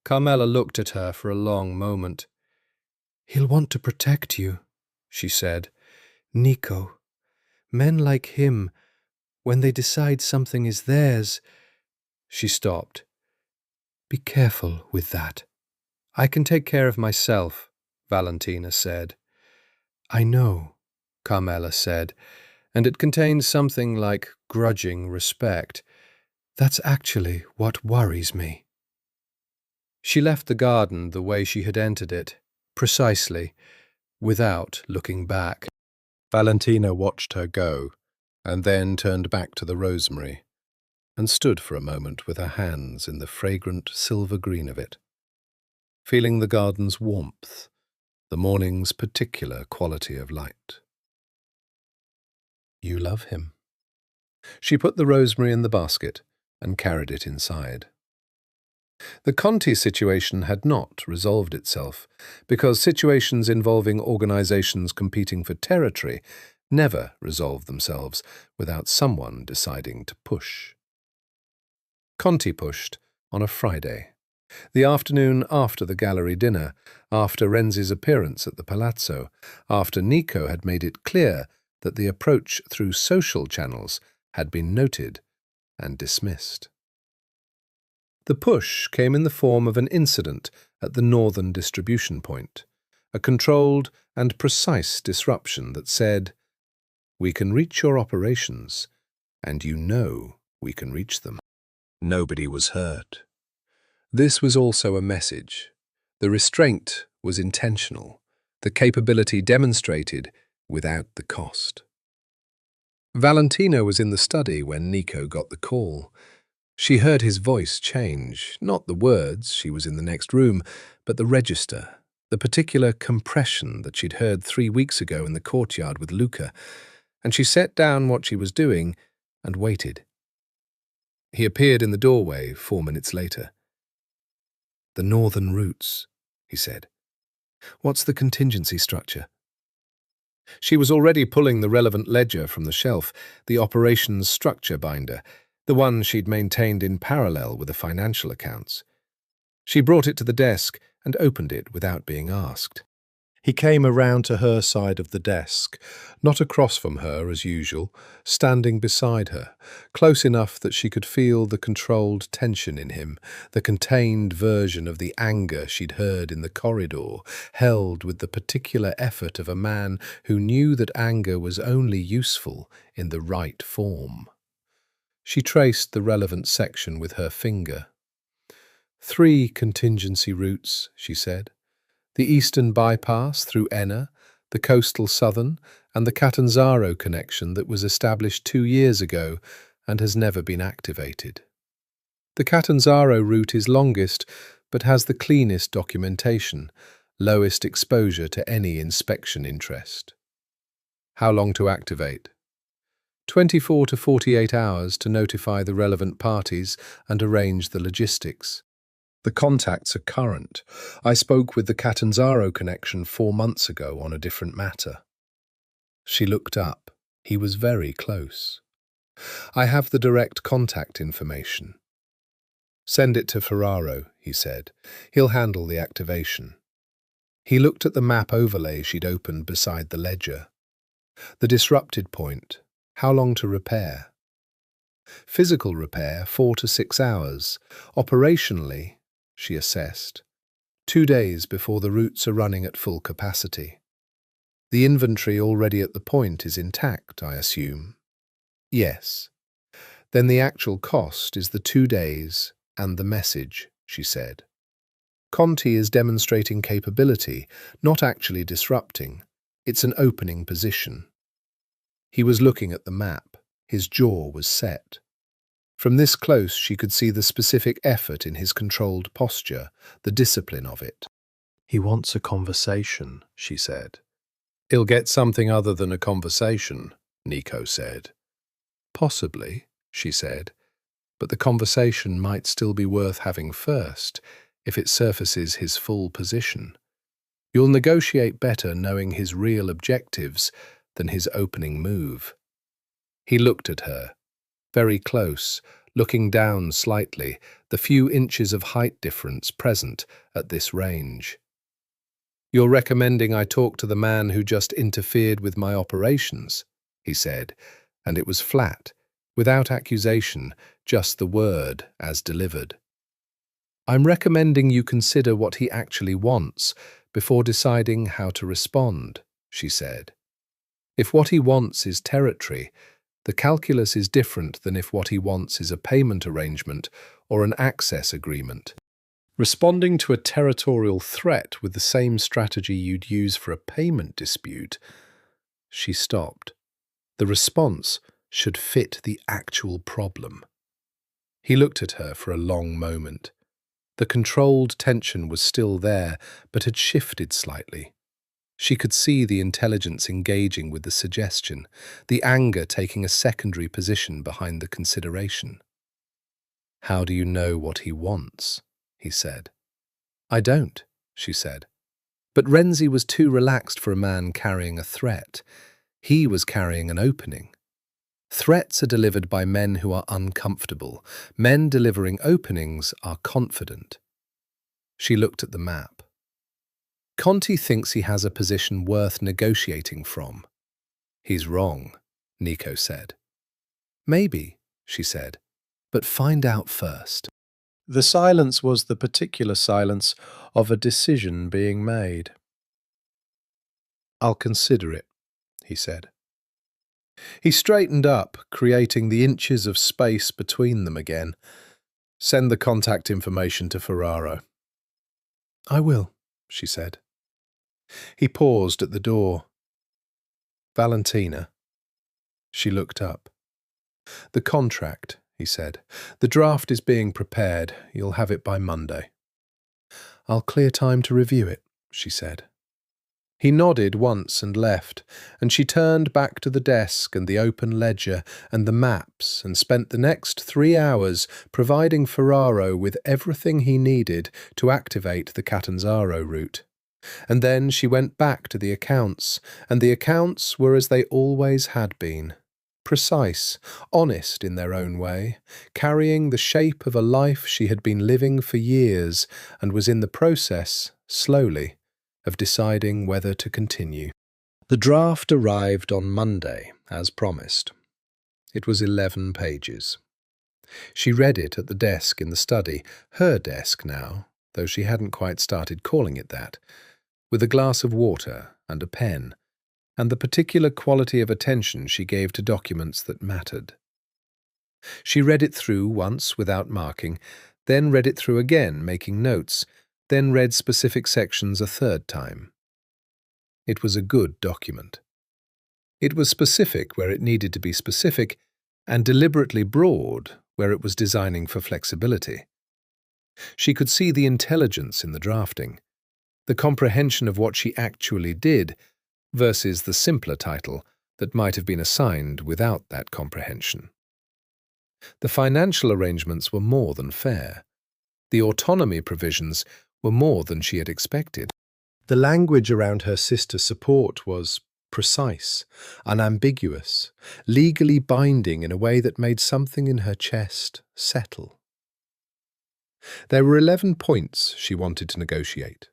Carmela looked at her for a long moment. "He'll want to protect you," she said. "Nico. Men like him, when they decide something is theirs—" She stopped. "Be careful with that." "I can take care of myself," Valentina said. "I know," Carmela said, and it contained something like grudging respect. "That's actually what worries me." She left the garden the way she had entered it, precisely, without looking back. Valentina watched her go, and then turned back to the rosemary, and stood for a moment with her hands in the fragrant silver green of it, feeling the garden's warmth, the morning's particular quality of light. "You love him." She put the rosemary in the basket and carried it inside. The Conti situation had not resolved itself, because situations involving organizations competing for territory never resolve themselves without someone deciding to push. Conti pushed on a Friday, the afternoon after the gallery dinner, after Renzi's appearance at the Palazzo, after Nico had made it clear that the approach through social channels had been noted and dismissed. The push came in the form of an incident at the northern distribution point, a controlled and precise disruption that said, "We can reach your operations, and you know we can reach them." Nobody was hurt. This was also a message. The restraint was intentional, the capability demonstrated without the cost. Valentina was in the study when Nico got the call. She heard his voice change, not the words, she was in the next room, but the register, the particular compression that she'd heard 3 weeks ago in the courtyard with Luca, and she set down what she was doing and waited. He appeared in the doorway 4 minutes later. "The northern routes," he said. "What's the contingency structure?" She was already pulling the relevant ledger from the shelf, the operations structure binder, the one she'd maintained in parallel with the financial accounts. She brought it to the desk and opened it without being asked. He came around to her side of the desk, not across from her as usual, standing beside her, close enough that she could feel the controlled tension in him, the contained version of the anger she'd heard in the corridor, held with the particular effort of a man who knew that anger was only useful in the right form. She traced the relevant section with her finger. 3 contingency routes, she said. The eastern bypass through Enna, the coastal southern, and the Catanzaro connection that was established 2 years ago and has never been activated. The Catanzaro route is longest, but has the cleanest documentation, lowest exposure to any inspection interest. How long to activate? 24 to 48 hours to notify the relevant parties and arrange the logistics. The contacts are current. I spoke with the Catanzaro connection 4 months ago on a different matter. She looked up. He was very close. I have the direct contact information. Send it to Ferraro, he said. He'll handle the activation. He looked at the map overlay she'd opened beside the ledger. The disrupted point. How long to repair? Physical repair, 4 to 6 hours. Operationally, she assessed, 2 days before the routes are running at full capacity. The inventory already at the point is intact, I assume. Yes. Then the actual cost is the 2 days and the message, she said. Conti is demonstrating capability, not actually disrupting. It's an opening position. He was looking at the map. His jaw was set. From this close she could see the specific effort in his controlled posture, the discipline of it. He wants a conversation, she said. He'll get something other than a conversation, Nico said. Possibly, she said, but the conversation might still be worth having first if it surfaces his full position. You'll negotiate better knowing his real objectives than his opening move. He looked at her, very close, looking down slightly, the few inches of height difference present at this range. "You're recommending I talk to the man who just interfered with my operations," he said, and it was flat, without accusation, just the word as delivered. "I'm recommending you consider what he actually wants before deciding how to respond," she said. "If what he wants is territory, the calculus is different than if what he wants is a payment arrangement or an access agreement. Responding to a territorial threat with the same strategy you'd use for a payment dispute." She stopped. The response should fit the actual problem. He looked at her for a long moment. The controlled tension was still there, but had shifted slightly. She could see the intelligence engaging with the suggestion, the anger taking a secondary position behind the consideration. "How do you know what he wants?" he said. "I don't," she said. But Renzi was too relaxed for a man carrying a threat. He was carrying an opening. Threats are delivered by men who are uncomfortable. Men delivering openings are confident. She looked at the map. "Conti thinks he has a position worth negotiating from." "He's wrong," Nico said. "Maybe," she said, "but find out first." The silence was the particular silence of a decision being made. "I'll consider it," he said. He straightened up, creating the inches of space between them again. "Send the contact information to Ferraro." "I will," she said. He paused at the door. "Valentina." She looked up. "The contract," he said. "The draft is being prepared. You'll have it by Monday." "I'll clear time to review it," she said. He nodded once and left, and she turned back to the desk and the open ledger and the maps and spent the next 3 hours providing Ferraro with everything he needed to activate the Catanzaro route. And then she went back to the accounts, and the accounts were as they always had been. Precise, honest in their own way, carrying the shape of a life she had been living for years and was in the process, slowly, of deciding whether to continue. The draft arrived on Monday, as promised. It was 11 pages. She read it at the desk in the study, her desk now, though she hadn't quite started calling it that, with a glass of water and a pen, and the particular quality of attention she gave to documents that mattered. She read it through once without marking, then read it through again, making notes, then read specific sections a third time. It was a good document. It was specific where it needed to be specific, and deliberately broad where it was designing for flexibility. She could see the intelligence in the drafting, the comprehension of what she actually did, versus the simpler title that might have been assigned without that comprehension. The financial arrangements were more than fair. The autonomy provisions were more than she had expected. The language around her sister's support was precise, unambiguous, legally binding in a way that made something in her chest settle. There were 11 points she wanted to negotiate.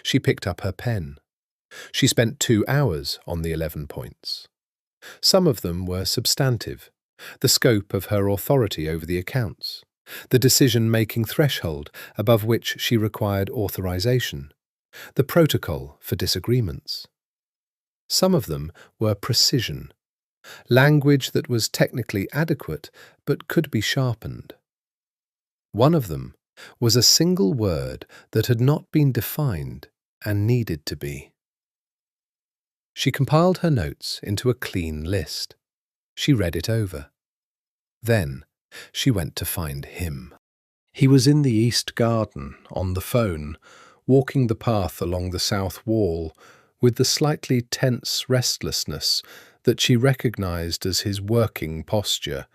She picked up her pen. She spent 2 hours on the 11 points. Some of them were substantive, the scope of her authority over the accounts, the decision-making threshold above which she required authorization, the protocol for disagreements. Some of them were precision, language that was technically adequate but could be sharpened. One of them was a single word that had not been defined and needed to be. She compiled her notes into a clean list. She read it over. Then she went to find him. He was in the east garden, on the phone, walking the path along the south wall, with the slightly tense restlessness that she recognized as his working posture,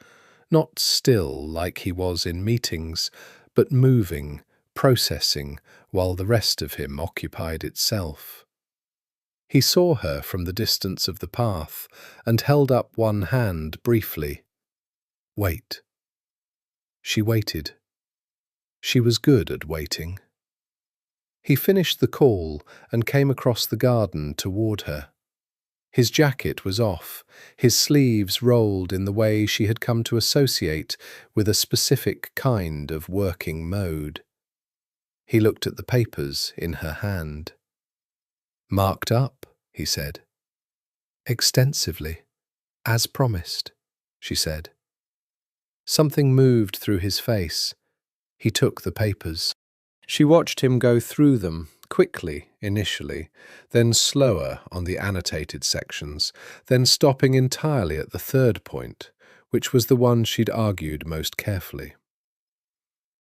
Not still like he was in meetings, but moving, processing, while the rest of him occupied itself. He saw her from the distance of the path and held up one hand briefly. Wait. She waited. She was good at waiting. He finished the call and came across the garden toward her. His jacket was off, his sleeves rolled in the way she had come to associate with a specific kind of working mode. He looked at the papers in her hand. "Marked up," he said. "Extensively, as promised," she said. Something moved through his face. He took the papers. She watched him go through them, quickly initially, then slower on the annotated sections, then stopping entirely at the third point, which was the one she'd argued most carefully.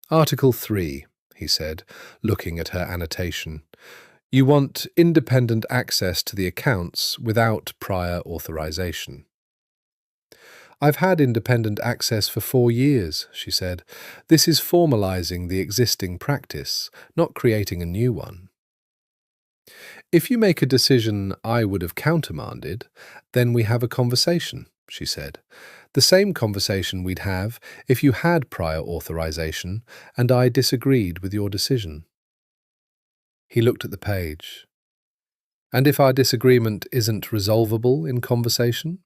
Article 3, he said, looking at her annotation. You want independent access to the accounts without prior authorization. I've had independent access for 4 years, she said. This is formalizing the existing practice, not creating a new one. If you make a decision I would have countermanded, then we have a conversation, she said. The same conversation we'd have if you had prior authorization and I disagreed with your decision. He looked at the page. And if our disagreement isn't resolvable in conversation?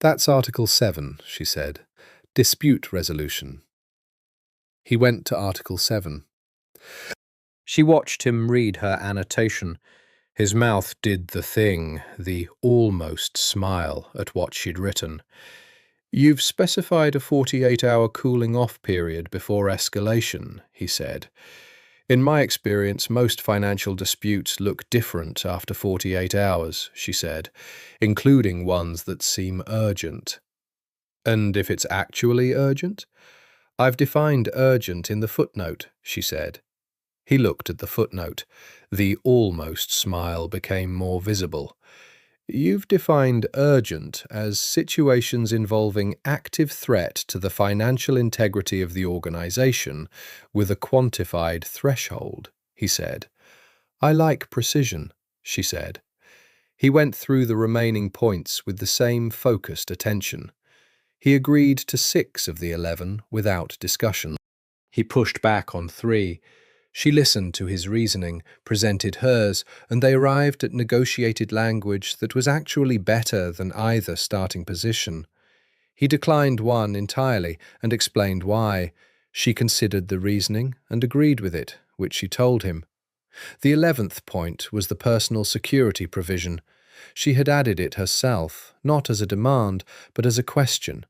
That's Article 7, she said. Dispute resolution. He went to Article 7. She watched him read her annotation. His mouth did the thing, the almost smile at what she'd written. You've specified a 48-hour cooling-off period before escalation, he said. In my experience, most financial disputes look different after 48 hours, she said, including ones that seem urgent. And if it's actually urgent? I've defined urgent in the footnote, she said. He looked at the footnote. The almost smile became more visible. You've defined urgent as situations involving active threat to the financial integrity of the organization with a quantified threshold, he said. I like precision, she said. He went through the remaining points with the same focused attention. He agreed to 6 of the 11 without discussion. He pushed back on 3. She listened to his reasoning, presented hers, and they arrived at negotiated language that was actually better than either starting position. He declined one entirely and explained why. She considered the reasoning and agreed with it, which she told him. The 11th point was the personal security provision. She had added it herself, not as a demand, but as a question.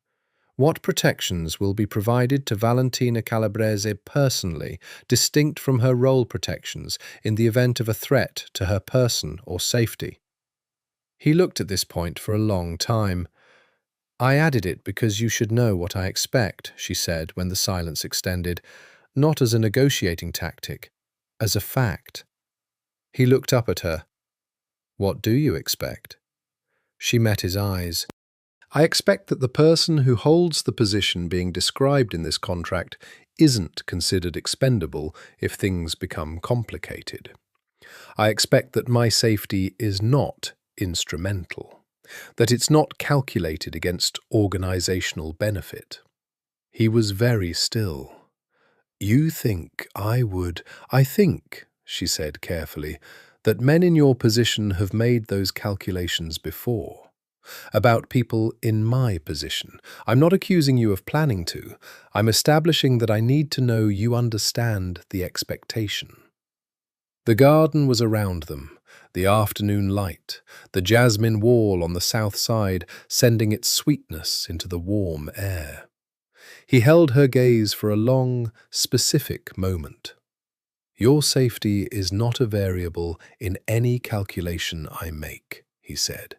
What protections will be provided to Valentina Calabrese personally, distinct from her role protections, in the event of a threat to her person or safety? He looked at this point for a long time. I added it because you should know what I expect, she said when the silence extended, not as a negotiating tactic, as a fact. He looked up at her. What do you expect? She met his eyes. I expect that the person who holds the position being described in this contract isn't considered expendable if things become complicated. I expect that my safety is not instrumental, that it's not calculated against organizational benefit. He was very still. You think I would— I think, she said carefully, that men in your position have made those calculations before. About people in my position. I'm not accusing you of planning to. I'm establishing that I need to know you understand the expectation. The garden was around them, the afternoon light, the jasmine wall on the south side sending its sweetness into the warm air. He held her gaze for a long, specific moment. Your safety is not a variable in any calculation I make, he said.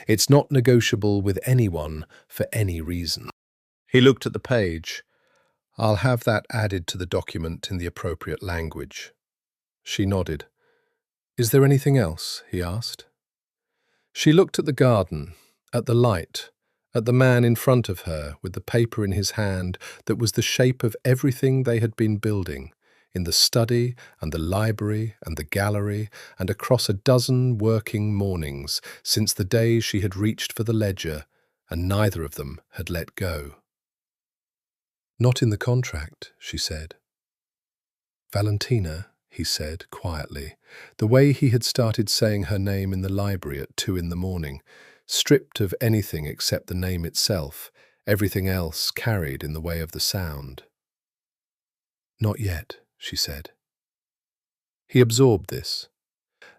It's not negotiable with anyone for any reason. He looked at the page. I'll have that added to the document in the appropriate language. She nodded. Is there anything else? He asked. She looked at the garden, at the light, at the man in front of her with the paper in his hand that was the shape of everything they had been building, in the study and the library and the gallery and across a dozen working mornings since the day she had reached for the ledger, and neither of them had let go. "Not in the contract," she said. "Valentina," he said quietly, the way he had started saying her name in the library at 2 in the morning, stripped of anything except the name itself, everything else carried in the way of the sound. "Not yet," she said. He absorbed this.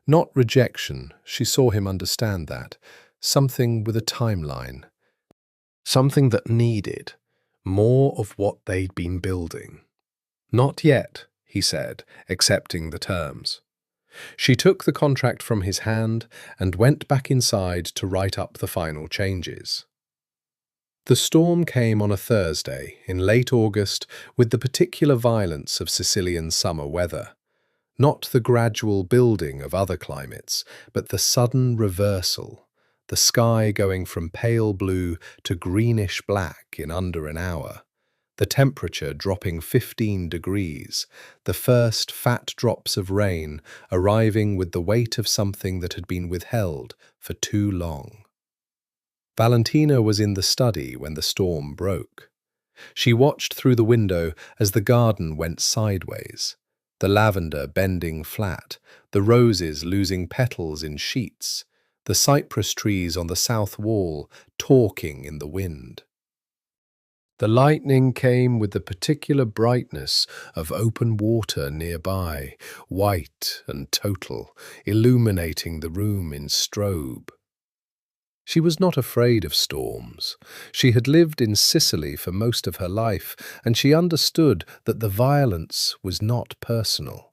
Not rejection, she saw him understand that. Something with a timeline. Something that needed more of what they'd been building. "Not yet," he said, accepting the terms. She took the contract from his hand and went back inside to write up the final changes. The storm came on a Thursday in late August with the particular violence of Sicilian summer weather. Not the gradual building of other climates, but the sudden reversal, the sky going from pale blue to greenish black in under an hour, the temperature dropping 15 degrees, the first fat drops of rain arriving with the weight of something that had been withheld for too long. Valentina was in the study when the storm broke. She watched through the window as the garden went sideways, the lavender bending flat, the roses losing petals in sheets, the cypress trees on the south wall talking in the wind. The lightning came with the particular brightness of open water nearby, white and total, illuminating the room in strobe. She was not afraid of storms. She had lived in Sicily for most of her life, and she understood that the violence was not personal.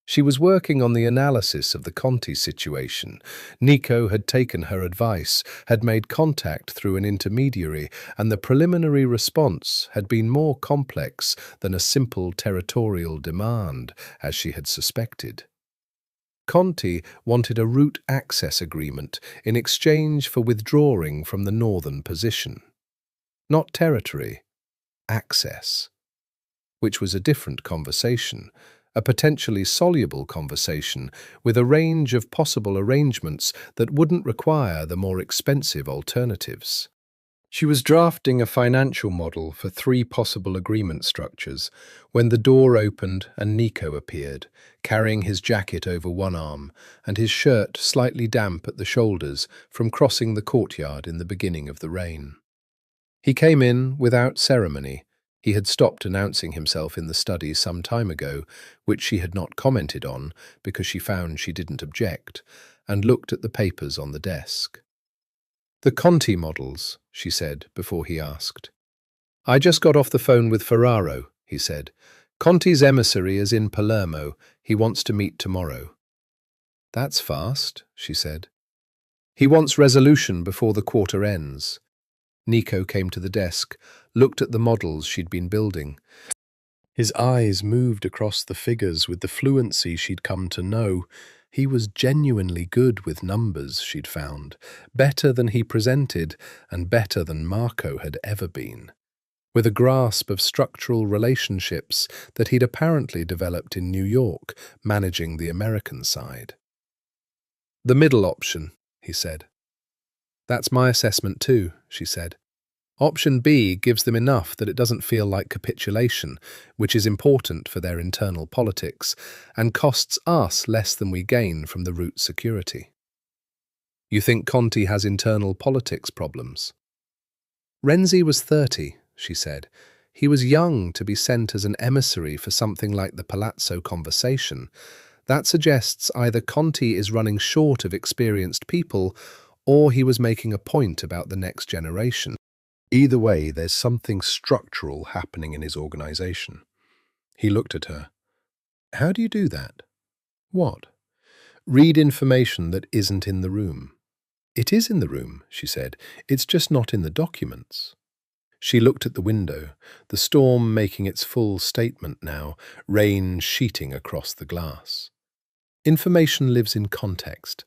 She was working on the analysis of the Conti situation. Nico had taken her advice, had made contact through an intermediary, and the preliminary response had been more complex than a simple territorial demand, as she had suspected. Conti wanted a route access agreement in exchange for withdrawing from the northern position. Not territory, access. Which was a different conversation, a potentially soluble conversation with a range of possible arrangements that wouldn't require the more expensive alternatives. She was drafting a financial model for 3 possible agreement structures when the door opened and Nico appeared, carrying his jacket over one arm and his shirt slightly damp at the shoulders from crossing the courtyard in the beginning of the rain. He came in without ceremony. He had stopped announcing himself in the study some time ago, which she had not commented on because she found she didn't object, and looked at the papers on the desk. "The Conti models," she said before he asked. "I just got off the phone with Ferraro," he said. "Conti's emissary is in Palermo. He wants to meet tomorrow." "That's fast," she said. "He wants resolution before the quarter ends." Nico came to the desk, looked at the models she'd been building. His eyes moved across the figures with the fluency she'd come to know. He was genuinely good with numbers, she'd found, better than he presented and better than Marco had ever been, with a grasp of structural relationships that he'd apparently developed in New York, managing the American side. "The middle option," he said. "That's my assessment too," she said. "Option B gives them enough that it doesn't feel like capitulation, which is important for their internal politics, and costs us less than we gain from the route security." "You think Conti has internal politics problems?" "Renzi was 30, she said. "He was young to be sent as an emissary for something like the Palazzo conversation. That suggests either Conti is running short of experienced people, or he was making a point about the next generation. Either way, there's something structural happening in his organization." He looked at her. "How do you do that?" "What?" "Read information that isn't in the room." "It is in the room," she said. "It's just not in the documents." She looked at the window, the storm making its full statement now, rain sheeting across the glass. "Information lives in context.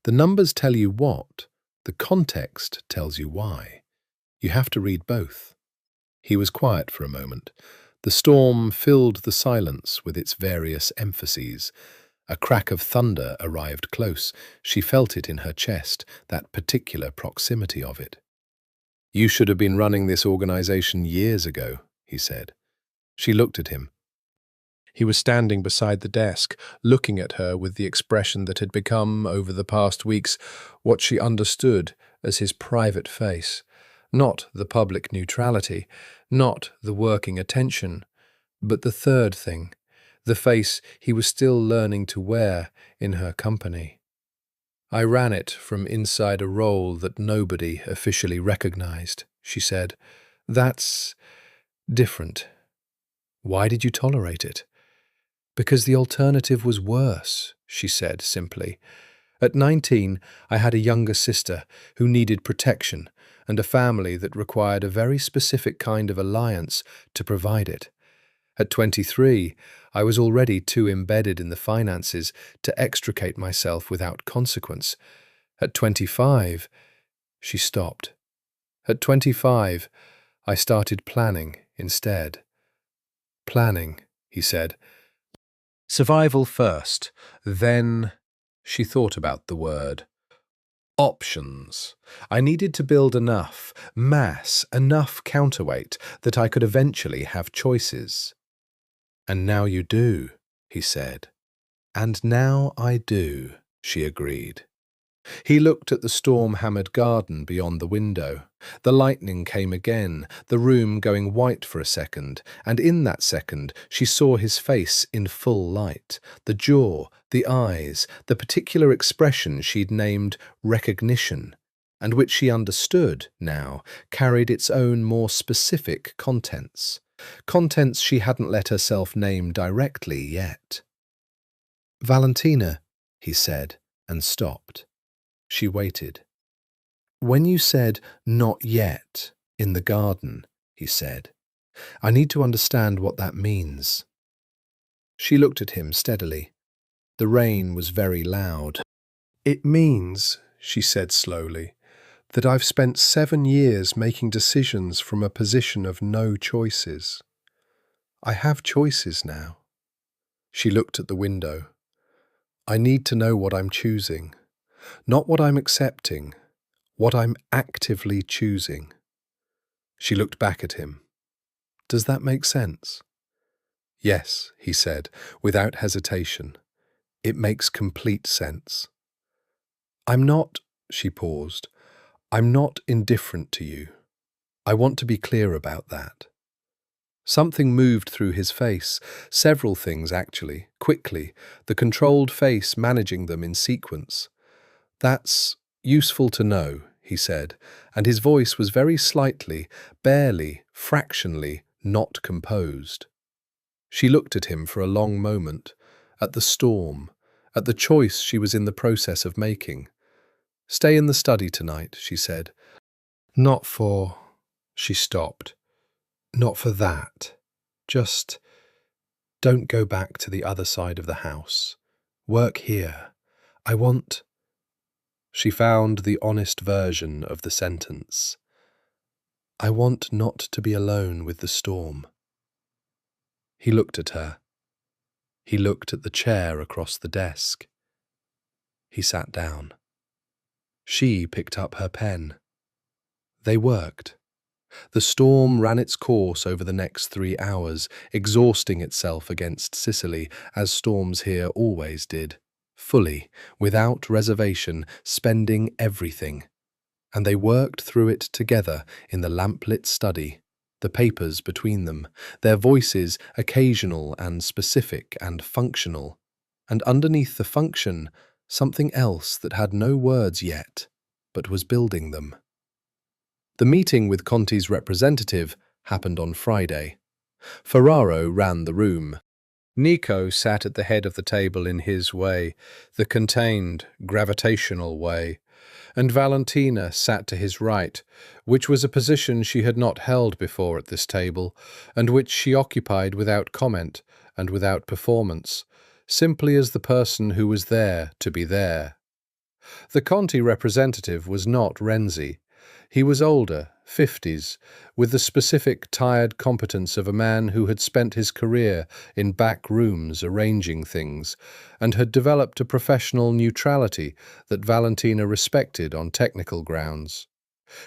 The numbers tell you what, the context tells you why." You have to read both. He was quiet for a moment. The storm filled the silence with its various emphases. A crack of thunder arrived close. She felt it in her chest, that particular proximity of it. You should have been running this organization years ago, he said. She looked at him. He was standing beside the desk, looking at her with the expression that had become, over the past weeks, what she understood as his private face. Not the public neutrality, not the working attention, but the third thing, the face he was still learning to wear in her company. I ran it from inside a role that nobody officially recognized, she said. That's different. Why did you tolerate it? Because the alternative was worse, she said simply. At 19, I had a younger sister who needed protection and a family that required a very specific kind of alliance to provide it. At 23, I was already too embedded in the finances to extricate myself without consequence. At 25, she stopped. At 25, I started planning instead. Planning, he said. Survival first, then she thought about the word. Options. I needed to build enough, mass, enough counterweight that I could eventually have choices. And now you do, he said. And now I do, she agreed. He looked at the storm-hammered garden beyond the window. The lightning came again, the room going white for a second, and in that second she saw his face in full light, the jaw, the eyes, the particular expression she'd named recognition, and which she understood now carried its own more specific contents. Contents she hadn't let herself name directly yet. Valentina, he said, and stopped. She waited. When you said, not yet, in the garden, he said, I need to understand what that means. She looked at him steadily. The rain was very loud. It means, she said slowly, that I've spent 7 years making decisions from a position of no choices. I have choices now. She looked at the window. I need to know what I'm choosing. Not what I'm accepting, what I'm actively choosing. She looked back at him. Does that make sense? Yes, he said, without hesitation. It makes complete sense. I'm not, she paused, I'm not indifferent to you. I want to be clear about that. Something moved through his face, several things actually, quickly, the controlled face managing them in sequence. That's useful to know, he said, and his voice was very slightly, barely, fractionally, not composed. She looked at him for a long moment, at the storm, at the choice she was in the process of making. Stay in the study tonight, she said. Not for... She stopped. Not for that. Just don't go back to the other side of the house. Work here. I want... She found the honest version of the sentence. I want not to be alone with the storm. He looked at her. He looked at the chair across the desk. He sat down. She picked up her pen. They worked. The storm ran its course over the next 3 hours, exhausting itself against Sicily, as storms here always did. Fully, without reservation, spending everything. And they worked through it together in the lamplit study, the papers between them, their voices occasional and specific and functional, and underneath the function, something else that had no words yet, but was building them. The meeting with Conti's representative happened on Friday. Ferraro ran the room. Nico sat at the head of the table in his way, the contained, gravitational way, and Valentina sat to his right, which was a position she had not held before at this table, and which she occupied without comment and without performance, simply as the person who was there to be there. The Conti representative was not Renzi. He was older, 50s, with the specific tired competence of a man who had spent his career in back rooms arranging things and had developed a professional neutrality that Valentina respected on technical grounds.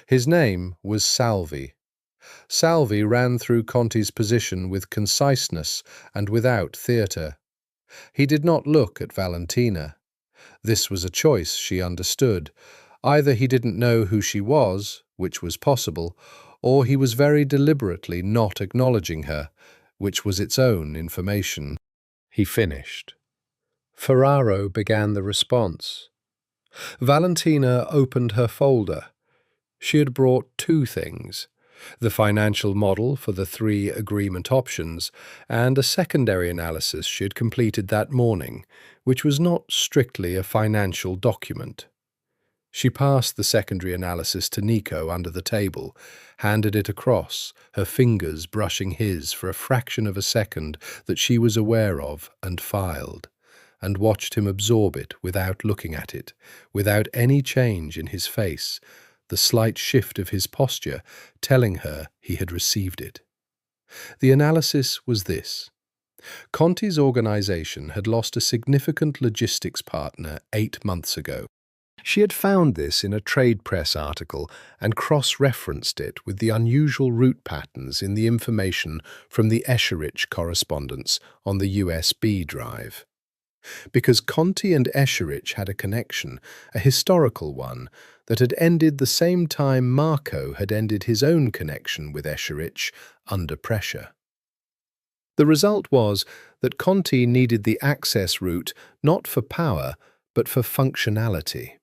His name was Salvi. Salvi ran through Conti's position with conciseness and without theatre. He did not look at Valentina. This was a choice she understood. Either he didn't know who she was, which was possible, or he was very deliberately not acknowledging her, which was its own information. He finished. Ferraro began the response. Valentina opened her folder. She had brought two things: the financial model for the 3 agreement options, and a secondary analysis she had completed that morning, which was not strictly a financial document. She passed the secondary analysis to Nico under the table, handed it across, her fingers brushing his for a fraction of a second that she was aware of, and filed, and watched him absorb it without looking at it, without any change in his face, the slight shift of his posture telling her he had received it. The analysis was this. Conti's organization had lost a significant logistics partner 8 months ago. She had found this in a trade press article and cross-referenced it with the unusual route patterns in the information from the Escherich correspondence on the USB drive. Because Conti and Escherich had a connection, a historical one, that had ended the same time Marco had ended his own connection with Escherich under pressure. The result was that Conti needed the access route not for power, but for functionality.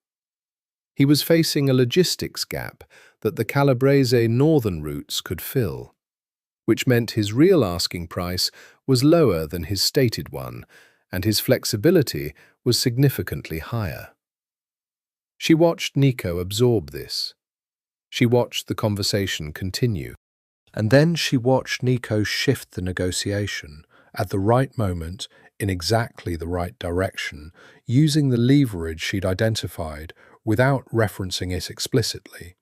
He was facing a logistics gap that the Calabrese northern routes could fill, which meant his real asking price was lower than his stated one, and his flexibility was significantly higher. She watched Nico absorb this. She watched the conversation continue. And then she watched Nico shift the negotiation at the right moment in exactly the right direction, using the leverage she'd identified without referencing it explicitly,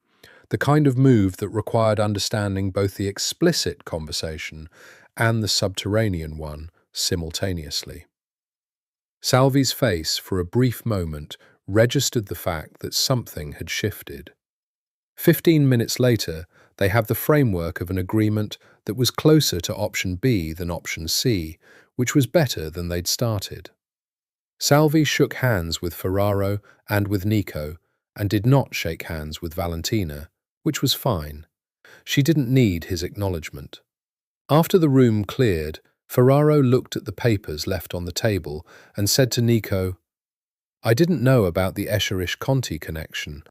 the kind of move that required understanding both the explicit conversation and the subterranean one simultaneously. Salvi's face, for a brief moment, registered the fact that something had shifted. 15 minutes later, they have the framework of an agreement that was closer to option B than option C, which was better than they'd started. Salvi shook hands with Ferraro and with Nico, and did not shake hands with Valentina, which was fine. She didn't need his acknowledgement. After the room cleared, Ferraro looked at the papers left on the table and said to Nico, "I didn't know about the Escherich-Conti connection."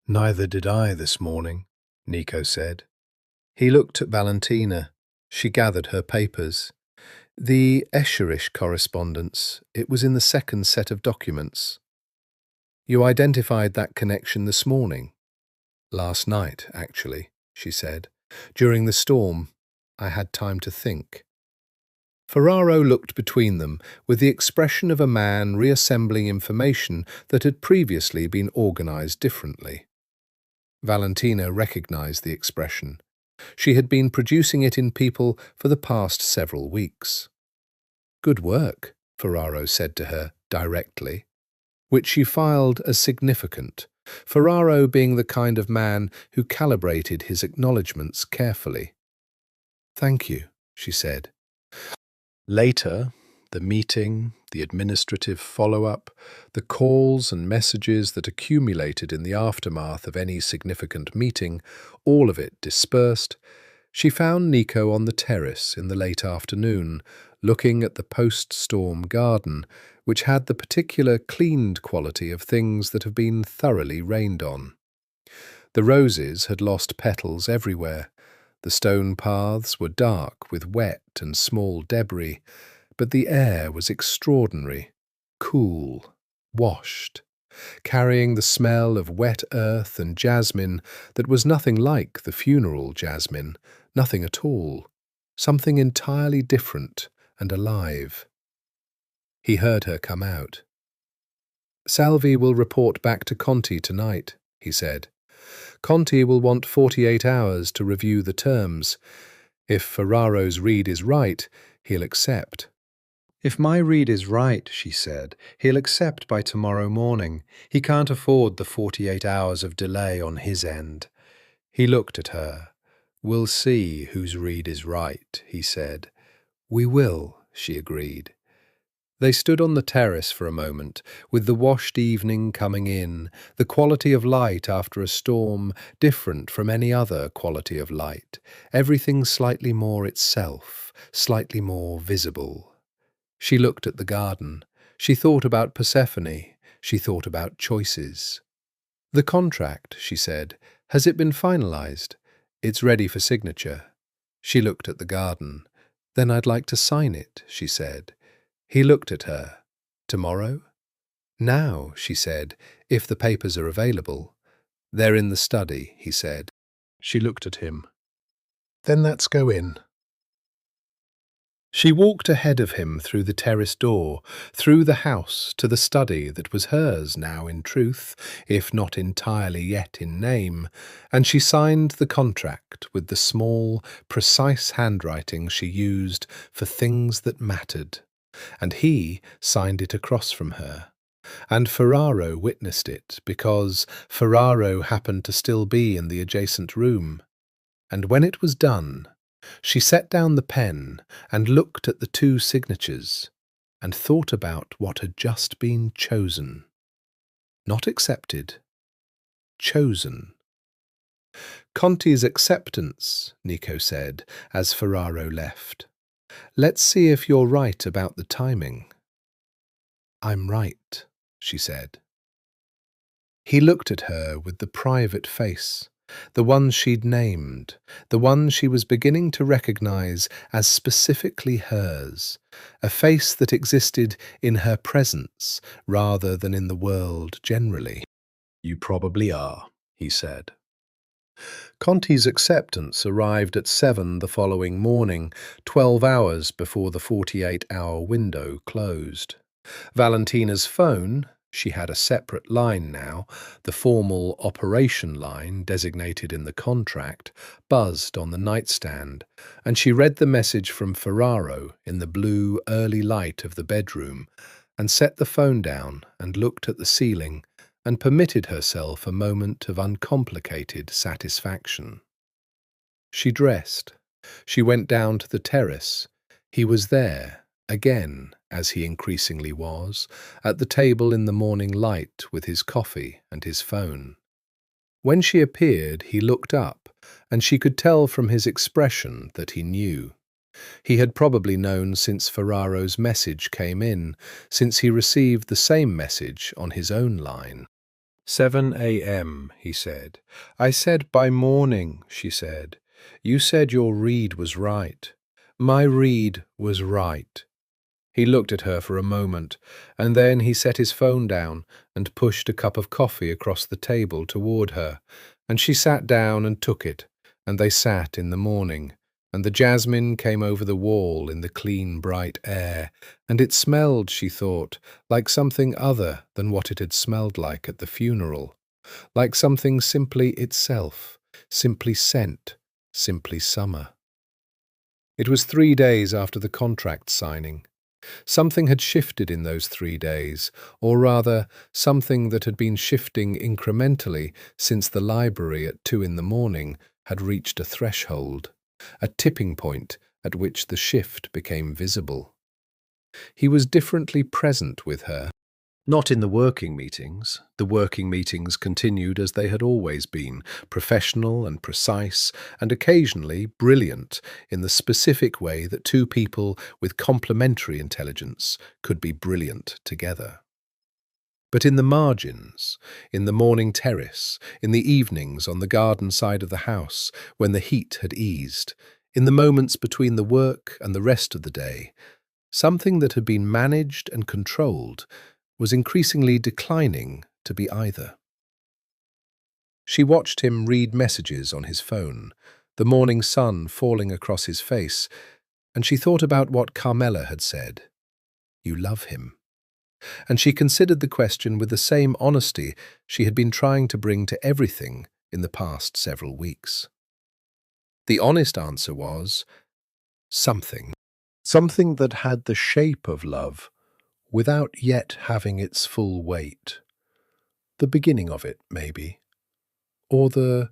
"Neither did I this morning," Nico said. He looked at Valentina. She gathered her papers. "The Escherich correspondence, it was in the second set of documents." "You identified that connection this morning?" "Last night, actually," she said. "During the storm, I had time to think." Ferraro looked between them with the expression of a man reassembling information that had previously been organized differently. Valentina recognized the expression. She had been producing it in people for the past several weeks. "Good work," Ferraro said to her directly, which she filed as significant, Ferraro being the kind of man who calibrated his acknowledgements carefully. "Thank you," she said. Later, the meeting, the administrative follow-up, the calls and messages that accumulated in the aftermath of any significant meeting, all of it dispersed, she found Nico on the terrace in the late afternoon, looking at the post-storm garden, which had the particular cleaned quality of things that have been thoroughly rained on. The roses had lost petals everywhere. The stone paths were dark with wet and small debris, but the air was extraordinary, cool, washed, carrying the smell of wet earth and jasmine that was nothing like the funeral jasmine, nothing at all, something entirely different and alive. He heard her come out. "Salvi will report back to Conti tonight," he said. Conti will want 48 hours to review the terms. If Ferraro's read is right, he'll accept. If my read is right, she said, he'll accept by tomorrow morning. He can't afford the 48 hours of delay on his end. He looked at her. We'll see whose read is right, he said. We will, she agreed. They stood on the terrace for a moment, with the washed evening coming in, the quality of light after a storm different from any other quality of light, everything slightly more itself, slightly more visible. She looked at the garden. She thought about Persephone. She thought about choices. The contract, she said, has it been finalized? It's ready for signature. She looked at the garden. Then I'd like to sign it, she said. He looked at her. Tomorrow? Now, she said, if the papers are available. They're in the study, he said. She looked at him. Then let's go in. She walked ahead of him through the terrace door, through the house to the study that was hers now in truth, if not entirely yet in name, and she signed the contract with the small, precise handwriting she used for things that mattered, and he signed it across from her. And Ferraro witnessed it because Ferraro happened to still be in the adjacent room. And when it was done, she set down the pen and looked at the two signatures and thought about what had just been chosen. Not accepted, chosen. Conti's acceptance, Nico said, as Ferraro left. Let's see if you're right about the timing. I'm right, she said. He looked at her with the private face, the one she'd named, the one she was beginning to recognize as specifically hers, a face that existed in her presence rather than in the world generally. You probably are, he said. Conti's acceptance arrived at 7 the following morning, 12 hours before the 48-hour window closed. Valentina's phone, she had a separate line now, the formal operation line designated in the contract, buzzed on the nightstand, and she read the message from Ferraro in the blue early light of the bedroom, and set the phone down and looked at the ceiling and permitted herself a moment of uncomplicated satisfaction. She dressed. She went down to the terrace. He was there, again, as he increasingly was, at the table in the morning light with his coffee and his phone. When she appeared, he looked up, and she could tell from his expression that he knew. He had probably known since Ferraro's message came in, since he received the same message on his own line. 7 a.m., he said. I said by morning, she said. You said your read was right. My read was right. He looked at her for a moment, and then he set his phone down and pushed a cup of coffee across the table toward her, and she sat down and took it, and they sat in the morning, and the jasmine came over the wall in the clean, bright air, and it smelled, she thought, like something other than what it had smelled like at the funeral, like something simply itself, simply scent, simply summer. It was 3 days after the contract signing. Something had shifted in those 3 days, or rather, something that had been shifting incrementally since the library at 2 in the morning had reached a threshold, a tipping point at which the shift became visible. He was differently present with her. Not in the working meetings. The working meetings continued as they had always been, professional and precise, and occasionally brilliant in the specific way that two people with complementary intelligence could be brilliant together. But in the margins, in the morning terrace, in the evenings on the garden side of the house, when the heat had eased, in the moments between the work and the rest of the day, something that had been managed and controlled was increasingly declining to be either. She watched him read messages on his phone, the morning sun falling across his face, and she thought about what Carmela had said. You love him. And she considered the question with the same honesty she had been trying to bring to everything in the past several weeks. The honest answer was something. Something that had the shape of love without yet having its full weight. The beginning of it, maybe. Or the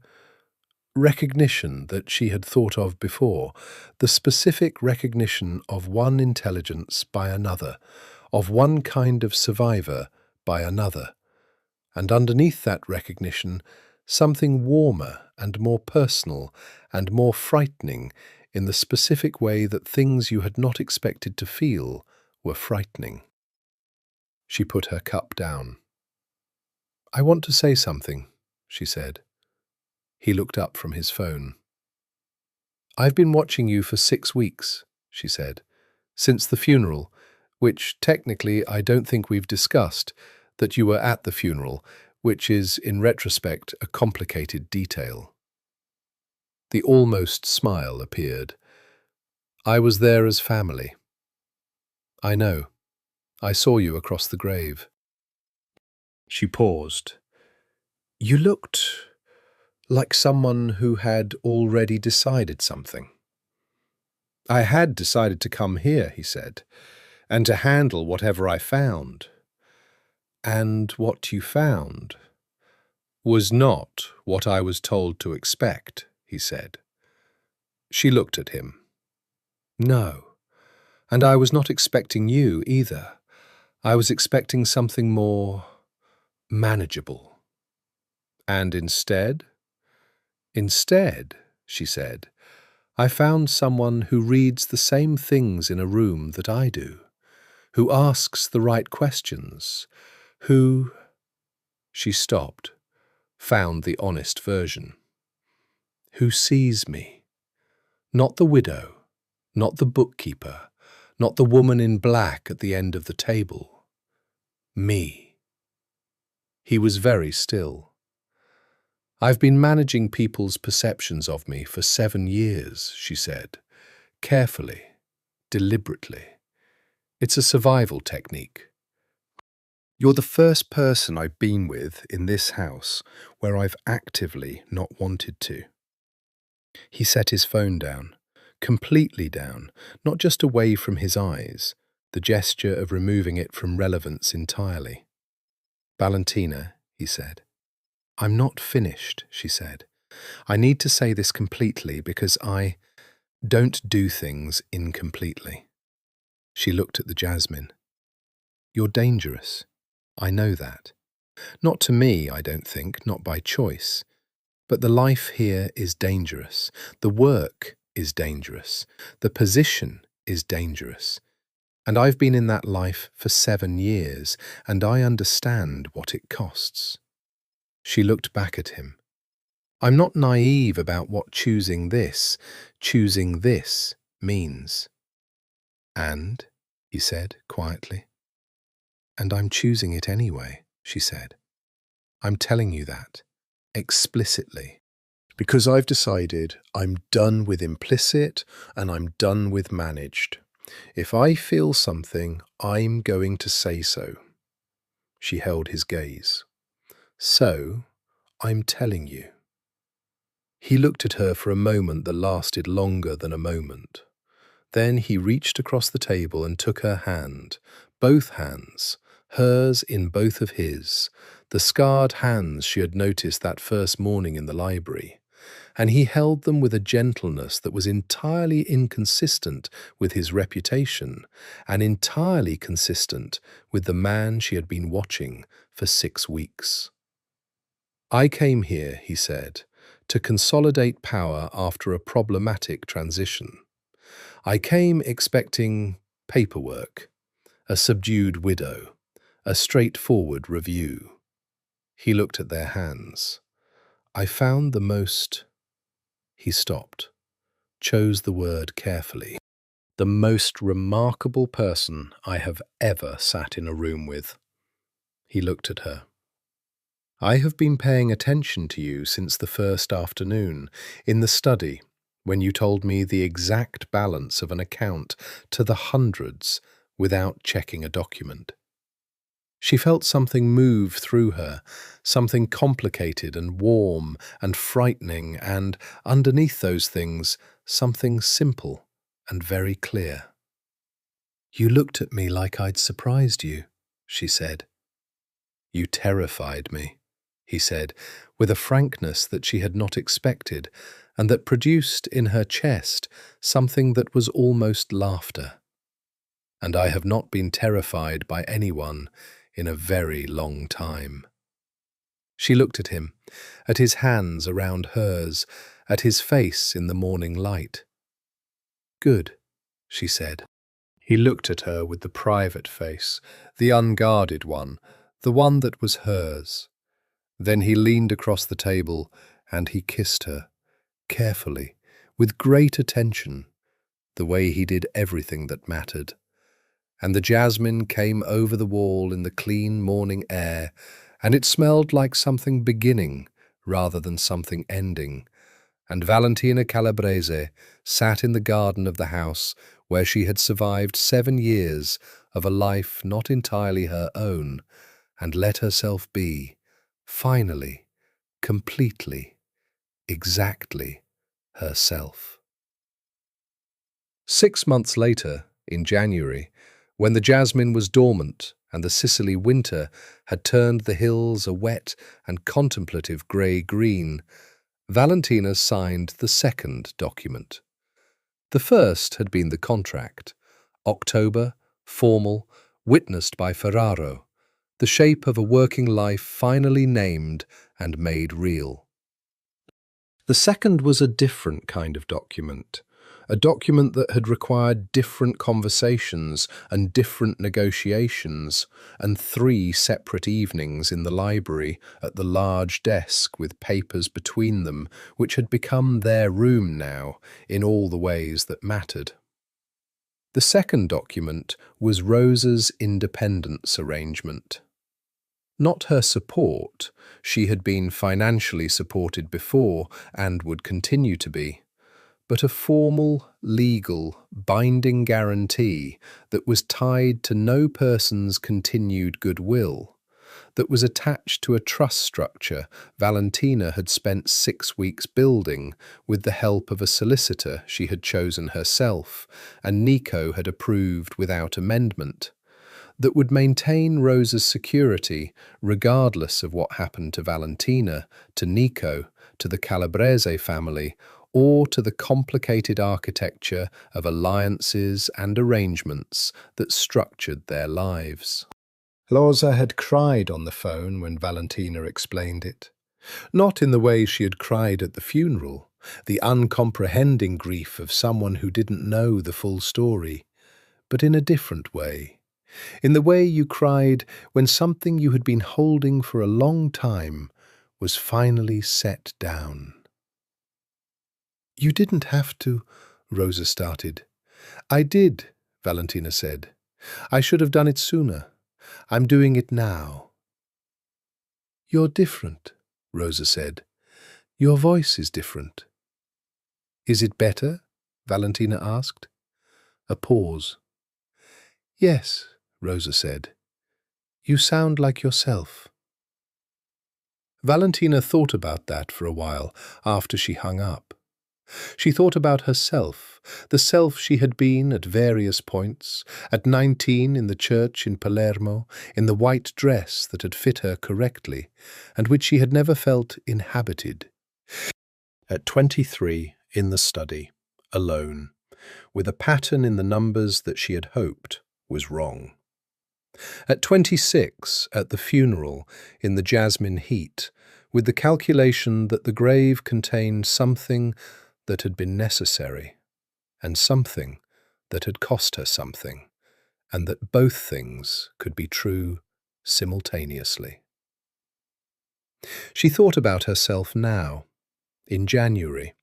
recognition that she had thought of before, the specific recognition of one intelligence by another, of one kind of survivor by another, and underneath that recognition, something warmer and more personal and more frightening in the specific way that things you had not expected to feel were frightening. She put her cup down. "I want to say something," she said. He looked up from his phone. "I've been watching you for 6 weeks," she said, "since the funeral, which technically I don't think we've discussed, that you were at the funeral, which is, in retrospect, a complicated detail." The almost smile appeared. "I was there as family." "I know. I saw you across the grave." She paused. "You looked like someone who had already decided something." "I had decided to come here," he said, "and to handle whatever I found. And what you found was not what I was told to expect," he said. She looked at him. "No, and I was not expecting you either. I was expecting something more manageable." "And instead?" "Instead," she said, "I found someone who reads the same things in a room that I do, who asks the right questions, who—" She stopped, found the honest version. "Who sees me. Not the widow, not the bookkeeper, not the woman in black at the end of the table. Me." He was very still. "I've been managing people's perceptions of me for 7 years," she said, carefully, deliberately. "It's a survival technique. You're the first person I've been with in this house where I've actively not wanted to." He set his phone down, completely down, not just away from his eyes, the gesture of removing it from relevance entirely. "Valentina," he said. "I'm not finished," she said. "I need to say this completely because I don't do things incompletely." She looked at the jasmine. "You're dangerous. I know that. Not to me, I don't think, not by choice. But the life here is dangerous. The work is dangerous. The position is dangerous. And I've been in that life for 7 years, and I understand what it costs." She looked back at him. "I'm not naive about what choosing this means." "And?" he said quietly. "And I'm choosing it anyway," she said. "I'm telling you that, explicitly, because I've decided I'm done with implicit and I'm done with managed. If I feel something, I'm going to say so." She held his gaze. "So, I'm telling you." He looked at her for a moment that lasted longer than a moment. Then he reached across the table and took her hand, both hands, hers in both of his, the scarred hands she had noticed that first morning in the library, and he held them with a gentleness that was entirely inconsistent with his reputation and entirely consistent with the man she had been watching for 6 weeks. "I came here," he said, "to consolidate power after a problematic transition. I came expecting paperwork, a subdued widow, a straightforward review." He looked at their hands. "I found the most—" He stopped, chose the word carefully. "The most remarkable person I have ever sat in a room with." He looked at her. "I have been paying attention to you since the first afternoon, in the study, when you told me the exact balance of an account to the hundreds without checking a document." She felt something move through her, something complicated and warm and frightening, and underneath those things, something simple and very clear. "You looked at me like I'd surprised you," she said. "You terrified me," he said, with a frankness that she had not expected, and that produced in her chest something that was almost laughter. "And I have not been terrified by anyone in a very long time." She looked at him, at his hands around hers, at his face in the morning light. "Good," she said. He looked at her with the private face, the unguarded one, the one that was hers. Then he leaned across the table and he kissed her, carefully, with great attention, the way he did everything that mattered. And the jasmine came over the wall in the clean morning air, and it smelled like something beginning rather than something ending. And Valentina Calabrese sat in the garden of the house where she had survived 7 years of a life not entirely her own, and let herself be, finally, completely, exactly herself. 6 months later, in January, when the jasmine was dormant and the Sicily winter had turned the hills a wet and contemplative grey-green, Valentina signed the second document. The first had been the contract, October, formal, witnessed by Ferraro, the shape of a working life finally named and made real. The second was a different kind of document, a document that had required different conversations and different negotiations, and 3 separate evenings in the library at the large desk with papers between them, which had become their room now in all the ways that mattered. The second document was Rosa's independence arrangement. Not her support, she had been financially supported before and would continue to be, but a formal, legal, binding guarantee that was tied to no person's continued goodwill, that was attached to a trust structure Valentina had spent 6 weeks building with the help of a solicitor she had chosen herself and Nico had approved without amendment, that would maintain Rosa's security regardless of what happened to Valentina, to Nico, to the Calabrese family, or to the complicated architecture of alliances and arrangements that structured their lives. Rosa had cried on the phone when Valentina explained it. Not in the way she had cried at the funeral, the uncomprehending grief of someone who didn't know the full story, but in a different way. In the way you cried when something you had been holding for a long time was finally set down. "You didn't have to," Rosa started. "I did," Valentina said. "I should have done it sooner. I'm doing it now." "You're different," Rosa said. "Your voice is different." "Is it better?" Valentina asked. A pause. "Yes," Rosa said. "You sound like yourself." Valentina thought about that for a while after she hung up. She thought about herself, the self she had been at various points, at 19 in the church in Palermo, in the white dress that had fit her correctly, and which she had never felt inhabited. At 23 in the study, alone, with a pattern in the numbers that she had hoped was wrong. At 26, at the funeral, in the jasmine heat, with the calculation that the grave contained something that had been necessary, and something that had cost her something, and that both things could be true simultaneously. She thought about herself now, in January,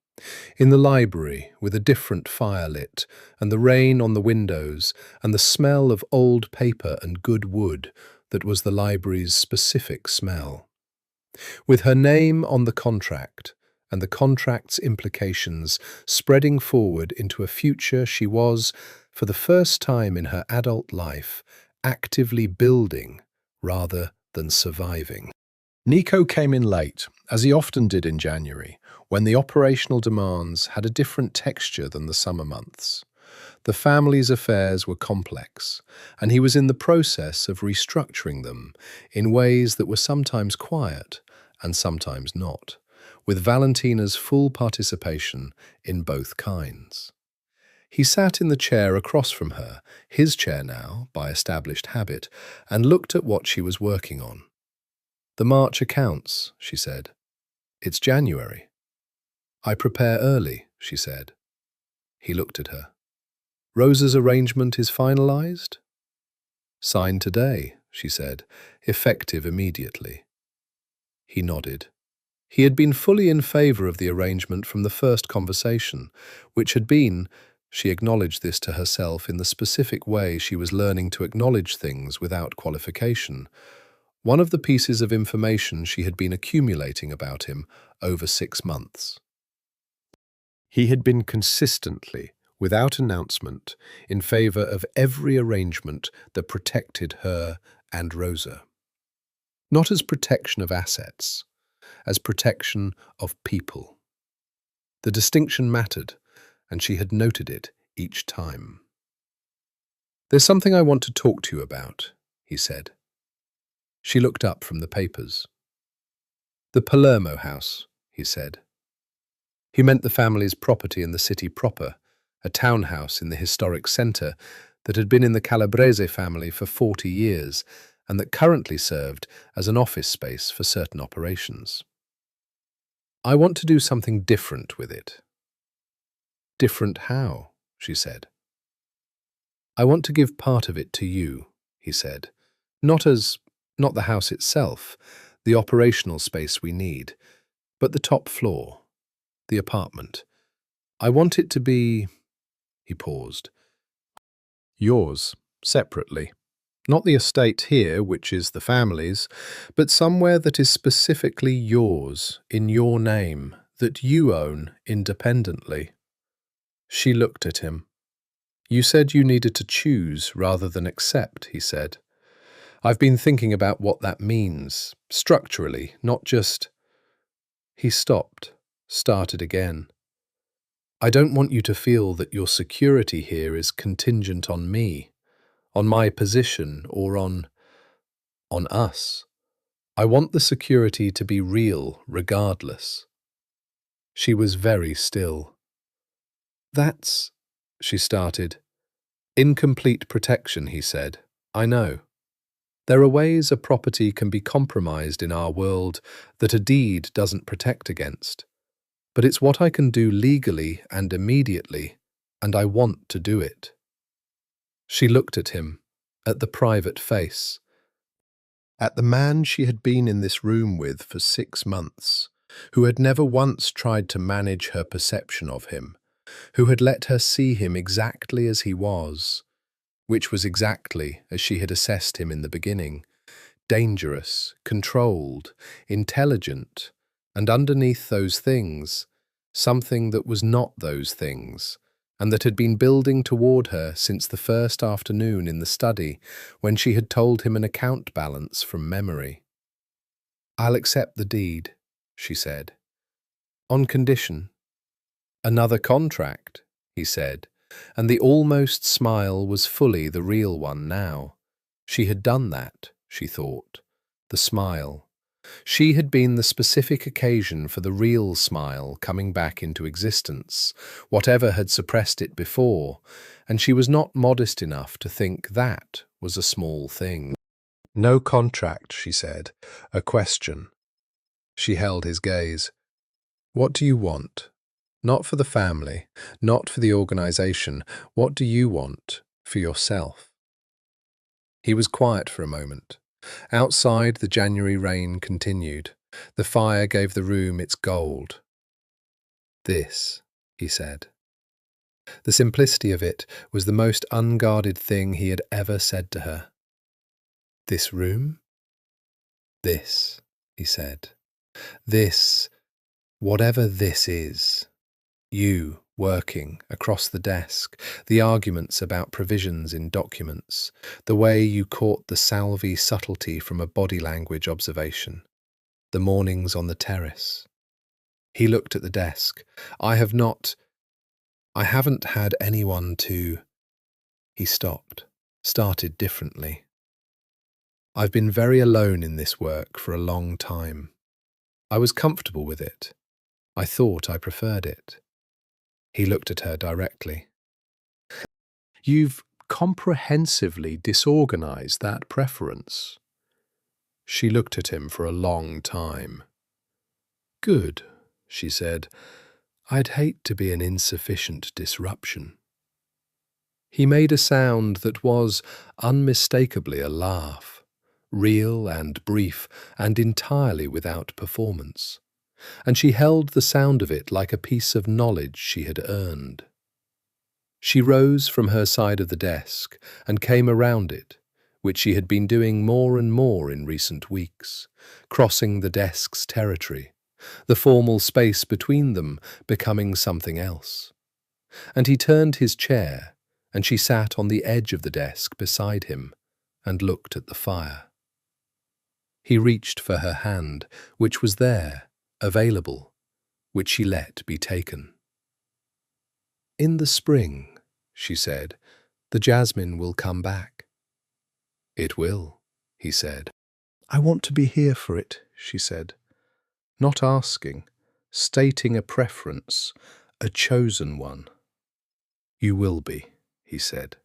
in the library with a different fire lit, and the rain on the windows, and the smell of old paper and good wood that was the library's specific smell. With her name on the contract, and the contract's implications spreading forward into a future she was, for the first time in her adult life, actively building rather than surviving. Nico came in late, as he often did in January, when the operational demands had a different texture than the summer months. The family's affairs were complex, and he was in the process of restructuring them in ways that were sometimes quiet and sometimes not, with Valentina's full participation in both kinds. He sat in the chair across from her, his chair now, by established habit, and looked at what she was working on. "The March accounts," she said. "It's January." "I prepare early," she said. He looked at her. "Rosa's arrangement is finalized?" "Signed today," she said, "effective immediately." He nodded. He had been fully in favor of the arrangement from the first conversation, which had been, she acknowledged this to herself in the specific way she was learning to acknowledge things without qualification, one of the pieces of information she had been accumulating about him over 6 months. He had been consistently, without announcement, in favor of every arrangement that protected her and Rosa. Not as protection of assets, as protection of people. The distinction mattered, and she had noted it each time. "There's something I want to talk to you about," he said. She looked up from the papers. "The Palermo house," he said. He meant the family's property in the city proper, a townhouse in the historic centre that had been in the Calabrese family for 40 years and that currently served as an office space for certain operations. "I want to do something different with it." "Different how?" she said. "I want to give part of it to you," he said. Not the house itself, the operational space we need, but the top floor, the apartment. I want it to be," he paused, "yours, separately. Not the estate here, which is the family's, but somewhere that is specifically yours, in your name, that you own independently." She looked at him. "You said you needed to choose rather than accept," he said. "I've been thinking about what that means, structurally, not just—" He stopped, started again. "I don't want you to feel that your security here is contingent on me, on my position, or on us. I want the security to be real, regardless." She was very still. "That's—" she started. "Incomplete protection," he said. "I know. There are ways a property can be compromised in our world that a deed doesn't protect against. But it's what I can do legally and immediately, and I want to do it." She looked at him, at the private face, at the man she had been in this room with for 6 months, who had never once tried to manage her perception of him, who had let her see him exactly as he was, which was exactly as she had assessed him in the beginning, dangerous, controlled, intelligent, and underneath those things, something that was not those things, and that had been building toward her since the first afternoon in the study when she had told him an account balance from memory. "I'll accept the deed," she said. "On condition." "Another contract," he said, and the almost smile was fully the real one now. She had done that, she thought. The smile. She had been the specific occasion for the real smile coming back into existence, whatever had suppressed it before, and she was not modest enough to think that was a small thing. "No contract," she said. "A question." She held his gaze. "What do you want? Not for the family, not for the organization. What do you want for yourself?" He was quiet for a moment. Outside, the January rain continued. The fire gave the room its gold. "This," he said. The simplicity of it was the most unguarded thing he had ever said to her. "This room?" "This," he said. "This, whatever this is. You working across the desk, the arguments about provisions in documents, the way you caught the salvy subtlety from a body language observation, the mornings on the terrace. He looked at the desk. I haven't had anyone to... He stopped, started differently. I've been very alone in this work for a long time. I was comfortable with it. I thought I preferred it. He looked at her directly. You've comprehensively disorganized that preference. She looked at him for a long time. Good, she said. I'd hate to be an insufficient disruption. He made a sound that was unmistakably a laugh, real and brief and entirely without performance, and she held the sound of it like a piece of knowledge she had earned. She rose from her side of the desk and came around it, which she had been doing more and more in recent weeks, crossing the desk's territory, the formal space between them becoming something else. And he turned his chair, and she sat on the edge of the desk beside him and looked at the fire. He reached for her hand, which was there, available, which she let be taken. In the spring, she said, the jasmine will come back. It will, he said. I want to be here for it, she said. Not asking, stating a preference, a chosen one. You will be, he said.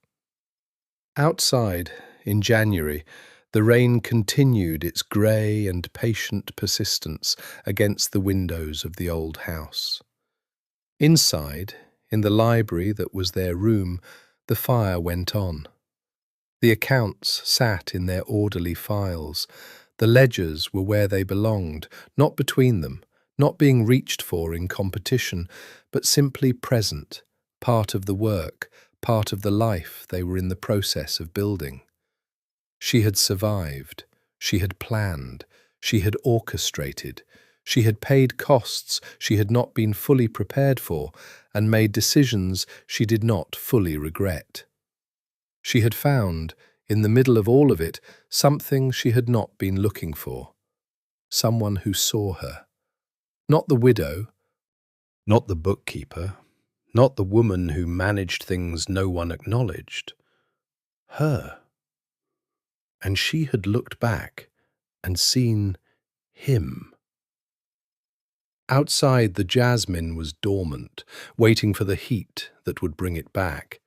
Outside, in January, the rain continued its grey and patient persistence against the windows of the old house. Inside, in the library that was their room, the fire went on. The accounts sat in their orderly files. The ledgers were where they belonged, not between them, not being reached for in competition, but simply present, part of the work, part of the life they were in the process of building. She had survived, she had planned, she had orchestrated, she had paid costs she had not been fully prepared for and made decisions she did not fully regret. She had found, in the middle of all of it, something she had not been looking for. Someone who saw her. Not the widow, not the bookkeeper, not the woman who managed things no one acknowledged. Her. And she had looked back and seen him. Outside, the jasmine was dormant, waiting for the heat that would bring it back.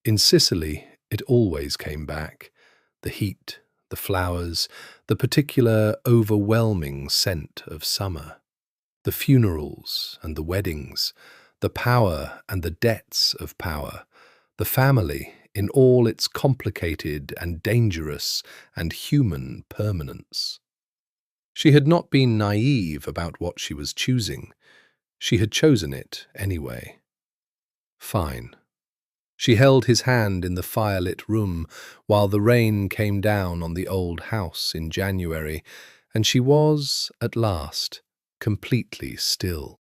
In Sicily, it always came back. The heat, the flowers, the particular overwhelming scent of summer. The funerals and the weddings, the power and the debts of power, the family in all its complicated and dangerous and human permanence. She had not been naive about what she was choosing. She had chosen it anyway. Fine. She held his hand in the firelit room while the rain came down on the old house in January, and she was, at last, completely still.